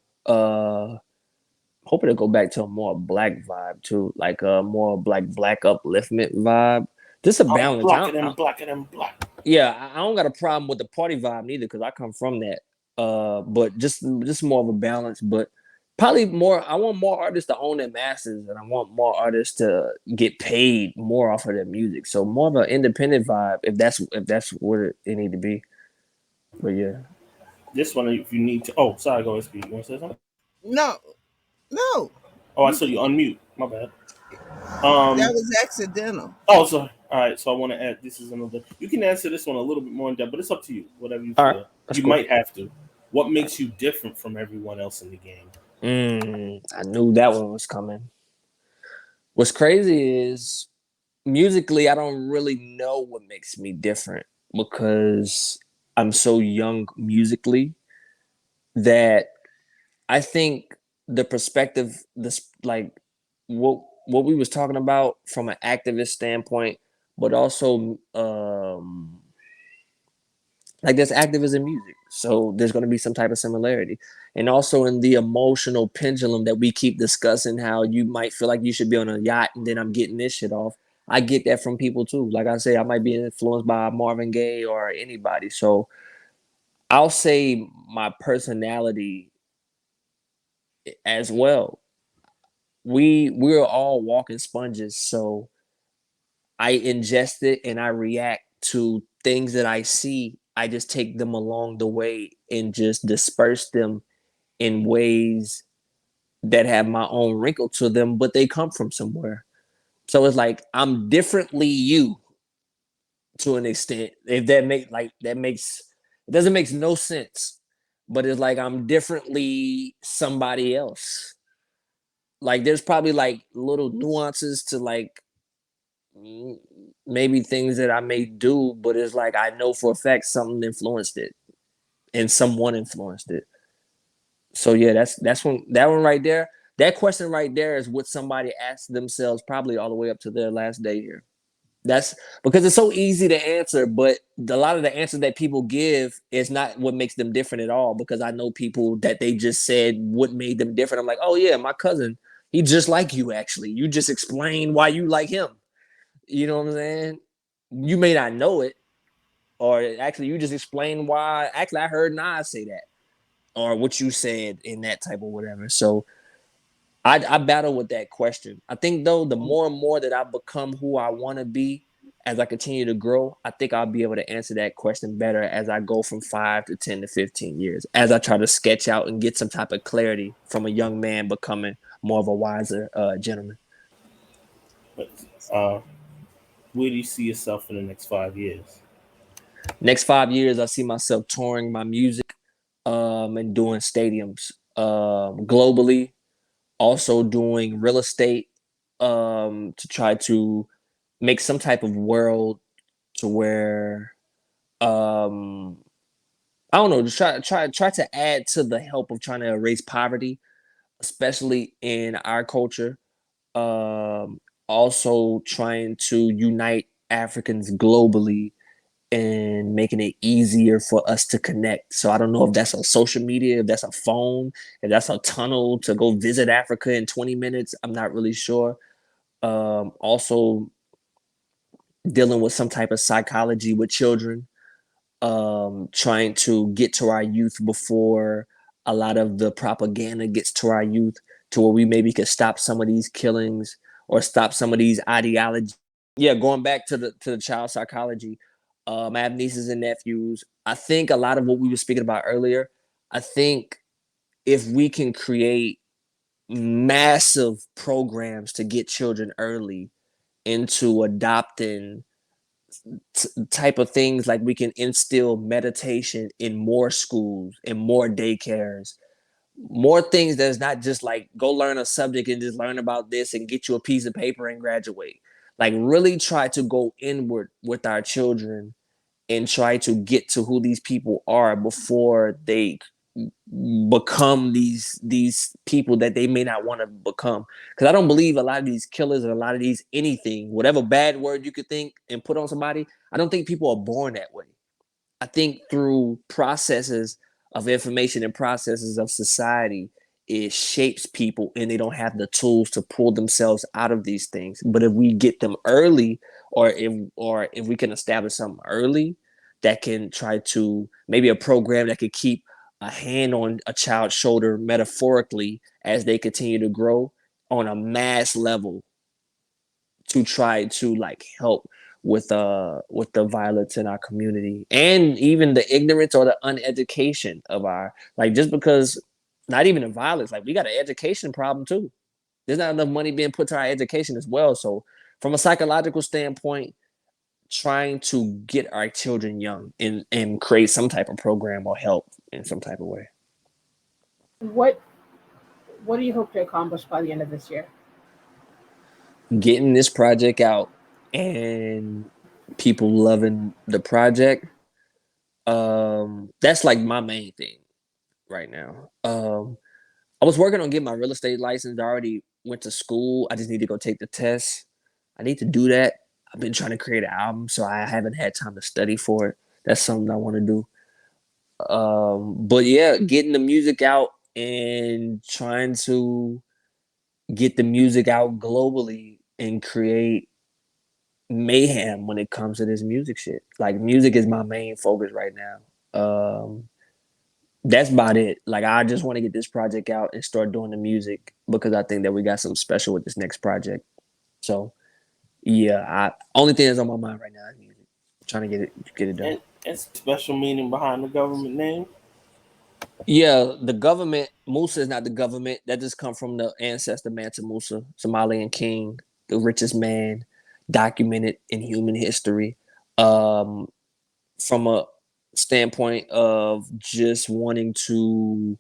Hope it'll go back to a more black vibe too, like a more black upliftment vibe. Just a I'm balance. blacker than blacker than black. Yeah, I don't got a problem with the party vibe neither because I come from that. But just more of a balance. But probably more. I want more artists to own their masters, and I want more artists to get paid more off of their music. So more of an independent vibe, if that's what it need to be. But yeah, This one, if you need to. Oh, sorry, go SP. You want to say something? No, no. Oh, I You saw you can, unmute. My bad. that Um. was accidental. Oh, sorry. All right. So I want to add. This is another. You can answer this one a little bit more in depth, but it's up to you. Whatever you all right, feel. that's You cool. might have to. What makes you different from everyone else in the game? I knew that one was coming. What's crazy is musically, I don't really know what makes me different because I'm so young musically that I think the perspective, this like what we was talking about from an activist standpoint, but also like there's activism music, so there's going to be some type of similarity, and also in the emotional pendulum that we keep discussing, how you might feel like you should be on a yacht, and then I'm getting this shit off. I get that from people too. Like I say, I might be influenced by Marvin Gaye or anybody. So I'll say my personality as well. We're all walking sponges, so I ingest it and I react to things that I see. I just take them along the way and just disperse them in ways that have my own wrinkle to them, but they come from somewhere. So it's like I'm differently you to an extent. If that makes it doesn't make no sense, but it's like I'm differently somebody else. Like there's probably like little nuances to like maybe things that I may do, but it's like I know for a fact something influenced it and someone influenced it. So yeah, that's one that one right there. That question right there is what somebody asked themselves probably all the way up to their last day here. That's because it's so easy to answer, but a lot of the answers that people give is not what makes them different at all. Because I know people that they just said what made them different. I'm like, oh yeah, my cousin, he just like you actually. You just explain why you like him. You know what I'm saying? You may not know it, or actually you just explain why. Actually, I heard Nas say that, or what you said in that type of whatever. So I battle with that question. I think though, the more and more that I become who I want to be as I continue to grow, I think I'll be able to answer that question better as I go from 5 to 10 to 15 years, as I try to sketch out and get some type of clarity from a young man becoming more of a wiser gentleman. But uh, where do you see yourself in the next 5 years? Next 5 years, I see myself touring my music and doing stadiums globally, also doing real estate to try to make some type of world to where um, I don't know, just try to add to the help of trying to erase poverty, especially in our culture. Um, Also trying to unite Africans globally and making it easier for us to connect. So I don't know if that's on social media, if that's a phone, if that's a tunnel to go visit Africa in 20 minutes. I'm not really sure. Also dealing with some type of psychology with children, trying to get to our youth before a lot of the propaganda gets to our youth, to where we maybe could stop some of these killings or stop some of these ideologies. Yeah, going back to the child psychology, I have nieces and nephews. I think a lot of what we were speaking about earlier. I think if we can create massive programs to get children early into adopting type of things, like we can instill meditation in more schools and more daycares, more things that's not just like go learn a subject and just learn about this and get you a piece of paper and graduate. Like really try to go inward with our children and try to get to who these people are before they become these people that they may not want to become. Because I don't believe a lot of these killers and a lot of these anything, whatever bad word you could think and put on somebody, I don't think people are born that way. I think through processes of information and processes of society, it shapes people and they don't have the tools to pull themselves out of these things. But if we get them early, or if we can establish something early that can try to maybe a program that could keep a hand on a child's shoulder metaphorically as they continue to grow on a mass level, to try to like help with the violence in our community and even the ignorance or the uneducation of our, like, just because not even the violence, like we got an education problem too. There's not enough money being put to our education as well. So from a psychological standpoint, trying to get our children young and create some type of program or help in some type of way. What What do you hope to accomplish by the end of this year? Getting this project out and people loving the project, That's like my main thing right now. I was working on getting my real estate license. I already went to school. I just need to go take the test. I need to do that. I've been trying to create an album, so I haven't had time to study for it. That's something I want to do. But yeah, getting the music out and trying to get the music out globally and create mayhem when it comes to this music shit. Like music is my main focus right now. That's about it. Like I just want to get this project out and start doing the music because I think that we got something special with this next project. So yeah, I only thing that's on my mind right now is music. Trying to get it done. And special meaning behind the government name. Yeah, the government, Musa is not the government. That just come from the ancestor Mansa Musa, Somalian king, the richest man documented in human history. Um, from a standpoint of just wanting to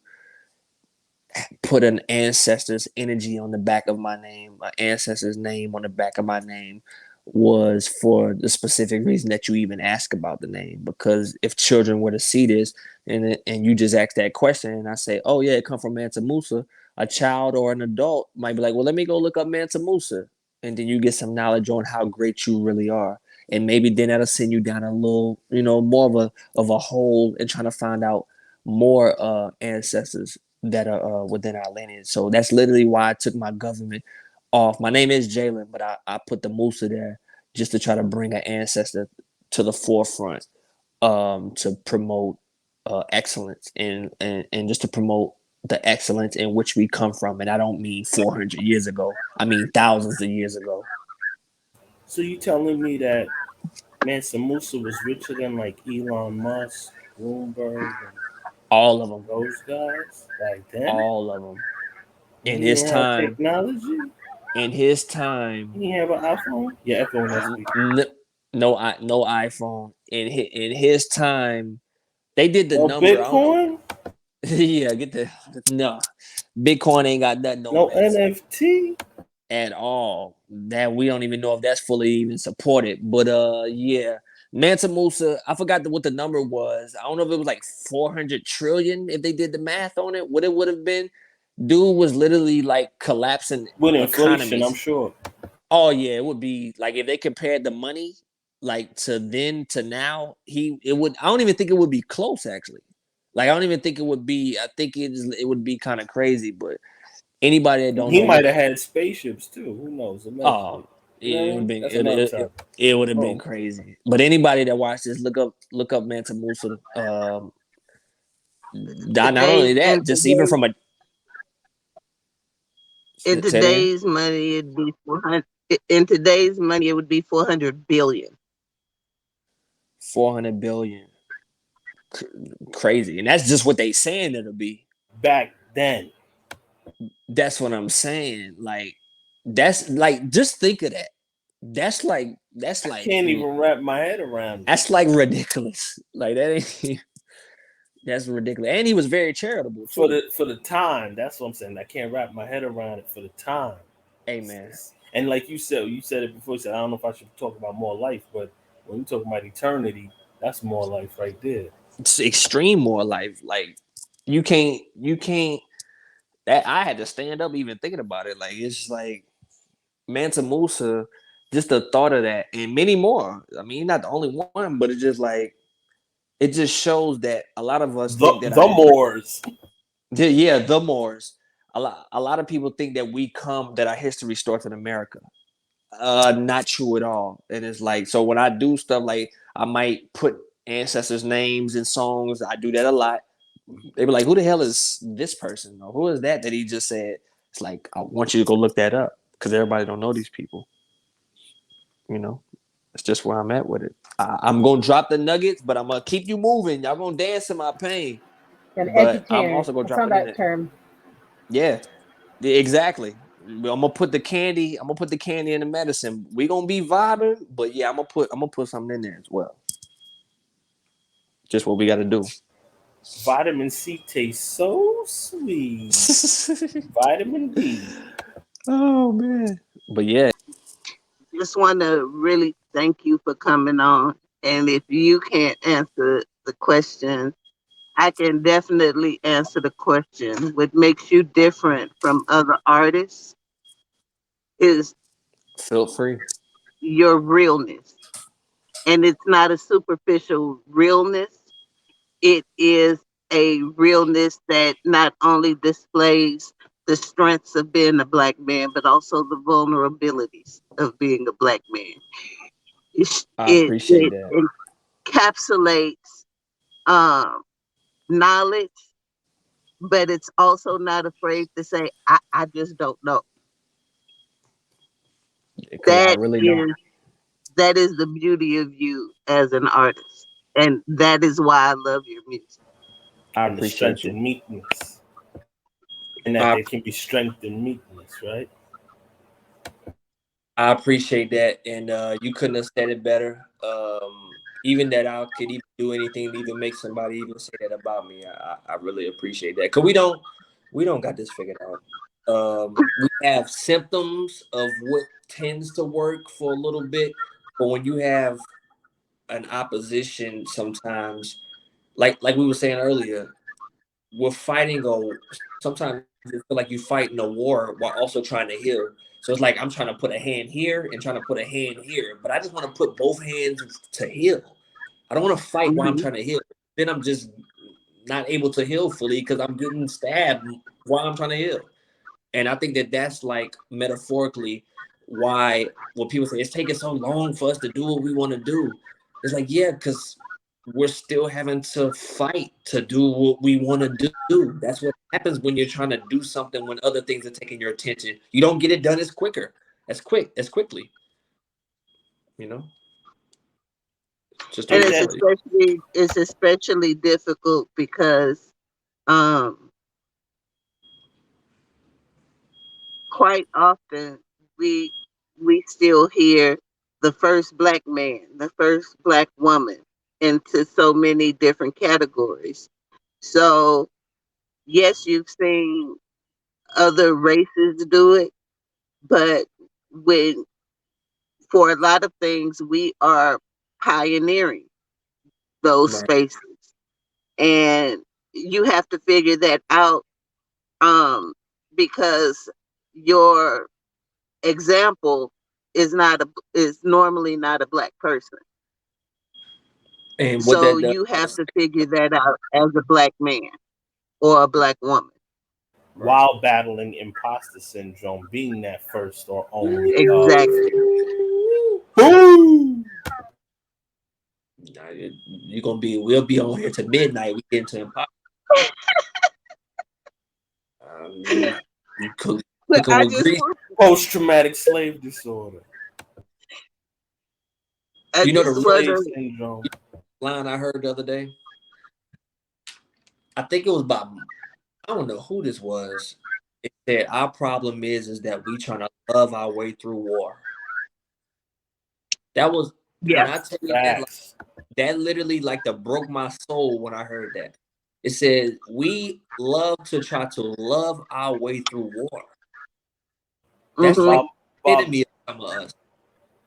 put an ancestor's energy on the back of my name, an ancestor's name on the back of my name was for the specific reason that you even ask about the name. Because if children were to see this and you just ask that question and I say, oh yeah, it come from Mansa Musa, a child or an adult might be like, well, let me go look up Mansa Musa. And then you get some knowledge on how great you really are. And maybe then that'll send you down a little, more of a hole in trying to find out more ancestors that are within our lineage. So that's literally why I took my government off. My name is Jaylon, but I put the Musa there just to try to bring an ancestor to the forefront, to promote excellence and just to promote the excellence in which we come from. And I don't mean 400 years ago. I mean thousands of years ago. So you telling me that Mansa Musa was richer than like Elon Musk, Bloomberg, and All of them, those guys back then? all of them. And In he his didn't have time, technology. in his time, He didn't have an iPhone. Yeah, echo that speak. no iPhone. In his time, they did the No number. I don't know. Bitcoin. Yeah, get the no. Bitcoin ain't got nothing on No Mansa NFT. at all. That we don't even know if that's fully even supported. But yeah, Mansa Musa. I forgot what the number was. I don't know if it was like 400 trillion. If they did the math on it, what it would have been. Dude was literally like collapsing With inflation, I'm economies. sure. Oh yeah, it would be like if they compared the money like to then to now, it would. I don't even think it would be close actually. Like I don't even think it would be. I think it would be kind of crazy. But anybody that don't He know, might have had spaceships too. Who knows? Allegedly. oh, You know what I it would have mean? been That's another topic. it would have been Oh, crazy. But anybody that watched this, look up Mansa Musa. Not Today only that, and just even today from a in say it again, today's money it'd be 400. In today's money it would be 400 billion. 400 billion, crazy, and that's just what they saying it'll be. back then. That's what I'm saying. Like that's like just think of that. That's I like can't even wrap my head around it. that's like ridiculous. Like that ain't that's ridiculous. And he was very charitable too. For the time. That's what I'm saying. I can't wrap my head around it for the time. Amen. And like you said it before. You said I don't know if I should talk about more life, but when you talk about eternity, that's more life right there. It's extreme more life. Like you can't that I had to stand up even thinking about it. Like it's just like Mansa Musa, just the thought of that and many more. I mean, not the only one, but it's just like it just shows that a lot of us think that The Moors. yeah, the Moors. A lot of people think that that our history starts in America. Not true at all. And it's like so when I do stuff like I might put ancestors' names in songs. I do that a lot. They be like, "Who the hell is this person? Or who is that he just said?" It's like I want you to go look that up because everybody don't know these people. You know, it's just where I'm at with it. I'm gonna drop the nuggets, but I'm gonna keep you moving. Y'all gonna dance in my pain, An but I'm edutainer. also gonna I drop found it in that it. term. Yeah, yeah, exactly. I'm gonna put the candy. I'm gonna put the candy in the medicine. We gonna be vibing, but yeah, I'm gonna put something in there as well. Just what we got to do. Vitamin C tastes so sweet. Vitamin D. Oh man, but yeah, Just want to really thank you for coming on. And if you can't answer the question. I can definitely answer the question. What makes you different from other artists is Feel free. your realness. And it's not a superficial realness, it is a realness that not only displays the strengths of being a black man, but also the vulnerabilities of being a black man. I appreciate It that. encapsulates um, knowledge, but it's also not afraid to say, I just don't know. Because I That really don't. is that is the beauty of you as an artist. And that is why I love your music. I And the appreciate strength you. in meekness, and that I there can be strength in meekness, right? I appreciate that, and you couldn't have said it better. Even that I could even do anything to even make somebody even say that about me. I really appreciate that because we don't got this figured out. We have symptoms of what tends to work for a little bit, but when you have an opposition, sometimes, like we were saying earlier, we're fighting a. Sometimes you feel like you're fighting a war while also trying to heal. So it's like I'm trying to put a hand here and trying to put a hand here, but I just want to put both hands to heal. I don't want to fight while I'm Mhm. trying to heal. Then I'm just not able to heal fully because I'm getting stabbed while I'm trying to heal. And I think that that's like metaphorically why when people say it's taking so long for us to do what we want to do, it's like, yeah, because we're still having to fight to do what we want to do. That's what happens when you're trying to do something when other things are taking your attention. You don't get it done as quicker, as quickly, you know? Just the And Ain't that reality. it's especially difficult because um quite often we we still hear the first black man, the first black woman into so many different categories. So yes, you've seen other races do it, but when for a lot of things we are pioneering those Right. spaces, and you have to figure that out um, because your example is normally not a black person. And what So that you have does, to figure that out as a black man or a black woman. right. while battling imposter syndrome, being that first or only. Exactly. Boom! Nah, you're gonna be. We'll be on here to midnight. We get into impossible. You, you But cooking I with just grease. want Post traumatic slave disorder, I You know just the want slave to syndrome. line I heard the other day. I think it was about. I don't know who this was. It said our problem is that we trying to love our way through war. That was when I yes. tell you that. Like, Facts. that literally like that broke my soul when I heard that. It said we love to try to love our way through war. That's Mm-hmm. like Bob the Bob enemy of some of us.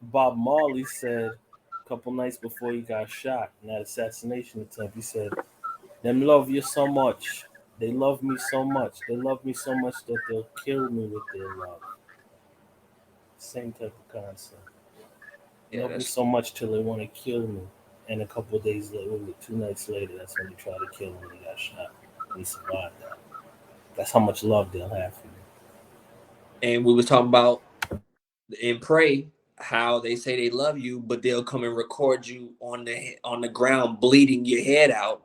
Bob Marley said a couple nights before he got shot in that assassination attempt, he said, "Them love you so much. They love me so much. They love me so much that they'll kill me with their love." Same type of concept. They Yeah, love me that's so much till they want to kill me. And a couple of days later, 2 nights later, that's when they tried to kill him and he got shot. And he survived that. That's how much love they'll have for you. and we was talking about in pray how they say they love you, but they'll come and record you on the ground bleeding your head out.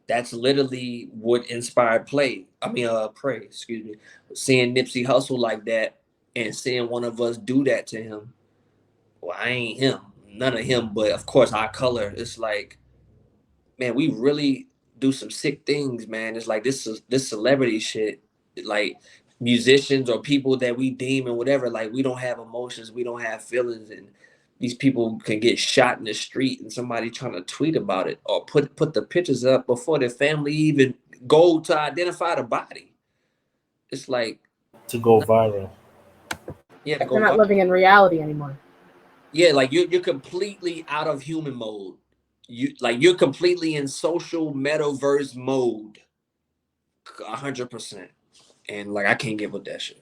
That's literally what inspired pray. Excuse me, seeing Nipsey hustle like that and seeing one of us do that to him. Well, I ain't him, none of him, but of course our color. It's like, man, we really do some sick things, man. It's like this celebrity shit, like musicians or people that we deem and whatever, like we don't have emotions, we don't have feelings, and these people can get shot in the street and somebody trying to tweet about it or put the pictures up before their family even go to identify the body. It's like, To go viral. yeah, to Like they're go not viral. living in reality anymore. Yeah, like you're completely out of human mode. you're completely in social metaverse mode, 100%, and like I can't get with that shit.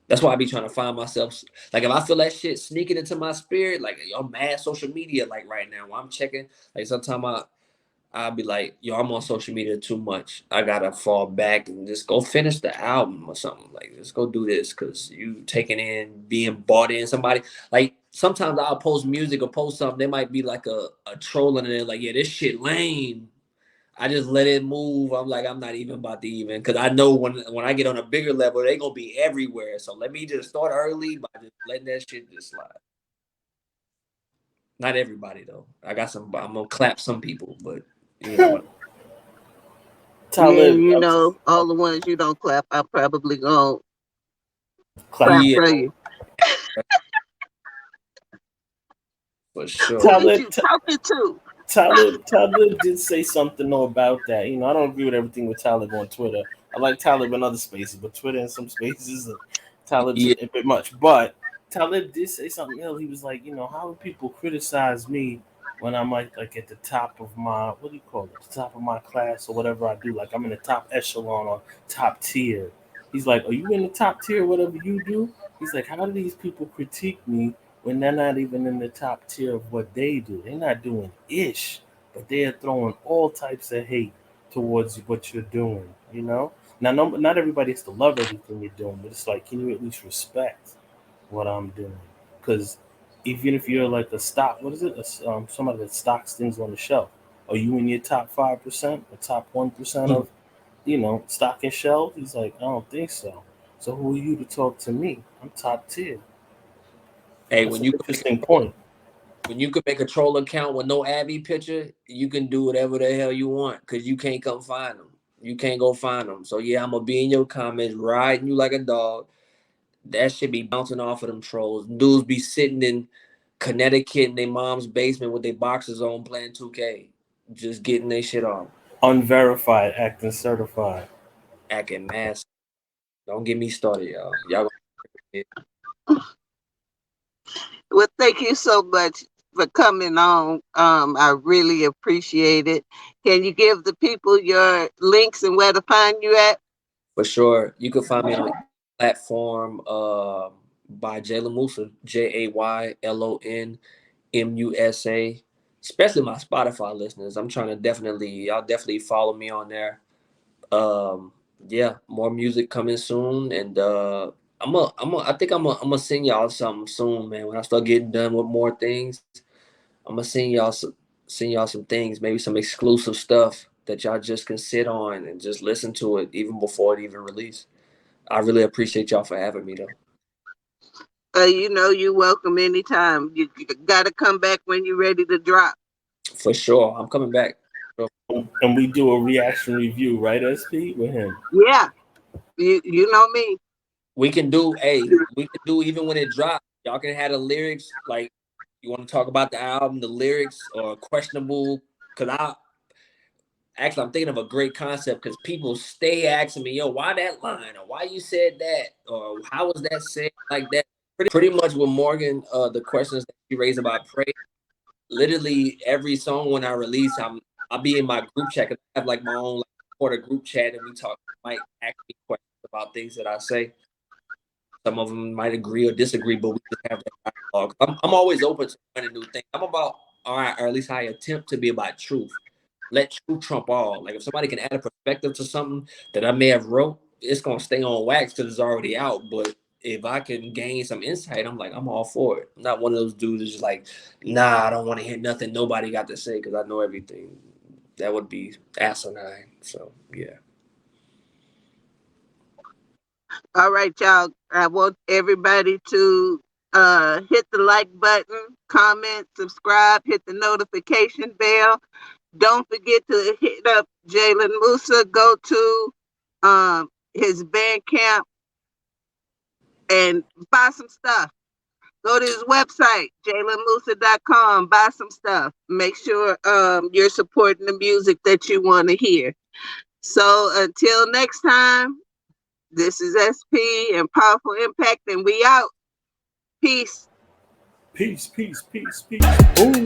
That's why I be trying to find myself. Like if I feel that shit sneaking into my spirit, like yo, I'm mad social media. Like right now, while I'm checking, like sometimes I'll be like, yo, I'm on social media too much. I gotta fall back and just go finish the album or something. Like, just go do this because you taking in, being bought in somebody. Like, sometimes I'll post music or post something. They might be like a trolling and they're like, yeah, this shit lame. I just let it move. I'm like, I'm not even about to even, because I know when I get on a bigger level, they gonna be everywhere. So let me just start early by just letting that shit just slide. Not everybody though. I got some. I'm gonna clap some people, but you know what? Yeah, Talib, you know, all the ones you don't clap, I probably gonna clap. clap Yeah, for you. for Who sure. is Talib, you talking to? Talib did say something though about that. You know, I don't agree with everything with Talib on Twitter. I like Talib in other spaces, but Twitter in some spaces, Talib's Yeah. a bit much. But Talib did say something else. He was like, you know, how do people criticize me when I'm like at the top of my, what do you call it, the top of my class or whatever I do? Like I'm in the top echelon or top tier. He's like, are you in the top tier, whatever you do? He's like, how do these people critique me when they're not even in the top tier of what they do? They're not doing ish, but they're throwing all types of hate towards what you're doing, you know? Now, no, not everybody has to love everything you're doing, but it's like, can you at least respect what I'm doing? Because even if you're like a stock, what is it? Somebody that stocks things on the shelf. Are you in your top 5% or top 1% of, stocking shelves? He's like, I don't think so. So who are you to talk to me? I'm top tier. Hey, That's an interesting point. when you can make a troll account with no Abby picture, you can do whatever the hell you want because you can't come find them. You can't go find them. So yeah, I'm gonna be in your comments, riding you like a dog. That should be bouncing off of them trolls. Dudes be sitting in Connecticut in their mom's basement with their boxers on playing 2K, just getting their shit off, Unverified, acting certified. acting mass. Don't get me started, y'all. Y'all gonna Well, thank you so much for coming on. I really appreciate it. Can you give the people your links and where to find you at? for sure. You can find me on platform by Jaylon Musa, JaylonMusa. Especially my Spotify listeners. I'm trying to y'all definitely follow me on there. Um, yeah, more music coming soon, and I think I'm gonna send y'all something soon, man. When I start getting done with more things, I'm gonna send y'all some things, maybe some exclusive stuff that y'all just can sit on and just listen to it even before it even release. I really appreciate y'all for having me though. You know, you're welcome anytime. You got to come back when you're ready to drop. For sure, I'm coming back. And we do a reaction review, right, SP, with him. Yeah, you know me. We can do even when it drops. Y'all can have the lyrics like you want to talk about the album, the lyrics or questionable. Cause I'm thinking of a great concept because people stay asking me, yo, why that line or why you said that or how was that said like that? Pretty much with Morgan, the questions that she raised about praise. Literally every song when I release, I'll be in my group chat because I have like my own like, supporter group chat and we talk. Might ask me questions about things that I say. Some of them might agree or disagree, but we just have that dialogue. I'm always open to learning new things. I'm about, all right, or at least I attempt to be about truth. Let truth trump all. Like if somebody can add a perspective to something that I may have wrote, it's gonna stay on wax because it's already out. But if I can gain some insight, I'm like, I'm all for it. I'm not one of those dudes that's just like, nah, I don't want to hear nothing nobody got to say because I know everything. That would be asinine. So yeah. All right, y'all. I want everybody to hit the like button, comment, subscribe, hit the notification bell. Don't forget to hit up Jaylon Musa. Go to his Bandcamp and buy some stuff. Go to his website, jaylonmusa.com. Buy some stuff. Make sure you're supporting the music that you want to hear. So until next time, this is SP and Powaful Impak, and we out. Peace. Peace, peace, peace, peace. Boom.